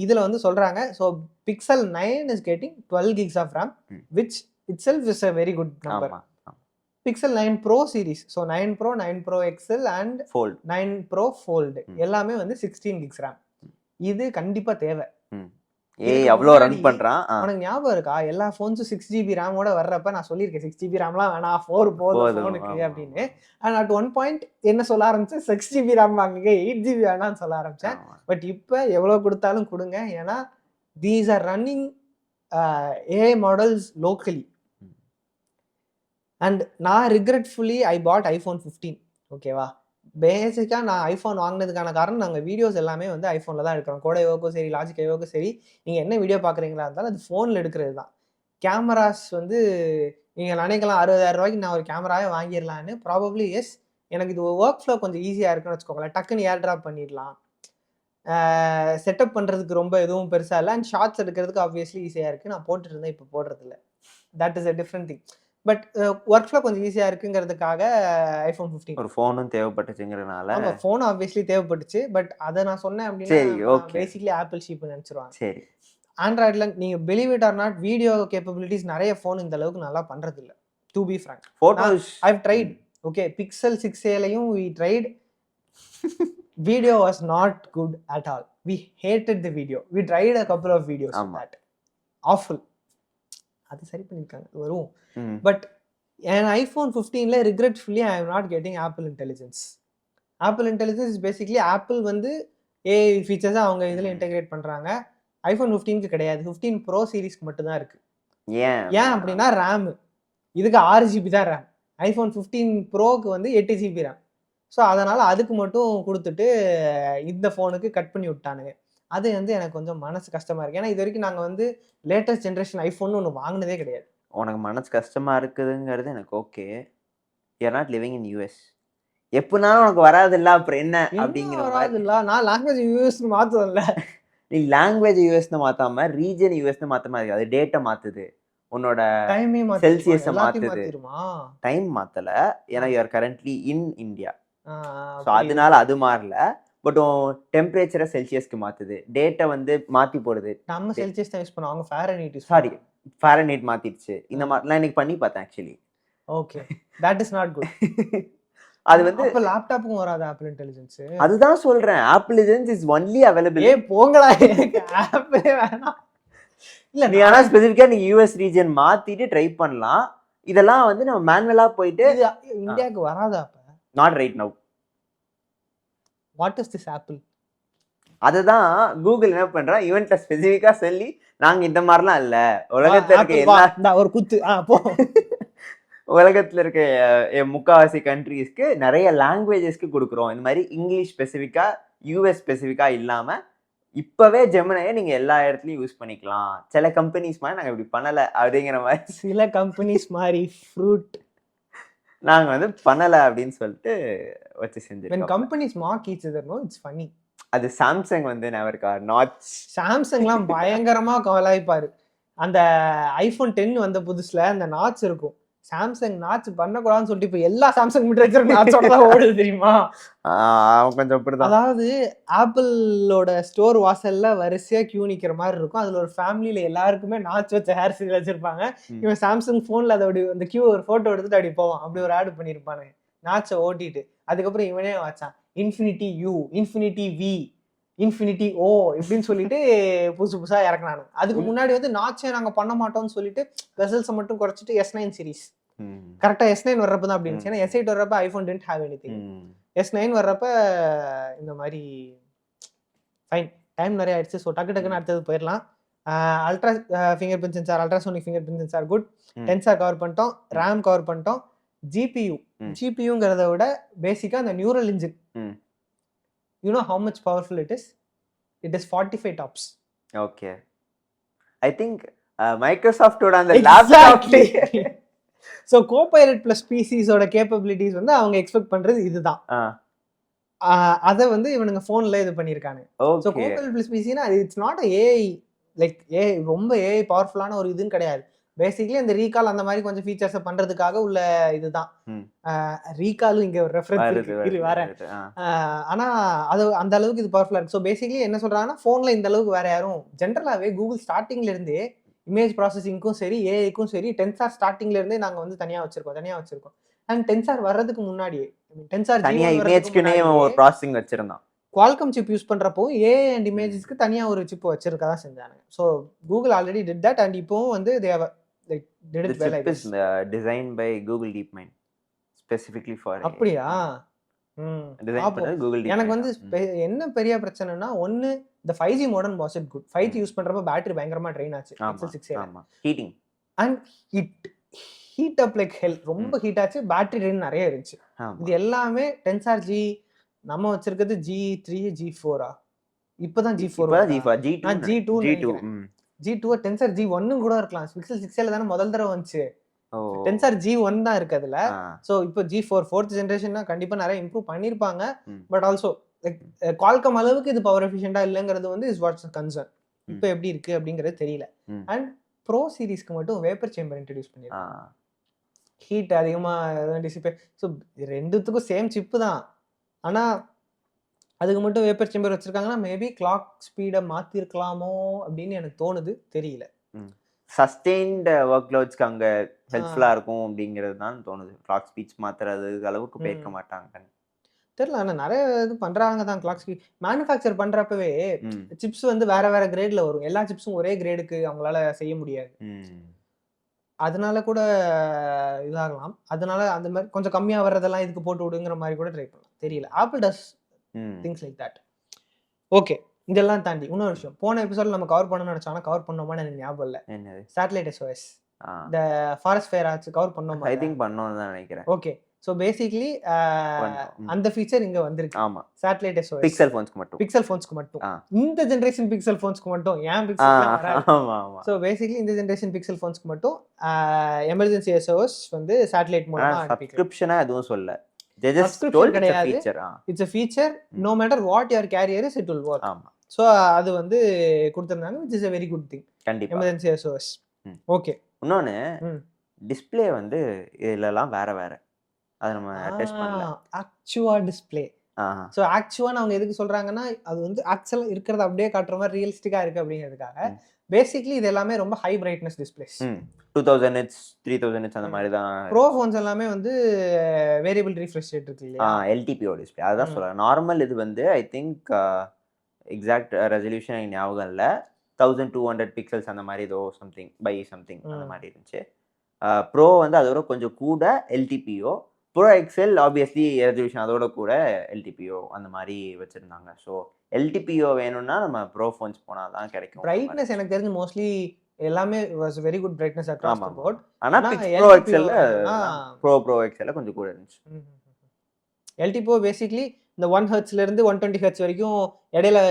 இதுல வந்து சொல்றாங்க, so Pixel 9 is getting 12 gigs of RAM, which itself is a very good number. Pixel 9 Pro series, so 9 Pro, 9 Pro XL and Fold, 9 Pro Fold எல்லாமே வந்து 16 gigs RAM. இது கண்டிப்பா தேவை. அவ்வளோ ரன் பண்றான். உனக்கு ஞாபகம் இருக்கா, எல்லா ஃபோன்ஸும் 6GB ரேமோட வர்றப்ப நான் சொல்லியிருக்கேன் 6GB ரேம்லாம் வேணாம், 4 போதும் ஃபோனுக்கு அப்படின்னு. அண்ட் அட் ஒன் பாயிண்ட் என்ன சொல்ல ஆரம்பிச்சேன், 6GB ரேம் வாங்குங்க, 8GB வேணாம்னு சொல்ல ஆரம்பிச்சேன். பட் இப்போ எவ்வளோ கொடுத்தாலும் கொடுங்க, ஏன்னா these are running AI models locally. And நான் ரிக்ரெட்ஃபுல்லி ஐ பாட் ஐஃபோன் 15. ஓகேவா, பேசிக்காக நான் ஐஃபோன் வாங்கினதுக்கான காரணம், நாங்கள் வீடியோஸ் எல்லாமே வந்து ஐஃபோனில் தான் எடுக்கிறோம். கோடையோக்கும் சரி, லாஜிக் ஐயோக்கும் சரி, நீங்கள் என்ன வீடியோ பார்க்குறீங்களா இருந்தாலும் அது ஃபோனில் எடுக்கிறது தான். கேமராஸ் வந்து நீங்கள் நினைக்கலாம் 60,000 ரூபாய்க்கு நான் ஒரு கேமராவே வாங்கிடலான்னு. ப்ராபப்ளி எஸ், எனக்கு இது ஒர்க் ஃப்ளோ கொஞ்சம் ஈஸியாக இருக்குன்னு வச்சுக்கோங்களேன். டக்குன்னு ஏர் ட்ராப் பண்ணிடலாம், செட்டப் பண்ணுறதுக்கு ரொம்ப எதுவும் பெருசாக இல்லை, அண்ட் ஷார்ட்ஸ் எடுக்கிறதுக்கு ஆப்வியஸ்லி ஈஸியாக இருக்குது. நான் போட்டுட்டு இருந்தேன், இப்போ போடுறதில்ல. That is a different thing. But work flow கொஞ்சம் ஈஸியா இருக்குங்கிறதுக்காக ஐஃபோன் 15 ஒரு ஃபோனும் தேவைப்பட்டுச்சுங்கிறதுனால. ஆமா, ஃபோன் ஆப்வியஸ்லி தேவைப்பட்டுச்சு. பட் அதை நான் சொன்னேன் அப்படின்னா பேசிக்கலி ஆப்பிள் ஷீப் நினைச்சிருவாங்க. சரி, ஆண்ட்ராய்டில் நீங்க believe it or not, video capabilities நிறைய ஃபோன் இந்த அளவுக்கு நல்லா பண்றது இல்ல. To be frank, photos I have tried. Okay, Pixel 6Aலையும் we tried. Video was not good at all. We hated the video. We tried a couple of videos of that. Awful. அது சரி பண்ணிருக்காங்க, வரும். பட் என் iPhone 15ல regretfully I am not getting Apple Intelligence. Apple Intelligence is basically Apple வந்து AI ஃபீச்சர்ஸை அவங்க இதில் இன்டெகிரேட் பண்ணுறாங்க. ஐஃபோன் 15க்கு கிடையாது, 15 ப்ரோ சீரீஸ்க்கு மட்டும்தான் இருக்கு. ஏன் அப்படின்னா ரேமு, இதுக்கு 6GB தான் ரேம். ஐஃபோன் 15 ப்ரோக்கு வந்து 8GB ரேம். ஸோ அதனால் அதுக்கு மட்டும் கொடுத்துட்டு இந்த ஃபோனுக்கு கட் பண்ணி விட்டானுங்க. அது வந்து எனக்கு கொஞ்சம் மனசு கஷ்டமாக இருக்குது. ஏன்னா இது வரைக்கும் நாங்கள் வந்து லேட்டஸ்ட் ஜென்ரேஷன் ஐஃபோன் ஒன்று வாங்கினதே கிடையாது. உனக்கு மனசு கஷ்டமாக இருக்குதுங்கிறது எனக்கு okay. You're not living in US. எப்படினாலும் உனக்கு வராதில்ல, அப்புறம் என்ன அப்படிங்கிற வராதில்ல. நான் லாங்குவேஜ் யூஎஸ்னு மாற்றுதில்ல. நீ லாங்குவேஜ் யூஎஸ்னு மாற்றாம ரீஜன் யூஎஸ்னு மாற்ற மாதிரி அது டேட்டை மாற்றுது, உன்னோட செல்சியஸை மாற்றுது. டைம் மாற்றலை, ஏன்னா you're currently in India. So அதனால அது மாறல. பட் டெம்பரேச்சரை செல்சியஸ்க்கு மாத்துது, டேட்டை வந்து மாத்தி போடுது. நம்ம செல்சியஸ் தான் யூஸ் பண்ணுவோம், அவங்க ஃபாரன்ஹீட். Sorry, Fahrenheit மாத்திடுச்சு. இந்த மாதிரிலாம் இன்னைக்கு பண்ணி பார்த்தேன் actually. Okay, that is not good. அது வந்து அப்ப லேப்டாப்புக்கும் வராது ஆப்பிள் இன்டெலிஜென்ஸ். அதுதான் சொல்றேன், apple Intelligence is only available. போங்கடா, ஆப்பிளே வேணாம். இல்ல, நீ ஆனா ஸ்பெசிஃபிக்கா நீ யூஎஸ் ரீஜன் மாத்திட்டு ட்ரை பண்ணலாம். இதெல்லாம் வந்து நம்ம மேனுவலா போயிட்டு இந்தியாவுக்கு வராதா? அப்ப not right now. What is this apple? அதுதான் கூகுள் என்ன பண்றான், ஈவென்ட்ல ஸ்பெசிஃபிக்கா சொல்லி நாங்க இந்த மாதிரிலாம் இல்ல, உலகத்துல இருக்க எல்லா ஒரு குத்து போ உலகத்துல இருக்க முக்காவாசி கண்ட்ரீஸ்க்கு நிறைய லாங்குவேஜஸ்க்கு கொடுக்குறோம். இந்த மாதிரி இங்கிலீஷ் ஸ்பெசிஃபிக்கா யூஎஸ் ஸ்பெசிஃபிக்கா இல்லாம இப்பவே ஜெமினியை நீங்க எல்லா இடத்துலயும் யூஸ் பண்ணிக்கலாம். சில கம்பெனிஸ் மாதிரி நாங்க இப்படி பண்ணல அப்படிங்கிற மாதிரி, சில கம்பெனிஸ் மாதிரி ஃப்ரூட் நாங்க வந்து பண்ணல அப்படின்னு சொல்லிட்டு வச்சு செஞ்சு. when companies mock each other, no, it's funny. அது சாம்சங் வந்து நெவர்கா நாட்ச். சாம்சங்லாம் பயங்கரமா கவலாய்ப்பாரு. அந்த ஐபோன் 10 வந்த புதுசுல அந்த நாட்ச் இருக்கும். சாம்சங் நாட்ச் பண்ணக்கூடாதுன்னு சொல்லிட்டு இப்போ எல்லா சாம்சங் மிட்ரேச்சர் நாட்சோட தான் ஓடுது தெரியுமா? கொஞ்சம் அப்படிதான். அதாவது ஆப்பிளோட ஸ்டோர் வாசல்ல வரிசையா கியூ நிக்கிற மாதிரி இருக்கும். அதுல ஒரு ஃபேமிலியில எல்லாருக்குமே நாட்ச் வச்ச ஹேர் ஸ்டைல் வச்சிருப்பாங்க. இவன் சாம்சங் போன்ல அதோட அந்த கியூ ஒரு போட்டோ எடுத்துட்டு அப்படி போவான். அப்படி ஒரு ஆட் பண்ணிருப்பானு நாட்சை ஓட்டிட்டு. அதுக்கப்புறம் இவனே வச்சான் infinity U, infinity V, infinity O இப்படின்னு சொல்லிட்டு புதுசு புதுசா இறக்குனானு. அதுக்கு முன்னாடி வந்து நாட்சே நாங்க பண்ண மாட்டோம்னு சொல்லிட்டு வெசல்ஸை மட்டும் குறைச்சிட்டு S9 சீரிஸ் கரெக்டா S9 வர்றப்ப தான் அப்படி இருந்துச்சு. ஏன்னா S8 வர்றப்ப iPhone didn't have anything. S9 வர்றப்ப இந்த மாதிரி ஃபைன். டைம் நிறைய ஆயிடுச்சு. ஸோ டக்குன்னு அடுத்தது போயிடலாம். Ultra finger print sensor, ultrasonic finger print sensor good. Tensor cover பண்ணிட்டோம், ரேம் கவர் பண்ணிட்டோம். ஜிபியூங்கிறத விட பேசிக்கா அந்த neural engine, you know how much powerful it is 45 TOPS. Okay, I think மைக்ரோசாஃப்டோட அந்த லேப்டாப். ஸோ கோபைலட் பிளஸ் பிசிஸோட கேப்பபிலிட்டிஸ் வந்து அவங்க எக்ஸ்பெக்ட் பண்றது இதுதான். அதை வந்து இவனுங்க ஃபோன்ல இது பண்ணியிருக்காங்க. ஸோ கோபைலட் பிளஸ் பிசினா இட்ஸ் நாட் ஏஐ லைக் ரொம்ப ஏஐ பவர்ஃபுல்லான ஒரு இதுன்னு கிடையாது. பேசிக்கலி அந்த ரீகால் அந்த மாதிரி கொஞ்சம் ஃபீச்சர்ஸை பண்றதுக்காக உள்ள இதுதான். ரீகாலும் இங்க ஒரு ரெஃபரன்ஸ் இருக்கு வேற. ஆனா அது அந்த அளவுக்கு இது பவர்ஃபுல்லா இருக்கு. ஸோ பேசிக்கலி என்ன சொல்றாங்கன்னா ஃபோன்ல இந்த அளவுக்கு வேற யாரும் ஜென்ரலாவே கூகுள் ஸ்டார்டிங்ல இருந்தே இமேஜ் ப்ராசஸிங்க்கும் சரி ஏஐக்கும் சரி டென்சார் ஸ்டார்டிங்ல இருந்தே நாங்க வந்து தனியா வச்சிருக்கோம். அண்ட் டென்சார் வர்றதுக்கு முன்னாடியே டென்சார் தனியா இமேஜ்க்குனே ஒரு ப்ராசஸிங் வச்சிருந்தோம். குவால்காம் சிப் யூஸ் பண்றப்போ ஏஐ அண்ட் இமேஜஸ்க்கு தனியா ஒரு சிப் வச்சிருக்க தான் செஞ்சாங்க. So Google already did that. And இப்போவும் வந்து they have like did it well. It is designed by Google DeepMind specifically for அப்படியா? டிசைன் பண்ணது கூகுள் DeepMind. எனக்கு வந்து என்ன பெரிய பிரச்சனைனா, ஒன்னு the 5G modem was it good. 5G use பண்றப்ப பேட்டரி பயங்கரமா ட்ரெயின் ஆச்சு. Pixel 6a. ஆமா, heating and heat up like hell. ரொம்ப ஹீட் ஆச்சு, பேட்டரி ட்ரெயின் நிறைய இருந்துச்சு. இது எல்லாமே டென்சார் ஜி நம்ம வச்சிருக்கிறது G3 G4 இப்பதான் G4 G2 டென்சார் G1 கூட இருக்கலாம். பிக்சல் 6a தானே முதல் தடவை வந்துச்சு. டென்சார் G1 தான் இருக்கு அதுல. சோ இப்போ G4 4th ஜெனரேஷன்னா கண்டிப்பா நிறைய இம்ப்ரூவ் பண்ணிருப்பாங்க. பட் ஆல்சோ லைக் குவால்காம் அளவுக்கு இது பவர் எஃபிஷியன்ட்டா இல்லங்கிறது வந்து இஸ் வாட்ஸ் கன்சர்ன். இப்போ எப்படி இருக்கு அப்படிங்கிறது தெரியல. அண்ட் ப்ரோ சீரிஸ்க்கு மட்டும் வேப்பர் சேம்பர் இன்ட்ரோடியூஸ் பண்ணிருக்காங்க. ஹீட் அதிகமா டிசிபே. ஸோ ரெண்டுத்துக்கும் சேம் சிப்பு தான். ஆனா அதுக்கு மட்டும் வேப்பர் சேம்பர் வச்சிருக்காங்கன்னா மேபி கிளாக் ஸ்பீடை மாத்திருக்கலாமோ அப்படின்னு எனக்கு தோணுது, தெரியல. சஸ்டெயின்ட் ஒர்க் லோட்ஸ்க்கு அங்க ஹெல்ப்ஃபுல்லா இருக்கும் அப்படிங்கிறது தான் தோணுது. கிளாக் ஸ்பீட்ஸ் மாத்துறது அளவுக்கு போயிருக்க மாட்டாங்க தெரியல. ஆனா நிறைய இது பண்றாங்க தான். கிளாக் ஸ்பீட் மேனுஃபேக்சர் பண்றப்பவே சிப்ஸ் வந்து வேற வேற கிரேட்ல வரும். எல்லா சிப்ஸும் ஒரே கிரேடுக்கு அவங்களால செய்ய முடியாது. அதனால கூட இதாகலாம். அதனால அந்த மாதிரி கொஞ்சம் கம்மியா வர்றதெல்லாம் இதுக்கு போட்டு விடுங்கிற மாதிரி கூட ட்ரை பண்ணலாம், தெரியல. Apple does things like that. Okay, இதெல்லாம் தாண்டி இன்னொரு விஷயம் போன எபிசோட்ல நம்ம கவர் பண்ணணும்னு நினைச்சோம், கவர் பண்ணோமான்னு எனக்கு ஞாபகம் இல்லை. சேட்டலைட் SOS இந்த ஃபாரஸ்ட் ஃபயர் ஆச்சு கவர் பண்ணோமா? ஐ திங்க் பண்ணோம்னு தான் நினைக்கிறேன். ஓகே, ஸோ பேசிக்லி அந்த ஃபீச்சர் இங்க வந்திருக்கு. ஆமா, சேட்டலைட் SOS பிக்சல் ஃபோன்ஸ்க்கு மட்டும். இந்த ஜெனரேஷன் பிக்சல் ஃபோன்ஸ்க்கு மட்டும். ஏன் பிக்சல்? ஸோ பேசிக்லி இந்த ஜெனரேஷன் பிக்சல் ஃபோன்ஸ்க்கு மட்டும் எமர்ஜென்சி SOS வந்து சேட்டலைட் மூலமா சப்ஸ்கிரிப்ஷனா எதுவும் சொல்ல. சப்ஸ்கிரிப்ஷன் கிடையாது. It's a feature. No matter what your carrier is, it will work. So அது வந்து கொடுத்துருந்தாங்க, which is a very good thing. கண்டிப்பா எமர்ஜென்சி SOS. ஓகே, இன்னொன்னு டிஸ்ப்ளே வந்து இதெல்லாம் வேற அதை நம்ம டெஸ்ட் பண்ணல. ஆக்சுவா டிஸ்ப்ளே. ஸோ ஆக்சுவான்னு அவங்க எதுக்கு சொல்றாங்கன்னா, அது வந்து ஆக்சுவலா இருக்கிறத அப்படியே காட்டுற மாதிரி ரியலிஸ்டிக்கா இருக்கு அப்படிங்கிறதுக்காக. பேசிக்லி இது எல்லாமே ரொம்ப high brightness displays. 2000 nits 3000 nits அந்த மாதிரி தான். ப்ரோ ஃபோன்ஸ் எல்லாமே வந்து வேரியபிள் ரீஃப்ரெஷ் ரேட் இருக்கு இல்லையா? LTPO display. அதான் சொல்றேன். நார்மல் இது வந்து ஐ திங்க் எக்ஸாக்ட் ரெசல்யூஷன் ஞாபகம் இல்லை, 1200 பிக்சல்ஸ் அந்த மாதிரி ஏதோ சம்திங் அந்த மாதிரி இருந்துச்சு. ப்ரோ வந்து அதோட கொஞ்சம் கூட LTPO. Pro XL obviously resolution அதோட கூட LTPO அந்த மாதிரி வச்சிருந்தாங்க. ஸோ LTPO வேணும்னா நம்ம ப்ரோ ஃபோன்ஸ் போனால் தான் கிடைக்கும். பிரைட்னஸ் எனக்கு தெரிஞ்சு மோஸ்ட்லி எல்லாமே was very good brightness across the board. ஆனா ப்ரோ எக்ஸல்ல ப்ரோ எக்ஸல்ல கொஞ்சம் கூட இருந்துச்சு. LTPO பேசிக்கலி இந்த 1 ஹெர்ட்ஸ்ல இருந்து 120 ஹெர்ட்ஸ் வரைக்கும் இடையில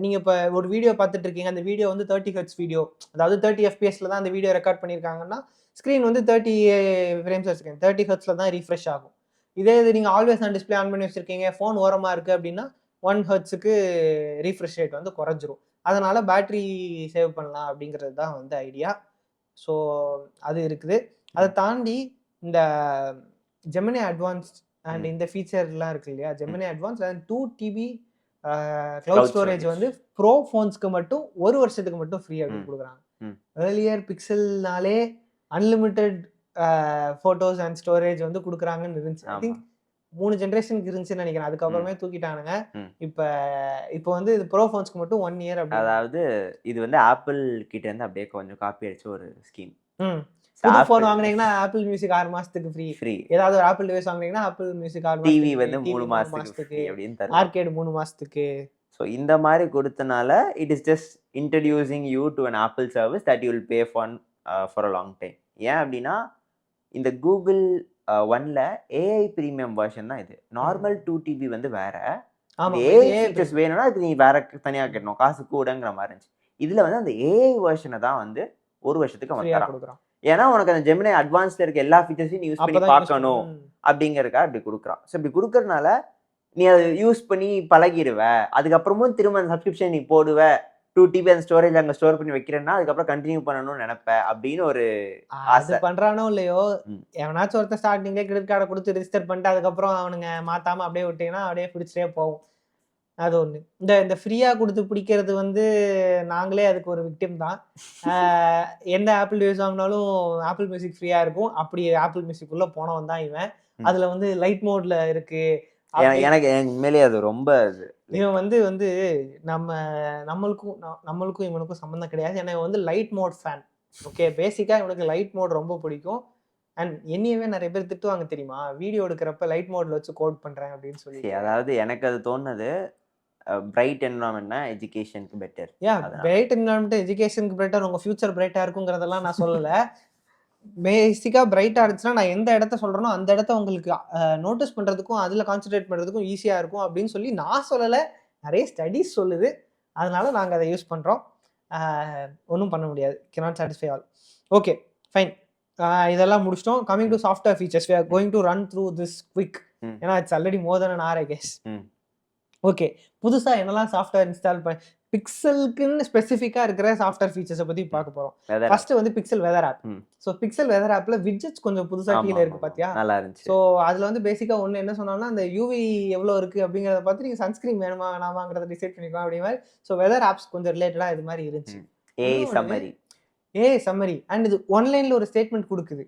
நீங்க இப்ப ஒரு வீடியோ பார்த்துட்டு இருக்கீங்க, அந்த வீடியோ வந்து 30 ஹெர்ட்ஸ் வீடியோ, அதாவது 30 FPSல தான் அந்த வீடியோ ரெக்கார்ட் பண்ணியிருக்காங்கன்னா ஸ்க்ரீன் வந்து 30 ஃப்ரேம்ஸ் வச்சிருக்கேன், 30 ஹெர்ட்ஸ்ல தான் ரீஃப்ரெஷ் ஆகும். இதே இது நீங்க ஆல்வேஸ் ஆன் டிஸ்பிளே ஆன் பண்ணி வச்சிருக்கீங்க, ஃபோன் ஓரமா இருக்கு அப்படின்னா 1 ஹெர்ட்ஸுக்கு ரீஃப்ரெஷ் ரேட் வந்து குறைஞ்சிரும். அதனால பேட்டரி சேவ் பண்ணலாம் அப்படிங்கிறது தான் வந்து ஐடியா. ஸோ அது இருக்குது. அதை தாண்டி இந்த ஜெமினி அட்வான்ஸ்ட் அண்ட் இந்த ஃபீச்சர்லாம் இருக்கு இல்லையா, Gemini advance and 2 TB cloud storage வந்து ப்ரோ ஃபோன்ஸ்க்கு மட்டும் 1 வருஷத்துக்கு மட்டும் ஃப்ரீ அப்படின்னு கொடுக்குறாங்க. ஏர்லியர் பிக்சல்னாலே அன்லிமிட்டெட் ஃபோட்டோஸ் அண்ட் ஸ்டோரேஜ் வந்து கொடுக்குறாங்கன்னு இருந்துச்சு. ஐ திங்க் 3 ஜெனரேஷனுக்கு இருந்துச்சுன்னு நினைக்கிறேன். அதுக்கப்புறமே தூக்கிட்டானுங்க. இப்போ வந்து இது ப்ரோ ஃபோன்ஸ்க்கு மட்டும் 1 இயர். அதாவது இது வந்து ஆப்பிள் கிட்ட இருந்து அப்படியே கொஞ்சம் காப்பி அடிச்ச ஒரு ஸ்கீம். புது ஃபோன் வாங்குனீங்கன்னா ஆப்பிள் மியூசிக் 6 மாசத்துக்கு ஃப்ரீ. ஃப்ரீ. ஏதாவது ஒரு ஆப்பிள் டிவைஸ் வாங்குனீங்கன்னா ஆப்பிள் மியூசிக் 6 டிவி மாசத்துக்கு வந்து 3 மாசத்துக்கு ஃப்ரீ அப்படின்னு தருவாங்க. ஆர்கேட் 3 மாசத்துக்கு. ஸோ இந்த மாதிரி கொடுத்தனால it is just introducing you to an apple service that you will pay for a long time. ஏன் அப்படின்னா இந்த கூகுள் ஒன்ல ஏஐ ப்ரீமியம் வெர்ஷன் தான் இது. நார்மல் 2 TB வந்து வேற. ஏஐ ஃபீச்சர்ஸ் வேணும்னா அது நீ வேற தனியாக கட்டணும், காசு கூடங்கிற மாதிரி இருந்துச்சு. இதுல வந்து அந்த ஏஐ வெர்ஷனை தான் வந்து 1 வருஷத்துக்கு அவன் தரான். ஏன்னா உனக்கு அந்த ஜெமினி அட்வான்ஸ்ல இருக்க எல்லா ஃபீச்சர்ஸையும் நீ யூஸ் பண்ணி பார்க்கணும் அப்படிங்கறதுக்காக அப்படி கொடுக்குறான். ஸோ இப்படி கொடுக்கறதுனால நீ அதை யூஸ் பண்ணி பழகிடுவ. அதுக்கப்புறமும் திரும்ப அந்த சப்ஸ்கிரிப்ஷன் நீ போடுவ. 2 TB அந்த ஸ்டோரேஜ் அங்கே ஸ்டோர் பண்ணி வைக்கிறேன்னா அதுக்கப்புறம் கண்டினியூ பண்ணணும்னு நினைப்ப அப்படின்னு ஒரு ஆசை. பண்றானோ இல்லையோ, எவனாச்சும் ஒருத்தர் ஸ்டார்டிங்லேயே கிரெடிட் கார்டை கொடுத்து ரெஜிஸ்டர் பண்ணிட்டு அதுக்கப்புறம் அவனுங்க மாத்தாம அப்படியே விட்டீங்கன்னா அப்படியே பிடிச்சிட்டே போகும். அது ஒன்று. இந்த ஃப்ரீயாக கொடுத்து பிடிக்கிறது வந்து நாங்களே அதுக்கு ஒரு விக்டிம் தான். எந்த ஆப்பிள் டிவைஸ் வாங்கினாலும் ஆப்பிள் மியூசிக் ஃப்ரீயாக இருக்கும். அப்படி ஆப்பிள் மியூசிக் உள்ள போனவன் தான் இவன். அதில் வந்து லைட் மோட்ல இருக்கு. எனக்கு உண்மையிலேயே அது ரொம்ப இவன் வந்து நம்மளுக்கும் இவனுக்கும் சம்மந்தம் கிடையாது. ஏன்னா இவன் வந்து லைட் மோட் ஃபேன். ஓகே, பேசிக்காக இவனுக்கு லைட் மோட் ரொம்ப பிடிக்கும். அண்ட் என்னையவே நிறைய பேர் திட்டுவாங்க தெரியுமா, வீடியோ எடுக்கிறப்ப லைட் மோட்ல வச்சு கோட் பண்றேன் அப்படின்னு சொல்லி. அதாவது எனக்கு அது தோணுது பிரைட் என்விரான்மெண்ட்னா எஜுகேஷனுக்கு பெட்டர். பிரைட் என்விரான்மெண்ட் எஜுகேஷனுக்கு பெட்டர். உங்க ஃபியூச்சர் பிரைட்டா இருக்குங்கிறதெல்லாம் நான் சொல்லல. பேசிக்கா பிரைட்டா இருந்துச்சுன்னா நான் எந்த இடத்த சொல்றேனோ அந்த இடத்த உங்களுக்கு நோட்டீஸ் பண்றதுக்கும் அதுல கான்சென்ட்ரேட் பண்றதுக்கும் ஈஸியா இருக்கும் அப்படின்னு சொல்லி நான் சொல்லல, நிறைய ஸ்டடிஸ் சொல்லுது. அதனால நாங்க அதை யூஸ் பண்றோம். ஒன்றும் பண்ண முடியாது. cannot satisfy all. Okay fine. இதெல்லாம் முடிச்சிட்டோம். Coming to software features, we are going to run through this quick. ஏன்னா it's already more then an hour I guess. Okay, புதுசா என்னெல்லாம் சாஃப்ட்வேர் இன்ஸ்டால் பண்ண பிக்சலுக்குன்னு ஸ்பெசிஃபிக்கா இருக்கிற சாஃப்ட்வேர் ஃபீச்சர்ஸை பத்தி பார்க்க போறோம். ஃபர்ஸ்ட் வந்து Pixel weather app. So Pixel weather ஆப்ல விட்ஜெட்ஸ் கொஞ்சம் புதுசா கீழே இருக்கு பாத்தியா, நல்லா இருந்துச்சு. ஸோ அதுல வந்து பேசிக்கா ஒன்று என்ன சொன்னோம்னா அந்த யூவி எவ்வளோ இருக்கு அப்படிங்கிறத பார்த்து நீங்க சன்ஸ்கிரீன் வேணுமா வேணாமாங்கிறத டிசைட் பண்ணிக்கலாம் அப்படி மாதிரி. ஸோ வெதர் ஆப்ஸ் கொஞ்சம் ரிலேட்டடா இது மாதிரி இருந்துச்சு. ஏஐ சம்மரி அண்ட் இது ஒன்லைன்ல ஒரு ஸ்டேட்மெண்ட் கொடுக்குது.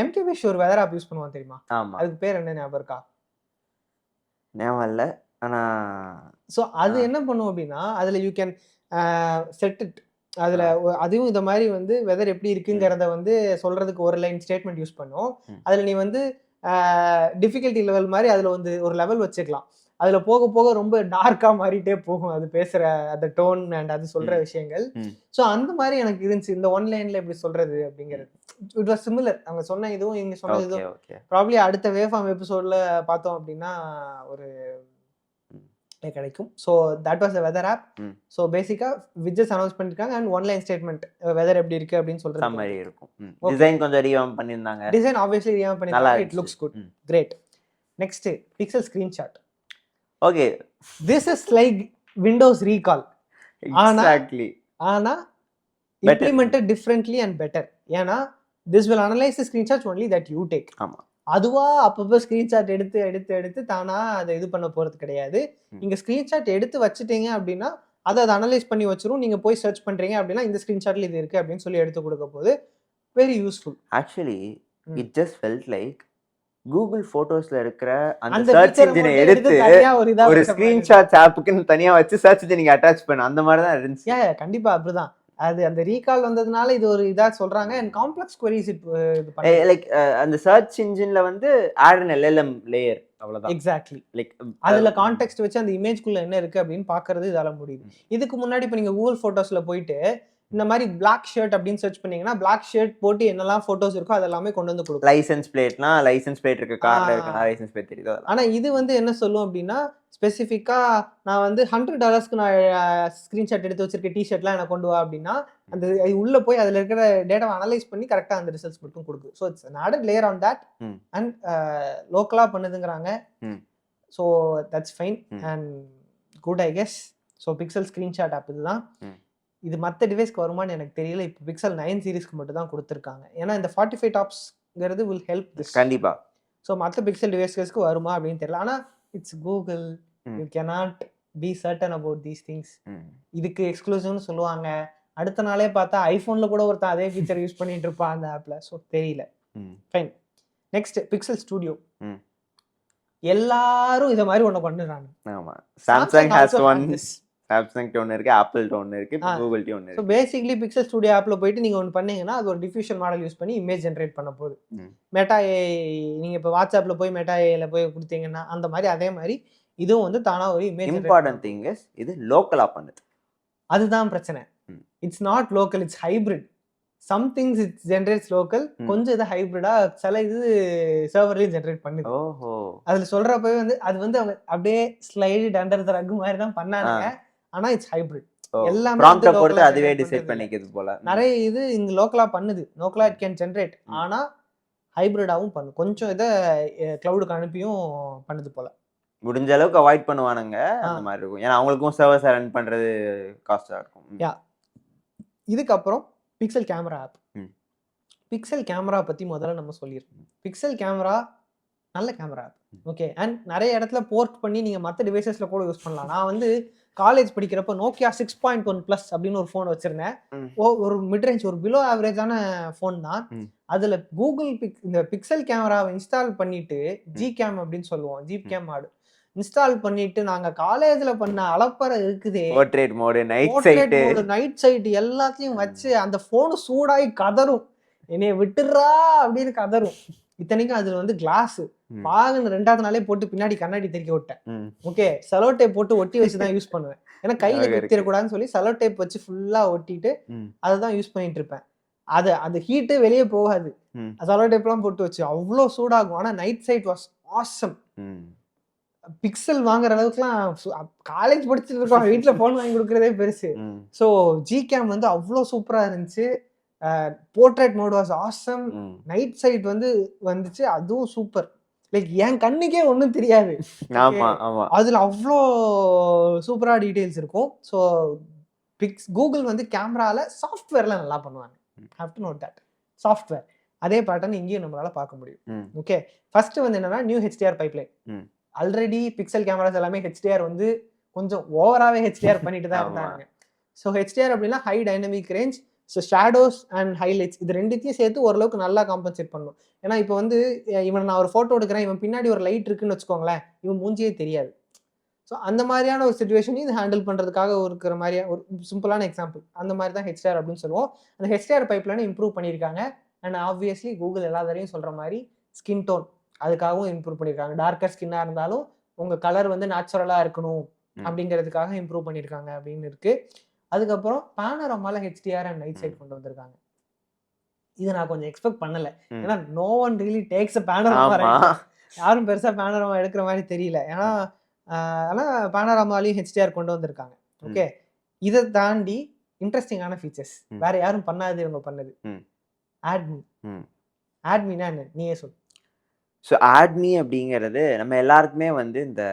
MKB sure weather app use பண்ணுவான் தெரியுமா, அதுக்கு பேர் என்ன ஞாபகம் இருக்கா? ஞாபகம் இல்லை. ஸோ அது என்ன பண்ணும் அப்படின்னா அதில் யூ கேன் செட் இட். அதில் அதுவும் இந்த மாதிரி வந்து வெதர் எப்படி இருக்குங்கிறத வந்து சொல்றதுக்கு ஒரு லைன் ஸ்டேட்மெண்ட் யூஸ் பண்ணும். அதில் நீ வந்து டிஃபிகல்ட்டி லெவல் மாதிரி அதில் வந்து ஒரு லெவல் வச்சுக்கலாம். அதில் போக போக ரொம்ப டார்க்காக மாறிட்டே போகும் அது பேசுகிற அந்த டோன் அண்ட் அது சொல்கிற விஷயங்கள். ஸோ அந்த மாதிரி எனக்கு இருந்துச்சு இந்த ஒன்லைனில் எப்படி சொல்கிறது அப்படிங்கிறது. It was similar. அவங்க சொன்ன இதுவும் இங்கே சொன்ன இதுவும் ப்ராப்ளி அடுத்த வேவ்ஃபார்ம் எபிசோடில் பார்த்தோம் அப்படின்னா ஒரு கிடைக்கும். So that was the weather app. So பேசிக்காக விட்ஜெட்ஸ் அனௌன்ஸ் பண்ணிருக்காங்க அண்ட் ஒன்லைன் ஸ்டேட்மெண்ட் வெதர் எப்படி இருக்கு அப்படின்னு சொல்றது மாதிரி இருக்கும். டிசைன் கொஞ்சம் ரீவாம்ப் பண்ணிருந்தாங்க. டிசைன் ஆப்வியஸ்லி ரீவாம்ப் பண்ணிருக்காங்க. It looks good. Great. Next Pixel screenshot. Okay, this is like Windows Recall. Exactly. ஆனா இம்ப்ளிமெண்டட் டிஃபரண்ட்லி அண்ட் பெட்டர். ஏன்னா this will analyse the screenshots only that you take. ஆமா, அதுவா அப்பப்போ screenshot எடுத்து எடுத்து எடுத்து தானா அதை இது பண்ண போறது கிடையாது. நீங்க ஸ்கிரீன்ஷாட் எடுத்து வச்சுட்டீங்க அப்படின்னா அதை அனலைஸ் பண்ணி வச்சிரும். நீங்க போய் சர்ச் பண்றீங்க அப்படின்னா இந்த ஸ்கிரீன்ஷாட்ல இது இருக்கு அப்படின்னு சொல்லி எடுத்து கொடுக்க போது very useful. Actually it just felt like Google போட்டோஸ்ல இருக்கிற அந்த சர்ச் இன்ஜினை எடுத்து ஒரு ஸ்கிரீன்ஷாட் ஆப்புக்குன்னு தனியா வச்சு சர்ச் இன்ஜின் நீங்க அட்டாச் பண்ண அந்த மாதிரி தான் இருந்துச்சு. கண்டிப்பா அப்படிதான். அது அந்த ரீகால் வந்ததுனால இது ஒரு இதா சொல்றாங்க. அண்ட் காம்ப்ளெக்ஸ் queries லைக் அந்த சர்ச் இன்ஜின்ல வந்து ஆட் an LLM லேயர், அவ்வளவுதான். எக்ஸாக்ட்லி. லைக் அதுல கான்டெக்ஸ்ட் வச்சு அந்த இமேஜ்க்குள்ள என்ன இருக்கு அப்படின்னு பாக்குறது இதால முடியுது. இதுக்கு முன்னாடி இப்ப நீங்க கூகுள் போட்டோஸ்ல போயிட்டு இந்த மாதிரி பிளாக் ஷர்ட் அப்படின்னு சர்ச் பண்ணீங்கன்னா பிளாக் ஷர்ட் போட்டு என்னெல்லாம் போட்டோஸ் இருக்கோ அதெல்லாமே கொண்டு வந்து கொடுக்கும். லைசென்ஸ் பிளேட்னா லைசென்ஸ் பிளேட் இருக்கு, கார்ல இருக்கு, லைசென்ஸ் பிளேட் தெரியுது. ஆனா இது வந்து என்ன சொல்லும் அப்படின்னா ஸ்பெசிஃபிக்கா நான் வந்து $100 நான் ஸ்கிரீன்ஷாட் எடுத்து வச்சிருக்க டிஷர்ட்லாம் எனக்கு கொண்டு வா அப்படின்னா அந்த உள்ள போய் அதுல இருக்கிற டேட்டாவை அனலைஸ் பண்ணி கரெக்டா அந்த ரிசல்ட்ஸ் மட்டும் கொடுக்கும். So it's added layer on that and லோக்கலா பண்ணுதுங்கிறாங்க. So that's fine and good I guess. So Pixel screenshot app இதுதான். இது மற்ற டிவைஸ்க்கு வருமானு எனக்கு தெரியல. இப்போ பிக்சல் 9 சீரிஸ்க்கு மட்டும் தான் கொடுத்துருக்காங்க. ஏன்னா இந்த 45 டாப்ஸ்ங்கிறது வில் ஹெல்ப் திஸ் கண்டிப்பா. ஸோ மற்ற பிக்சல் டிவைஸ்க்கு வருமா அப்படின்னு தெரியல. ஆனால் it's Google, you cannot be certain about these things. இதுக்கு எக்ஸ்க்ளூசிவ்னு சொல்லுவாங்க, அடுத்த நாளே பார்த்தா ஐஃபோன்ல கூட ஒருத்தன் அதே ஃபீச்சர் யூஸ் பண்ணிட்டு இருப்பான் அந்த ஆப்ல. ஸோ தெரியல. ஃபைன். Next pixel studio. எல்லாரும் இதை மாதிரி ஒன்று பண்ணுறாங்க. ஆமா, சாம்சங் ஹேஸ் ஒன். சாம்சங் ஒன்று இருக்கு, ஆப்பிள் ஒன்று இருக்கு, கூகுள் ஒன்று ஸோ இருக்கு. பேசிக்லி பிக்சல் ஸ்டுடியோ ஆப்பில் போயிட்டு நீங்கள் ஒன்று பண்ணீங்கன்னா அது ஒரு டிஃப்யூஷன் மாடல் யூஸ் பண்ணி இமேஜ் ஜென்ரேட் பண்ண போகுது. மெட்டா ஏஐ நீங்கள் இப்போ வாட்ஸ்அப்பில் போய் மெட்டா ஏஐல போய் கொடுத்தீங்கன்னா அந்த மாதிரி அதே மாதிரி இதுவும் வந்து தானாக ஒரு இமேஜ். இம்பார்ட்டன்ட் திங் இஸ் இது லோக்கலாக பண்ணுது. அதுதான் பிரச்சனை. It's not local, it's hybrid. Some things it's generates local, கொஞ்சம் இது ஹைப்ரிடா சில இது சர்வர்லையும் ஜென்ரேட் பண்ணுது. ஓஹோ. அதுல சொல்றப்பவே வந்து அது வந்து அவங்க அப்படியே ஸ்லைடு அண்டர் த ரக் மாதிரி தான் பண்ணாங்க. ஆனா இட்ஸ் ஹைப்ரிட். எல்லாமே ப்ராம்ப்ட பொறுத்து அதுவே டிசைட் பண்ணிக்கிறது போல. நிறைய இது இங்க லோக்கலா பண்ணுது. லோக்கலா இட் கேன் ஜென்ரேட். ஆனா ஹைப்ரிடாவும் பண்ணும். கொஞ்சம் இதை கிளவுடுக்கு அனுப்பியும் பண்ணுது போல. முடிஞ்ச அளவுக்கு அவாய்ட் பண்ணுவானுங்க அந்த மாதிரி இருக்கும். ஏன்னா அவங்களுக்கும் சர்வர்ஸ் ரன் பண்றது காஸ்டா இருக்கும். இதுக்கப்புறம் Pixel camera app. Pixel camera பத்தி முதல்ல நம்ம சொல்லியிருக்கோம். பிக்சல் கேமரா நல்ல கேமரா ஆப். ஓகே. அண்ட் நிறைய இடத்துல போர்ட் பண்ணி நீங்க மற்ற டிவைசஸ்ல கூட யூஸ் பண்ணலாம். நான் வந்து காலேஜ் படிக்கிறப்ப நோக்கியா 6.1 அப்படின்னு ஒரு ஃபோன் வச்சிருந்தேன். ஒரு மிட்ரேஞ்ச், ஒரு பிலோ ஆவரேஜான ஃபோன் தான். அதுல கூகுள் இந்த பிக்சல் கேமராவை இன்ஸ்டால் பண்ணிட்டு ஜி கேம் அப்படின்னு சொல்லுவோம், ஜீப் கேம் மாடு இன்ஸ்டால் பண்ணிட்டு நாங்க காலேஜ்ல பண்ண அலப்பறை இருக்குதே, போர்ட்ரேட் மோடு, நைட் சைட் எல்லாத்தையும் வச்சு அந்த போன் சூடாகி கதரும், என்னைய விட்டுறா அப்படின்னு கதரும். இத்தனைக்கும் அதுல வந்து கிளாஸ் பாகன்னு 2வது நாளே போட்டு பின்னாடி கண்ணாடி தெறிக்க விட்டேன். ஓகே. செலோ டேப் போட்டு ஒட்டி வச்சுதான் யூஸ் பண்ணுவேன். ஏன்னா கையில குத்திடக்கூடாதுன்னு சொல்லி செலோ டேப் வச்சு ஃபுல்லா ஒட்டிட்டு அதை தான் யூஸ் பண்ணிட்டு இருப்பேன். அந்த ஹீட்டு வெளியே போகாது. செலோ டேப் எல்லாம் போட்டு வச்சு அவ்வளோ சூடாகும். ஆனா night sight was awesome. Pixel வாங்குற அளவுக்குலாம் காலேஜ் படிச்சுட்டு இருக்கோம், வீட்டுல போன் வாங்கி கொடுக்கறதே பெருசு. ஸோ ஜி கேம் வந்து அவ்வளோ சூப்பரா இருந்துச்சு. Portrait mode was awesome. Night sight வந்து வந்துச்சு, அதுவும் சூப்பர். லைக் என் கண்ணுக்கே ஒன்றும் தெரியாது, அதுல அவ்வளோ சூப்பரா டீடைல்ஸ் இருக்கும். ஸோ கூகுள் வந்து கேமரால சாஃப்ட்வேர்ல நல்லா பண்ணுவாங்க. Have to note that. Software அதே பேட்டர்ன் இங்கேயும் நம்மளால பார்க்க முடியும். ஓகே. ஃபர்ஸ்ட் வந்து என்னன்னா new HDR pipeline. Already Pixel cameras எல்லாமே ஹெச்டிஆர் வந்து கொஞ்சம் ஓவராகவே ஹெச்டிஆர் பண்ணிட்டு தான் இருந்தாங்க. ஸோ ஹெச்டிஆர் அப்படின்னா high dynamic range. So shadows and highlights இது ரெண்டுத்தையும் சேர்த்து ஓரளவுக்கு நல்லா காம்பன்சேட் பண்ணும். ஏன்னா இப்போ வந்து இவன் நான் ஒரு ஃபோட்டோ எடுக்கிறேன், இவன் பின்னாடி ஒரு லைட் இருக்குன்னு வச்சுக்கோங்களேன், இவன் மூஞ்சியே தெரியாது. ஸோ அந்த மாதிரியான ஒரு சுச்சுவேஷனையும் இது ஹேண்டில் பண்ணுறதுக்காக இருக்கிற மாதிரியா ஒரு சிம்பிளான எக்ஸாம்பிள். அந்த மாதிரி தான் ஹெச்டிஆர் அப்படின்னு சொல்லுவோம். அந்த ஹெச்டிஆர் பைப்லைனை இம்ப்ரூவ் பண்ணியிருக்காங்க. அண்ட் ஆப்வியஸ்லி கூகுள் எல்லா தரையும் சொல்கிற மாதிரி ஸ்கின் டோன் அதுக்காகவும் இம்ப்ரூவ் பண்ணியிருக்காங்க. டார்க்கர் ஸ்கின்னாக இருந்தாலும் உங்கள் கலர் வந்து நேச்சுரலாக இருக்கணும் அப்படிங்கிறதுக்காக இம்ப்ரூவ் பண்ணியிருக்காங்க அப்படின்னு இருக்கு. அதுக்கப்புறம் பேனோராமால ஹெச்டிஆர் அண்ட் நைட் சைட் கொண்டு வந்திருக்காங்க. இது நான் கொஞ்சம் எக்ஸ்பெக்ட் பண்ணல. ஏன்னா no one really takes a panorama. யாரும் பெருசாக பேனோராமா எடுக்கிற மாதிரி தெரியல. ஏன்னா ஆனால் பேனோராமாலையும் ஹெச்டிஆர் கொண்டு வந்திருக்காங்க. ஓகே. இதை தாண்டி இன்ட்ரெஸ்டிங்கான ஃபீச்சர்ஸ் வேற யாரும் பண்ணாது, இவங்க பண்ணது ஆட்மி. ஆட்மினா என்ன நீயே சொல்லு. ஸோ ஆட்மி அப்படிங்கிறது நம்ம எல்லாருக்குமே வந்து இந்த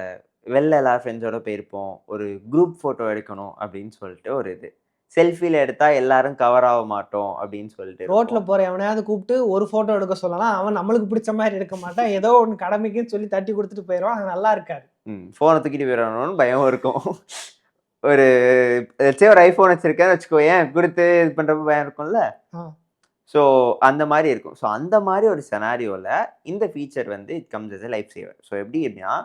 வெளில எல்லாரும் ஃப்ரெண்ட்ஸோட போயிருப்போம், ஒரு குரூப் ஃபோட்டோ எடுக்கணும் அப்படின்னு சொல்லிட்டு ஒரு இது செல்ஃபியில் எடுத்தால் எல்லாரும் கவர் ஆக மாட்டோம் அப்படின்னு சொல்லிட்டு ரோட்டில் போகிற எவனையாவது கூப்பிட்டு ஒரு ஃபோட்டோ எடுக்க சொல்லலாம், அவன் நம்மளுக்கு பிடிச்ச மாதிரி எடுக்க மாட்டான், ஏதோ ஒன்று கடமைக்குன்னு சொல்லி தட்டி கொடுத்துட்டு போயிடுவான், அது நல்லா இருக்காது. ஃபோனை தூக்கிட்டு போயிடணும்னு பயம் இருக்கும். ஒரு ஒரு ஐஃபோன் வச்சுருக்கேன்னு வச்சுக்கோ, ஏன் கொடுத்து இது பண்ணுறப்ப பயம் இருக்கும்ல. ஸோ அந்த மாதிரி இருக்கும். ஸோ அந்த மாதிரி ஒரு செனாரியோவில் இந்த ஃபீச்சர் வந்து it comes as a life saver. So எப்படி அப்படின்னா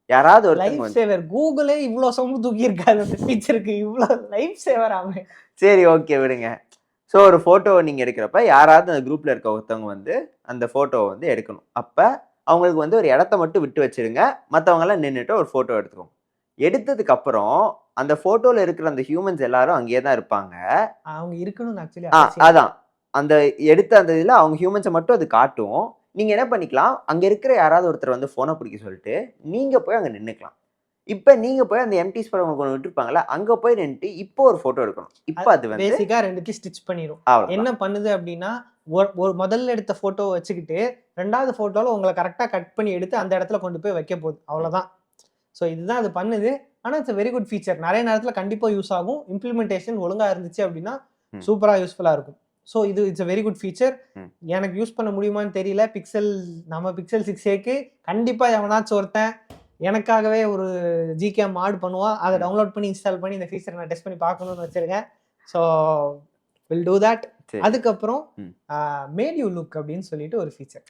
யாராவது ஒரு லைஃப் சேவர் கூகுளே இவ்வளோ சொம்பு தூக்கி இருக்காது அந்த ஃபீச்சருக்கு, இவ்வளோ லைஃப் சேவர் ஆகும். சரி ஓகே விடுங்க. ஸோ ஒரு ஃபோட்டோவை நீங்கள் எடுக்கிறப்ப யாராவது அந்த குரூப்பில் இருக்க ஒருத்தவங்க வந்து அந்த ஃபோட்டோவை வந்து எடுக்கணும். அப்போ அவங்களுக்கு வந்து ஒரு இடத்த மட்டும் விட்டு வச்சுருங்க, மற்றவங்களாம் நின்றுட்டு ஒரு ஃபோட்டோ எடுத்துக்கோங்க. எடுத்ததுக்கு அப்புறம் அந்த ஃபோட்டோவில் இருக்கிற அந்த ஹியூமன்ஸ் எல்லாரும் அங்கேயே தான் இருப்பாங்க. அவங்க இருக்கணும் ஆக்சுவலி. அதான் அந்த எடுத்த அந்த இதில் அவங்க ஹியூமன்ஸை மட்டும் அது காட்டும். நீங்கள் என்ன பண்ணிக்கலாம், அங்கே இருக்கிற யாராவது ஒருத்தர் வந்து ஃபோனை பிடிக்க சொல்லிட்டு நீங்கள் போய் அங்கே நின்றுக்கலாம். இப்போ நீங்கள் போய் அந்த எம்டி ஸ்பாட் உங்களுக்கு ஒன்று விட்டுருப்பாங்களா, அங்கே போய் நின்றுட்டு இப்போ ஒரு ஃபோட்டோ எடுக்கணும். இப்போ அது வந்து பேசிக்காக ரெண்டுத்தையும் ஸ்டிச் பண்ணிடும். என்ன பண்ணுது அப்படின்னா ஒரு முதல்ல எடுத்த ஃபோட்டோவை வச்சுக்கிட்டு 2வது ஃபோட்டோவில் உங்களை கரெக்டாக கட் பண்ணி எடுத்து அந்த இடத்துல கொண்டு போய் வைக்க போகுது, அவ்வளோதான். ஸோ இதுதான் அது பண்ணுது. ஆனால் இட்ஸ் வெரி குட் ஃபீச்சர். நிறைய நேரத்தில் கண்டிப்பாக யூஸ் ஆகும். இம்ப்ளிமெண்டேஷன் ஒழுங்காக இருந்துச்சு அப்படின்னா சூப்பராக யூஸ்ஃபுல்லாக இருக்கும். ஸோ இது it's a very good feature. எனக்கு யூஸ் பண்ண முடியுமான்னு தெரியல. நம்ம பிக்சல் 6a கண்டிப்பாக எவனாச்சும் ஒருத்தன் எனக்காகவே ஒரு ஜிகேம் மாட் பண்ணுவான், அதை டவுன்லோட் பண்ணி இன்ஸ்டால் பண்ணி இந்த ஃபீச்சரை நான் டெஸ்ட் பண்ணி பார்க்கணும்னு வச்சிருக்கேன். So will do that. அதுக்கப்புறம் மேட் யூ லுக் அப்படின்னு சொல்லிட்டு ஒரு ஃபீச்சர்.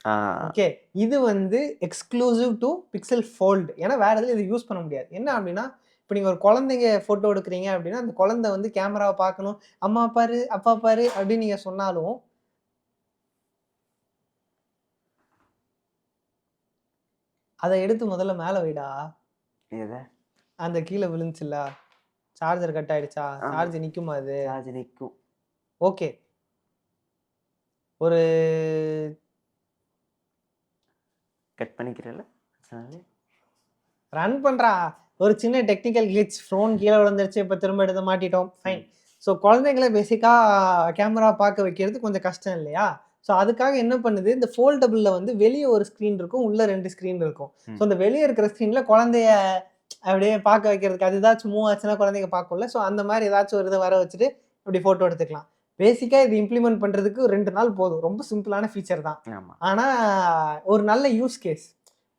ஓகே. இது வந்து எக்ஸ்க்ளூசிவ் டு பிக்சல் ஃபோல்டு. ஏன்னா வேற எதுவும் இது யூஸ் பண்ண முடியாது. என்ன அப்படின்னா இப்போ நீங்கள் ஒரு குழந்தைங்க ஃபோட்டோ எடுக்கிறீங்க அப்படின்னா அந்த குழந்தை வந்து கேமராவை பார்க்கணும், அம்மா பாரு அப்பா பாரு அப்படின்னு நீங்கள் சொன்னாலும் அதை எடுத்து முதல்ல மேலே வைடா. எதை? அந்த கீழே விழுந்துச்சுல்ல, சார்ஜர் கட் ஆயிடுச்சா, சார்ஜ் நிற்குமா? அது சார்ஜ் நிற்கும். ஓகே, ஒரு கட் பண்ணிக்கிறேன்ல ரன் பண்ணுறா. ஒரு சின்ன டெக்னிக்கல் கிளிச், ஃபோன் கீழே விழுந்துருச்சு, இப்போ திரும்ப எடுத்து மாட்டிட்டோம், ஃபைன். ஸோ குழந்தைங்களை பேசிக்காக கேமரா பார்க்க வைக்கிறது கொஞ்சம் கஷ்டம் இல்லையா? ஸோ அதுக்காக என்ன பண்ணுது, இந்த ஃபோல்டபுளில் வந்து வெளியே ஒரு ஸ்க்ரீன் இருக்கும், உள்ளே 2 ஸ்க்ரீன் இருக்கும். ஸோ அந்த வெளியே இருக்கிற ஸ்க்ரீனில் குழந்தைய அப்படியே பார்க்க வைக்கிறதுக்கு அது ஏதாச்சும் மூவ் ஆச்சுன்னா குழந்தைங்க பார்க்கும்ல. ஸோ அந்த மாதிரி ஏதாச்சும் ஒரு இதை வர வச்சுட்டு இப்படி ஃபோட்டோ எடுத்துக்கலாம். பேசிக்காக இது இம்ப்ளிமெண்ட் பண்ணுறதுக்கு 2 நாள் போதும். ரொம்ப சிம்பிளான ஃபீச்சர் தான். ஆனால் ஒரு நல்ல யூஸ் கேஸ்,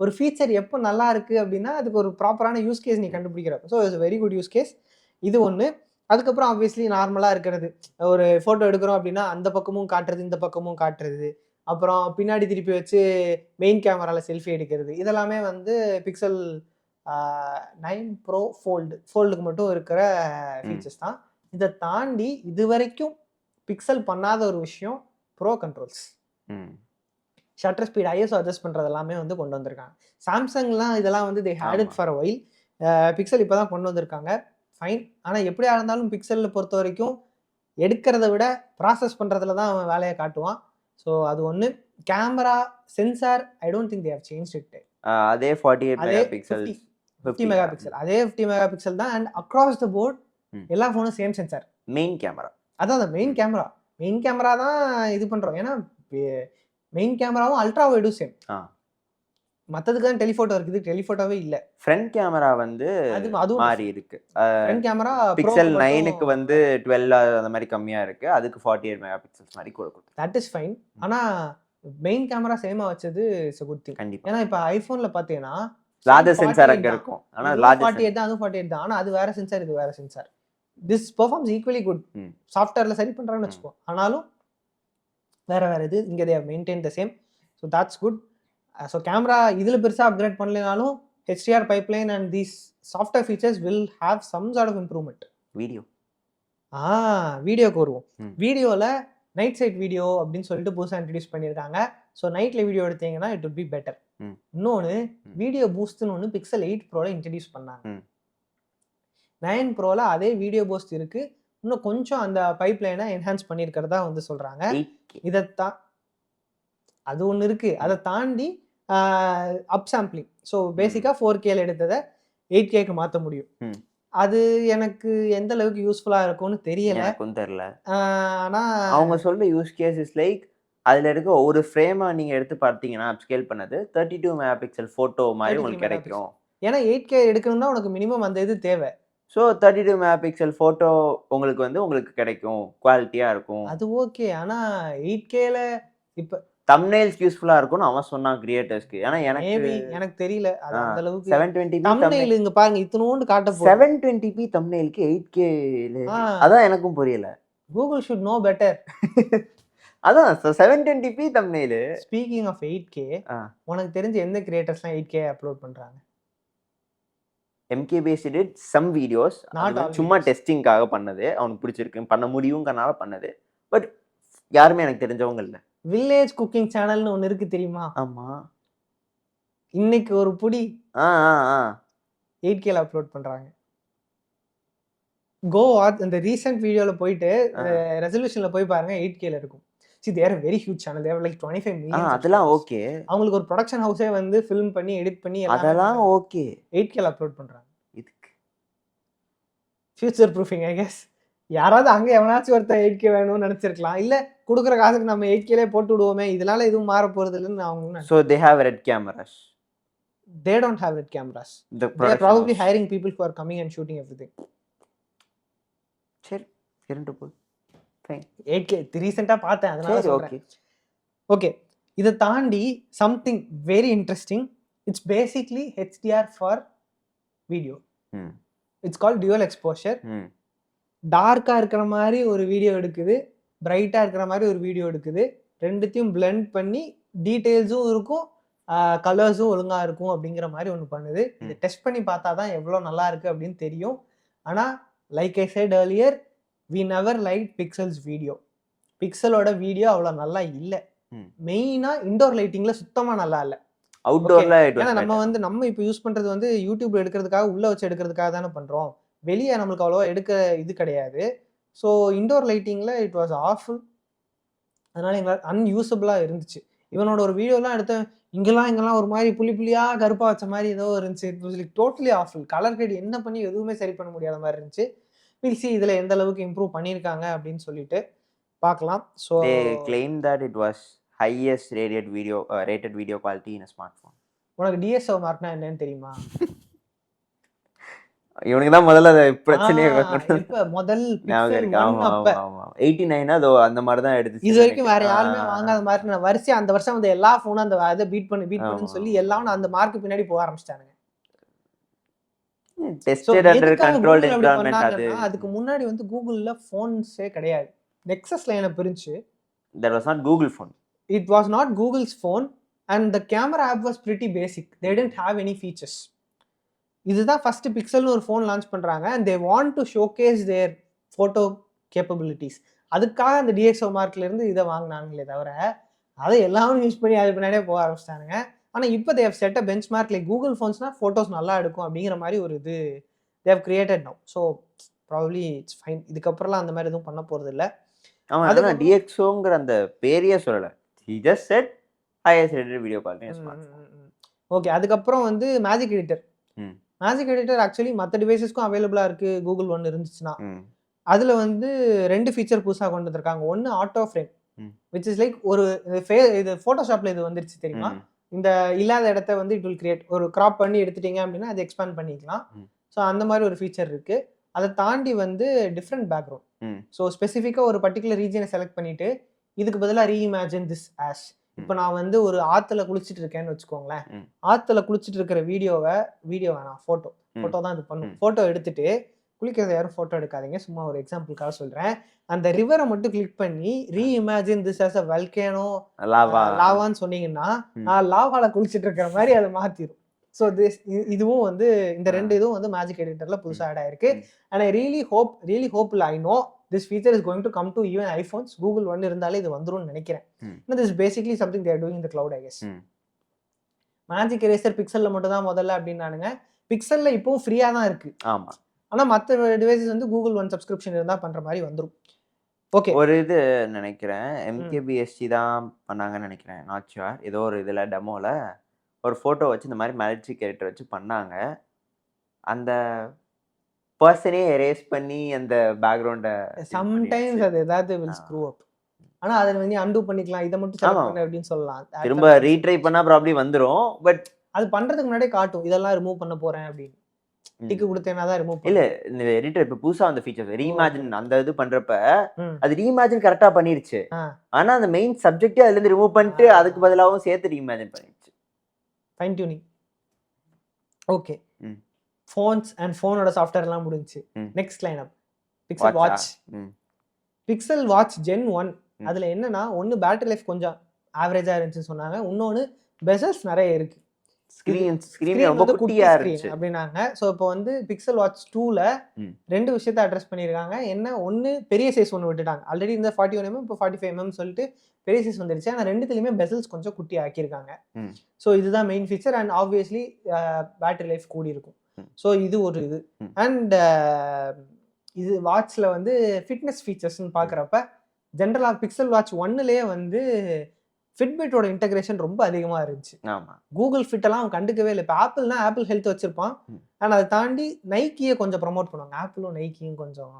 ஒரு ஃபீச்சர் எப்போ நல்லா இருக்குது அப்படின்னா அதுக்கு ஒரு ப்ராப்பரான யூஸ் கேஸ் நீ கண்டுபிடிக்கிறப்ப. So it's very good use case. இது ஒன்று. அதுக்கப்புறம் ஆப்வியஸ்லி நார்மலாக இருக்கிறது, ஒரு ஃபோட்டோ எடுக்கிறோம் அப்படின்னா அந்த பக்கமும் காட்டுறது, இந்த பக்கமும் காட்டுறது, அப்புறம் பின்னாடி திருப்பி வச்சு மெயின் கேமராவில் செல்ஃபி எடுக்கிறது, இதெல்லாமே வந்து பிக்சல் 9 ப்ரோ ஃபோல்டுக்கு மட்டும் இருக்கிற ஃபீச்சர்ஸ் தான். இதை தாண்டி இது வரைக்கும் பிக்சல் பண்ணாத ஒரு விஷயம் pro controls. Shutter speed, ISO adjust பண்ணுறது எல்லாமே வந்து கொண்டு வந்திருக்காங்க. சாம்சங்லாம் இதெல்லாம் வந்து they had it for a while. Pixel இப்போ தான் கொண்டு வந்திருக்காங்க, ஃபைன். ஆனால் எப்படியா இருந்தாலும் பிக்சலில் பொறுத்த வரைக்கும் எடுக்கிறத விட ப்ராசஸ் பண்ணுறதுல தான் அவன் வேலையை காட்டுவான். ஸோ அது ஒன்று. Camera sensor I don't think they have changed it. அதே 48 மெகாபிக்சல், 50 மெகாபிக்சல், அதே 50 மெகாபிக்சல் தான். அண்ட் அக்ராஸ் த போர்ட் எல்லா ஃபோனும் சேம் சென்சார். மெயின் கேமரா அதான் மெயின் கேமரா தான் இது பண்ணுறோம். ஏன்னா மெயின் கேமராவும் அல்ட்ரா வைடும் சேம். மற்றதுக்கு தான் டெலிஃபோட்டோ இருக்குது, டெலிஃபோட்டோவே இல்லை. ஃப்ரண்ட் கேமரா வந்து அதுவும் மாறி இருக்கு. ஃப்ரண்ட் கேமரா பிக்சல் 9க்கு வந்து 12 அந்த மாதிரி கம்மியா இருக்கு, அதுக்கு 48 மெகாபிக்சல்ஸ் மாதிரி கொடுக்கும். That is fine. ஆனால் மெயின் கேமரா சேமா வச்சது இட்ஸ் a good thing. கண்டிப்பா. ஏன்னா இப்போ ஐஃபோனில் பார்த்தீங்கன்னா லார்ஜர் சென்சார் அங்க இருக்கும், ஆனா லார்ஜர் 48 தான், அதுவும் 48 தான். ஆனால் அது வேற சென்சார், இது வேற sensor. This performs equally good. சாஃப்ட்வேர்ல சரி பண்றாங்கன்னு வச்சுக்கோ, ஆனாலும் வேற இது இங்கே they have maintain the same. So that's good. So camera இதில் பெருசாக அப்கிரேட் பண்ணலைனாலும் HDR pipeline and these software features will have some sort of improvement. வீடியோக்கு வருவோம். வீடியோவில் நைட் சைட் வீடியோ அப்படின்னு சொல்லிட்டு புதுசாக இன்ட்ரடியூஸ் பண்ணியிருக்காங்க. ஸோ நைட்டில் வீடியோ எடுத்தீங்கன்னா இட் வுட் பி பெட்டர். இன்னொன்று வீடியோ பூஸ்ட்னு ஒன்று பிக்சல் 8 ப்ரோவில் இன்ட்ரடியூஸ் பண்ணாங்க. 9 ப்ரோவில் அதே வீடியோ பூஸ்ட் இருக்குது, இன்னும் கொஞ்சம் அந்த பைப்லைனை என்ஹான்ஸ் பண்ணியிருக்கிறதா வந்து சொல்கிறாங்க. இதைத்தான் அது ஒன்று இருக்குது. அதை தாண்டி அப் சாம்பிளிங். ஸோ பேசிக்காக 4Kல எடுத்ததை 8Kக்கு மாற்ற முடியும். அது எனக்கு எந்த அளவுக்கு யூஸ்ஃபுல்லாக இருக்கும்னு தெரியல. ஆனால் அவங்க சொல்ற யூஸ் கேஸ் இஸ் லைக் அதில் இருக்க ஒரு ஃப்ரேமை நீங்கள் எடுத்து பார்த்தீங்கன்னா அப்ஸ்கேல் பண்ணது 32 மெகாபிக்சல் ஃபோட்டோ மாதிரி உங்களுக்கு கிடைக்கும். ஏன்னா 8K எடுக்கணும்னா உனக்கு மினிமம் அந்த இது தேவை. ஸோ 32 மெகாபிக்சல் ஃபோட்டோ உங்களுக்கு வந்து உங்களுக்கு கிடைக்கும், குவாலிட்டியாக இருக்கும். அது ஓகே. ஆனால் 8Kல இப்போ தம்ப்நெயில்ஸ் யூஸ்ஃபுல்லாக இருக்கும்னு அவன் சொன்னான் கிரியேட்டர்ஸ்க்கு. ஏன்னா எனக்கு தெரியல அது அந்த அளவுக்கு. 720p தம்ப்நெயில் இங்க பாருங்க இத்தனோண்டு காட்ட போகுது. 720p தம்ப்நெயிலுக்கு 8K, அதான் எனக்கும் புரியல. Google should know better. அதான் 720p thumbnail. Speaking of 8K, உனக்கு தெரிஞ்ச எந்த கிரியேட்டர்ஸ்லாம் 8K அப்லோட் பண்றாங்க? MKBHD did some videos, சும்மா டெஸ்டிங்காக பண்ணது, அவனுக்கு பிடிச்சிருக்கு, பண்ண முடியுங்கனால பண்ணது. பட் யாருமே எனக்கு தெரிஞ்சவங்க இல்லை. வில்லேஜ் குக்கிங் சேனல்னு ஒன்று இருக்கு தெரியுமா? ஆமா, இன்னைக்கு ஒரு புடி 8Kல அப்லோட் பண்றாங்க. கோ வாட்ச் அந்த ரீசன்ட் வீடியோல போயிட்டு ரெசல்யூஷன்ல போய் பாருங்க, 8Kல இருக்கும். See, they are a very huge channel. They have like 25 million. அதெல்லாம் ஓகே. அவங்களுக்கு ஒரு ப்ரொடக்ஷன் ஹவுஸே வந்து ஃபில்ம் பண்ணி எடிட் பண்ணி அதெல்லாம் ஓகே 8Kல அப்லோட் பண்றாங்க. இதுக்கு ஃபியூச்சர் ப்ரூஃபிங் ஐ கெஸ். யாராவது அங்கே எவனாச்சும் ஒருத்தர் 8K வேணும்னு நினைச்சிருக்கலாம். இல்ல கொடுக்குற காசுக்கு நம்ம 8Kலே போட்டு விடுவோமே, இதனால எதுவும் மாற போறது இல்லைன்னு அவங்க. So they have red cameras. They don't have red cameras. They are probably hiring people who are coming and shooting everything. சரி, இரண்டு போய் 8K ரீசெண்டா பார்த்தேன், அதனால சொல்றேன். ஓகே, இதை தாண்டி something very interesting. It's basically HDR for video. It's called dual exposure. டார்க்கா இருக்கிற மாதிரி ஒரு வீடியோ எடுக்குது, பிரைட்டா இருக்கிற மாதிரி ஒரு வீடியோ எடுக்குது. ரெண்டுத்தையும் பிளெண்ட் பண்ணி டீடைல்ஸும் இருக்கும், கலர்ஸும் ஒழுங்காக இருக்கும் அப்படிங்கிற மாதிரி ஒன்று பண்ணுது. இது டெஸ்ட் பண்ணி பார்த்தா தான் எவ்வளோ நல்லா இருக்குது அப்படின்னு தெரியும். ஆனால் like I said earlier, we never like Pixel's video. பிக்சலோட வீடியோ அவ்வளோ நல்லா இல்லை. மெயினாக இண்டோர் லைட்டிங்கில் சுத்தமாக நல்லா இல்லை. அவுட்டோர்ல ஏன்னா நம்ம இப்போ யூஸ் பண்ணுறது வந்து யூடியூப்ல எடுக்கிறதுக்காக உள்ளே வச்சு எடுக்கிறதுக்காக தானே பண்ணுறோம். வெளியே நம்மளுக்கு அவ்வளோவா எடுக்க இது கிடையாது. ஸோ இண்டோர் லைட்டிங்கில் இட் வாஸ் ஆஃபுல். அதனால எங்களால் அன்யூசபிளாக இருந்துச்சு. இவனோட ஒரு வீடியோலாம் எடுத்தேன், இங்கெல்லாம் ஒரு மாதிரி புள்ளியாக கருப்பாக வச்ச மாதிரி ஏதோ இருந்துச்சு. It was like totally awful. Colour great என்ன பண்ணி எதுவுமே சரி பண்ண முடியாத மாதிரி இருந்துச்சு. வில் சி இதில் எந்த அளவுக்கு இம்ப்ரூவ் பண்ணியிருக்காங்க அப்படின்னு சொல்லிட்டு பார்க்கலாம். So they claim that it was highest rated video quality in a smartphone. உனக்கு DSO மார்க்னா என்னன்னு தெரியுமா? இவனுக்கு தான் முதல்ல பிரச்சனையே இப்ப முதல் ஞாபகம் இருக்கு. ஆமா ஆமா 89 அதோ அந்த மாதிரி தான் எடுத்துச்சு. இது வரைக்கும் வேற யாருமே வாங்காத மாதிரி நான் வரிசை அந்த வருஷம் வந்து எல்லா போனும் அந்த அதை பீட் பண்ணுன்னு சொல்லி எல்லாம் அந்த மார்க் பின்னாடி போக ஆரம்பிச்சிட்டானுங்க. Tested under controlled environment. அதுக்கு முன்னாடி வந்து கூகுள்ல போன்ஸே கிடையாது. நெக்ஸஸ்ல என்ன பிரிஞ்சு that was not Google phone. It was not Google's phone and the camera app was pretty basic. They didn't have any features. இதுதான் ஃபர்ஸ்ட் பிக்சல்னு ஒரு ஃபோன் லான்ச் பண்ணுறாங்க and they want to showcase their photo capabilities. அதுக்காக அந்த DxO மார்க்லேருந்து இதை வாங்கினாங்களே தவிர அதை எல்லாரும் use பண்ணி அது பின்னாடியே போக ஆரம்பிச்சிட்டானுங்க. ஆனால் இப்போ they have set a benchmark like Google phonesனால் ஃபோட்டோஸ் நல்லா எடுக்கும் அப்படிங்கிற மாதிரி ஒரு இது they have created now. So probably it's fine. இதுக்கப்புறம்லாம் அந்த மாதிரி எதுவும் பண்ண போகிறது இல்லை. ஆமாம், DxOங்கிற அந்த பேரையே சொல்லலை. he just said highest rated video quality. Okay, அதுக்கப்புறம் வந்து magic editor. Magic editor actually மற்ற டிவைசஸ்க்கும் அவைலபிளாக இருக்குது. கூகுள் ஒன்று இருந்துச்சுன்னா அதில் வந்து 2 ஃபீச்சர் புதுசாக கொண்டு வந்திருக்காங்க. ஒன்று auto frame, which is like ஒரு இது ஃபோட்டோஷாப்பில் இது வந்துருச்சு தெரியுமா? இந்த இல்லாத இடத்த வந்து இட் வில் கிரியேட், ஒரு கிராப் பண்ணி எடுத்துட்டீங்க அப்படின்னா அதை எக்ஸ்பேண்ட் பண்ணிக்கலாம். ஸோ அந்த மாதிரி ஒரு ஃபீச்சர் இருக்குது. அதை தாண்டி வந்து டிஃப்ரெண்ட் பேக்ரவுண்ட். ஸோ ஸ்பெசிஃபிக்காக ஒரு பர்டிகுலர் ரீஜனை செலக்ட் பண்ணிவிட்டு இதுக்கு பதிலாக ரீஇமேஜின் திஸ் ஆஷ். இப்போ நான் வந்து ஒரு ஆற்றுல குளிச்சுட்டு இருக்கேன்னு வச்சுக்கோங்களேன். ஆற்றுல குளிச்சுட்டு இருக்கிற வீடியோ வேணாம், ஃபோட்டோ தான் இது பண்ணும். ஃபோட்டோ எடுத்துட்டு குளிக்கிறத யாரும் ஃபோட்டோ எடுக்காதீங்க, சும்மா ஒரு எக்ஸாம்பிளுக்காக சொல்கிறேன். அந்த ரிவரை மட்டும் கிளிக் பண்ணி reimagine this as a volcano லாவான்னு சொன்னீங்கன்னா நான் லாவால குளிச்சுட்டு இருக்கிற மாதிரி அதை மாற்றிடும். ஸோ இதுவும் வந்து இந்த 2 இதுவும் வந்து மேஜிக் எடிட்டரில் புதுசாக ஆட் ஆயிருக்கு. And I really hope I know this feature is going to come to even iPhones. Google ஒன்று இருந்தாலே இது வந்துரும்னு நினைக்கிறேன். this is basically something they are doing in the cloud, I guess. Magic eraser பிக்சல்ல மட்டும் தான் முதல்ல அப்படின்னானுங்க. பிக்சல்ல இப்போவும் ஃப்ரீயாக தான் இருக்கு. ஆமா, ஆனால் மற்ற டிவைசஸ் வந்து Google ஒன் சப்ஸ்கிரிப்ஷன் இருந்தால் பண்ணுற மாதிரி வந்துடும். ஓகே, ஒரு இது நினைக்கிறேன் MKBHD தான் பண்ணாங்கன்னு நினைக்கிறேன், நாட் ஷுர். ஏதோ ஒரு இதில் டெமோவில் ஒரு ஃபோட்டோ வச்சு இந்த மாதிரி மேஜிக் எடிட்டர் வச்சு பண்ணாங்க. அந்த பர்சனே எரேஸ் பண்ணி அந்த பேக்ரவுண்டை சம்டைம்ஸ் அது ஏதாவது will screw up. ஆனா அதை வந்து அன்டூ பண்ணிக்கலாம், இதை மட்டும் செலக்ட் பண்ணு அப்படின்னு சொல்லலாம். திரும்ப ரீட்ரை பண்ணா ப்ராப்ளி வந்துரும். பட் அது பண்றதுக்கு முன்னாடியே காட்டும் இதெல்லாம் ரிமூவ் பண்ண போறேன் அப்படின்னு. டிக் கொடுத்தேனா தான் ரிமூவ் இல்ல. இந்த எடிட்டர் இப்ப புதுசா அந்த ஃபீச்சர்ஸ் ரீஇமேஜின் அந்த இது பண்றப்ப அது ரீஇமேஜின் கரெக்டா பண்ணிருச்சு. ஆனா அந்த மெயின் சப்ஜெக்டே அதுல இருந்து ரிமூவ் பண்ணிட்டு அதுக்கு பதிலாவும் சேர்த்து ரீஇமேஜின் பண்ணிருச்சு. Fine tuning. Okay, phones and ஃபோனோட சாஃப்ட்வேர்லாம் முடிஞ்சுச்சு. Next lineup pixel watch. Pixel watch Gen 1. அதில் என்னன்னா ஒன்று பேட்டரி லைஃப் கொஞ்சம் ஆவரேஜாக இருந்துச்சுன்னு சொன்னாங்க. இன்னொன்று பெசல்ஸ் நிறைய இருக்கு. ஸ்கிரீன் ரொம்ப குட்டியா இருந்துச்சு அப்படின்னாங்க. ஸோ இப்போ வந்து பிக்சல் வாட்ச் 2ல 2 விஷயத்தை அட்ரஸ் பண்ணியிருக்காங்க. என்ன ஒன்று, பெரிய சைஸ் ஒன்று விட்டுட்டாங்க. ஆல்ரெடி இந்த 41mm இப்போ 45mm சொல்லிட்டு பெரிய சைஸ் வந்துருச்சு. ஆனால் 2த்துலையுமே பெசல்ஸ் கொஞ்சம் குட்டி ஆக்கியிருக்காங்க. ஸோ இதுதான் main feature. And obviously battery life கூடி இருக்கும். ஸோ இது ஒரு இது. அண்ட் இது வாட்ச்ல வந்து ஃபிட்னஸ் ஃபீச்சர்ஸ்ன்னு பார்க்குறப்ப ஜென்ரலாக பிக்சல் வாட்ச் 1லேயே வந்து ஃபிட்பிட்டோட இன்டகிரேஷன் ரொம்ப அதிகமாக இருந்துச்சு. கூகுள் ஃபிட்டெல்லாம் அவன் கண்டுக்கவே இல்லை. இப்போ ஆப்பிள்னா ஆப்பிள் ஹெல்த் வச்சிருப்பான். ஆனால் அதை தாண்டி நைக்கியை கொஞ்சம் ப்ரமோட் பண்ணுவாங்க. ஆப்பிளும் நைக்கியும் கொஞ்சம்,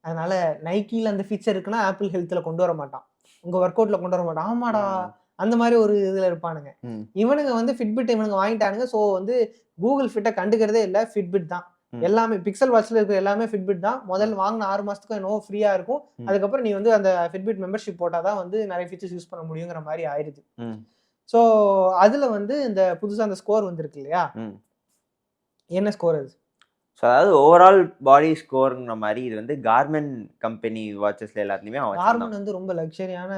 அதனால நைக்கியில் அந்த ஃபீச்சர் இருக்குன்னா ஆப்பிள் ஹெல்த்தில் கொண்டு வர மாட்டான், உங்கள் ஒர்க் அவுட்டில் கொண்டு வர மாட்டான். ஆமாடா, அந்த மாதிரி ஒரு இதில் இருப்பானுங்க. இவனுங்க வந்து ஃபிட்பிட் இவனுங்க வாங்கிட்டானுங்க. ஸோ வந்து கூகுள் ஃபிட்டை கண்டுக்கிறதே இல்லை, ஃபிட்பிட் தான் எல்லாமே. பிக்சல் வாட்ச்ல இருக்கிற எல்லாமே ஃபிட்பிட் தான். முதல்ல வாங்கின 6 மாசத்துக்கு என்னவோ ஃப்ரீயா இருக்கும். அதுக்கப்புறம் நீ வந்து அந்த ஃபிட்பிட் மெம்பர்ஷிப் போட்டாதான் வந்து நிறைய ஃபீச்சர்ஸ் யூஸ் பண்ண முடியுங்கிற மாதிரி ஆயிடுது. ஸோ அதுல வந்து இந்த புதுசா அந்த ஸ்கோர் வந்துருக்கு இல்லையா, என்ன ஸ்கோர் அது? ஸோ அதாவது ஓவரால் பாடி ஸ்கோர்ங்கிற மாதிரி இது வந்து கார்மெண்ட் கம்பெனி வாட்சஸ்ல எல்லாத்துலயுமே கார்மெண்ட் வந்து ரொம்ப லக்ஸரியான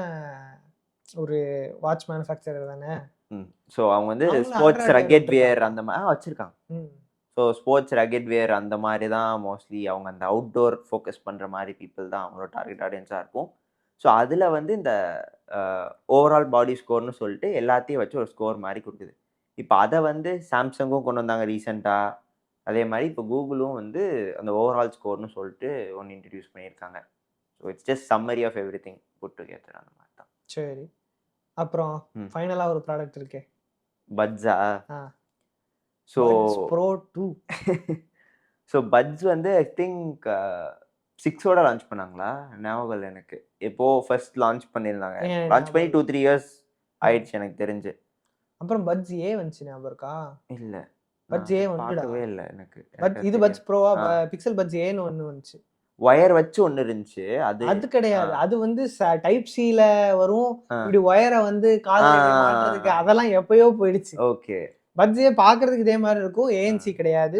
ஒரு வாட்ச் மேனுஃபேக்சரர் தானே. ஸோ அவங்க வந்து அவங்களும் ஸ்போர்ட்ஸ் Android ரக்கெட் developer வேர் அந்த மாதிரி வச்சுருக்காங்க. ம். ஸோ ஸ்போர்ட்ஸ் ரக்கெட் வேர் அந்த மாதிரி தான் மோஸ்ட்லி அவங்க அந்த அவுட்டோர் ஃபோக்கஸ் பண்ணுற மாதிரி பீப்புள் தான் அவங்களோட டார்கெட் ஆடியன்ஸாக இருக்கும். ஸோ அதில் வந்து இந்த ஓவரால் பாடி ஸ்கோர்னு சொல்லிட்டு எல்லாத்தையும் வச்சு ஒரு ஸ்கோர் மாதிரி கொடுக்குது. இப்போ அதை வந்து சாம்சங்கும் கொண்டு வந்தாங்க ரீசெண்டாக. அதே மாதிரி இப்போ கூகுளும் வந்து அந்த ஓவரால் ஸ்கோர்னு சொல்லிட்டு ஒன்று இன்ட்ரடியூஸ் பண்ணியிருக்காங்க. So it's just summary of every thing put together அந்த மாதிரி தான். சரி. அப்புறம் ஃபைனலா ஒரு ப்ராடக்ட் இருக்கே. பட்ஸா? So Buds Pro 2. So buds வந்து ஐ திங்க் 6ஓட லான்ச் பண்ணாங்களா? ஞாபகம் இல்லை எனக்கு. எப்போ ஃபர்ஸ்ட் லான்ச் பண்ணியிருந்தாங்க. லான்ச் பண்ணி 2-3 இயர்ஸ் ஆயிடுச்சு எனக்கு தெரிஞ்சு. அப்புறம் பட்ஸ் ஏ வந்துச்சு ஞாபகம் இருக்கா? இல்ல. பட்ஸ் ஏ வந்துடா. பார்க்கவே இல்லை எனக்கு. இது பட்ஸ் ப்ரோவா பிக்சல் பட்ஸ் ஏன்னு ஒன்று வந்துச்சு. ஒயர் வச்சு ஒன்று இருந்துச்சு. அது கிடையாது. அது வந்து டைப் சில வரும். இப்படி ஒயரை வந்து காதுல மாட்டுறதுக்கு அதெல்லாம் எப்பயோ போயிடுச்சு. ஓகே. பட்ஸ் ஏ பார்க்கிறதுக்கு இதே மாதிரி இருக்கும். ஏஎன்சி கிடையாது.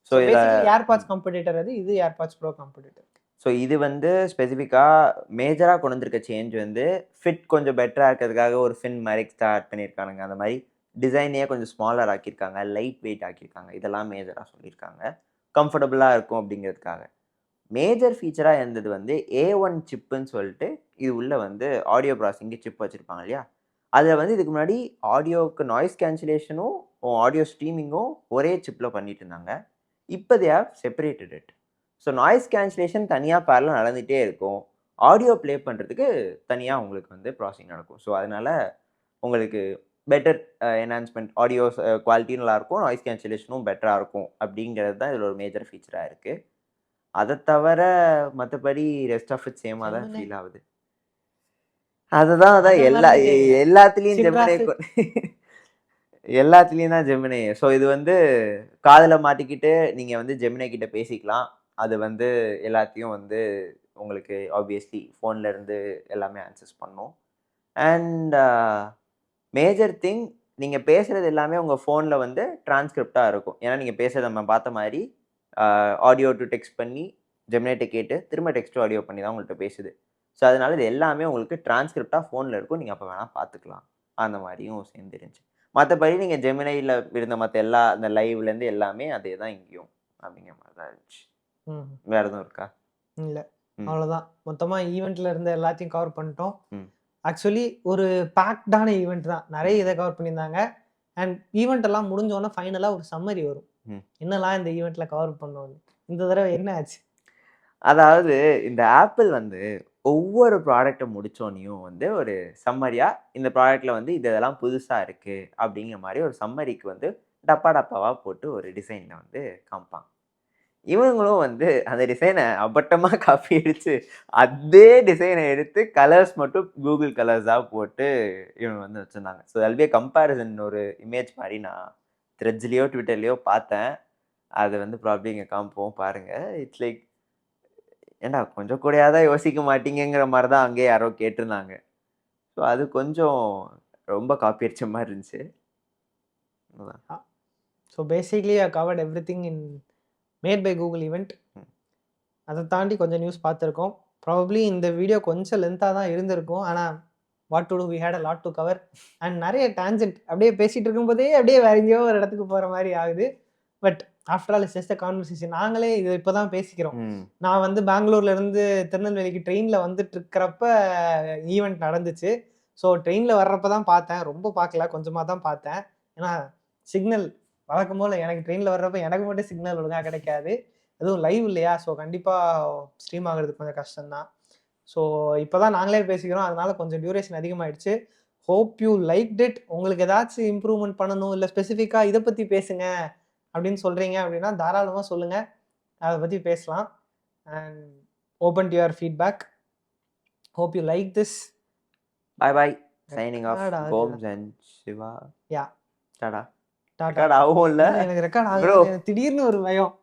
ஸோ பேசிக்கலி ஏர்பாட்ஸ் காம்படிட்டர் அது. இது ஏர்பாட்ஸ் ப்ரோ காம்படிட்டர். ஸோ இது வந்து ஸ்பெசிஃபிக்காக மேஜராக கொண்டு வந்திருக்க சேஞ்ச் வந்து ஃபிட் கொஞ்சம் பெட்டராக இருக்கிறதுக்காக ஒரு ஃபின் மாதிரி ஸ்டார்ட் பண்ணியிருக்கானுங்க. அந்த மாதிரி டிசைனே கொஞ்சம் ஸ்மாலர் ஆக்கியிருக்காங்க, லைட் வெயிட் ஆக்கியிருக்காங்க. இதெல்லாம் மேஜராக சொல்லியிருக்காங்க. கம்ஃபர்டபுளாக இருக்கும் அப்படிங்கிறதுக்காக. மேஜர் ஃபீச்சராக இருந்தது வந்து A1 சிப்புன்னு சொல்லிட்டு இது உள்ள வந்து ஆடியோ ப்ராசஸிங்கு சிப் வச்சுருப்பாங்க இல்லையா? அதில் வந்து இதுக்கு முன்னாடி ஆடியோவுக்கு நாய்ஸ் கேன்சலேஷனும் ஆடியோ ஸ்ட்ரீமிங்கும் ஒரே சிப்பில் பண்ணிட்டு இருந்தாங்க. இப்போ they have separated it. So noise cancellation தனியாக பேரலாக நடந்துகிட்டே இருக்கும். ஆடியோ ப்ளே பண்ணுறதுக்கு தனியாக உங்களுக்கு வந்து ப்ராசஸிங் நடக்கும். ஸோ அதனால் உங்களுக்கு பெட்டர் என்ஹான்ஸ்மெண்ட், ஆடியோ குவாலிட்டியும் நல்லாயிருக்கும், நாய்ஸ் கேன்சலேஷனும் பெட்டராக இருக்கும் அப்படிங்கிறது தான் இதில் ஒரு மேஜர் ஃபீச்சராக இருக்குது. அதை தவிர மற்றபடி ரெஸ்ட் ஆஃப் இட் சேமாக தான் ஃபீல் ஆகுது. அதுதான் எல்லாத்துலேயும் எல்லாத்துலேயும் தான் ஜெமினி. ஸோ இது வந்து காதில் மாட்டிக்கிட்டு நீங்கள் வந்து ஜெமினி கிட்ட பேசிக்கலாம். அது வந்து எல்லாத்தையும் வந்து உங்களுக்கு ஆப்வியஸ்லி ஃபோனில் இருந்து எல்லாமே ஆன்சஸ் பண்ணும். அண்ட் மேஜர் திங், நீங்கள் பேசுகிறது எல்லாமே உங்கள் ஃபோனில் வந்து டிரான்ஸ்கிரிப்டாக இருக்கும். ஏன்னா நீங்கள் பேசுகிறத நம்ம பார்த்த மாதிரி ஆடியோ டு டெக்ஸ்ட் பண்ணி ஜெமினிட்ட கேட்டு திரும்ப டெக்ஸ்ட் ஆடியோ பண்ணி தான் உங்கள்கிட்ட பேசுது. ஸோ அதனால இது எல்லாமே உங்களுக்கு டிரான்ஸ்கிரிப்டாக ஃபோனில் இருக்கும். நீங்கள் அப்போ வேணால் பார்த்துக்கலாம். அந்த மாதிரியும் சேர்ந்துருந்துச்சு. மற்றபடி நீங்கள் ஜெமினியில் இருந்த மற்ற எல்லா அந்த லைவ்லேருந்து எல்லாமே அதே தான் இங்கேயும் அப்படிங்கிற மாதிரி தான் இருந்துச்சு. வேற எதுவும் இருக்கா? இல்லை, அவ்வளோதான். மொத்தமாக ஈவெண்ட்டில் இருந்த எல்லாத்தையும் கவர் பண்ணிட்டோம். ஆக்சுவலி ஒரு பேக்டான ஈவெண்ட் தான். நிறைய இதை கவர் பண்ணியிருந்தாங்க. அண்ட் ஈவெண்ட் எல்லாம் முடிஞ்சோன்னா ஃபைனலாக ஒரு சம்மரி வரும். என்னெல்லாம் இந்த ஈவெண்ட்டில் கவர் பண்ணோம். இந்த தடவை என்ன ஆச்சு? அதாவது இந்த ஆப்பிள் வந்து ஒவ்வொரு ப்ராடக்டை முடித்தோன்னையும் வந்து ஒரு சம்மரியாக இந்த ப்ராடக்டில் வந்து இதெல்லாம் புதுசாக இருக்குது அப்படிங்கிற மாதிரி ஒரு சம்மரிக்கு வந்து டப்பாவாக போட்டு ஒரு டிசைனில் வந்து காமிப்பாங்க. இவங்களும் வந்து அந்த டிசைனை அப்பட்டமாக காப்பி அடித்து அதே டிசைனை எடுத்து கலர்ஸ் மட்டும் கூகுள் கலர்ஸாக போட்டு இவங்க வந்து வச்சுருந்தாங்க. ஸோ அதுவே கம்பேரிசன் ஒரு இமேஜ் மாதிரி நான் த்ரெட்ஸ்லேயோ ட்விட்டர்லேயோ பார்த்தேன். அது வந்து ப்ராப்ளம் இங்கே காமிப்போம் பாருங்கள். இட்ஸ் லைக் ஏண்டா கொஞ்சம் கூடயாதான் யோசிக்க மாட்டீங்கிற மாதிரி தான் அங்கேயே யாரோ கேட்டிருந்தாங்க. ஸோ அது கொஞ்சம் ரொம்ப காப்பி அடிச்ச மாதிரி இருந்துச்சு. So basically I covered everything in made by Google event. அதை தாண்டி கொஞ்சம் நியூஸ் பார்த்துருக்கோம். ப்ராபப்ளி இந்த வீடியோ கொஞ்சம் லென்த்தாக தான் இருந்திருக்கும். ஆனால் what to do, we had a lot to cover. And நிறைய டான்ஜென்ட் அப்படியே பேசிகிட்டு இருக்கும்போதே அப்படியே வேற எங்கேயோ ஒரு இடத்துக்கு போகிற மாதிரி ஆகுது. But after all it's just a conversation. நாங்களே இது இப்போ தான் பேசிக்கிறோம். நான் வந்து பெங்களூர்லேருந்து திருநெல்வேலிக்கு ட்ரெயினில் வந்துட்டு இருக்கிறப்ப ஈவெண்ட் நடந்துச்சு. ஸோ ட்ரெயினில் வர்றப்ப தான் பார்த்தேன். ரொம்ப பார்க்கல, கொஞ்சமாக தான் பார்த்தேன். ஏன்னா சிக்னல் வழக்கம் போல் எனக்கு ட்ரெயினில் வர்றப்ப எனக்கு மட்டும் சிக்னல் ஒழுங்காக கிடைக்காது. அதுவும் லைவ் இல்லையா? ஸோ கண்டிப்பாக ஸ்ட்ரீம் ஆகுறது கொஞ்சம் கஷ்டம்தான். ஸோ இப்போ தான் நாங்களே பேசிக்கிறோம். அதனால கொஞ்சம் டியூரேஷன் அதிகமாகிடுச்சு. Hope you like it. உங்களுக்கு ஏதாச்சும் இம்ப்ரூவ்மெண்ட் பண்ணணும், இல்லை ஸ்பெசிஃபிக்காக இதை பற்றி பேசுங்க அப்படின்னு சொல்கிறீங்க அப்படின்னா தாராளமாக சொல்லுங்கள், அதை பற்றி பேசலாம். And open to your feedback. Hope you like this. Bye bye. Signing off Gomes and Siva. Yeah, tata. Tata. ஆகும் இல்லை எனக்கு ரெக்கார்ட் ஆகும். திடீர்னு ஒரு பயம்.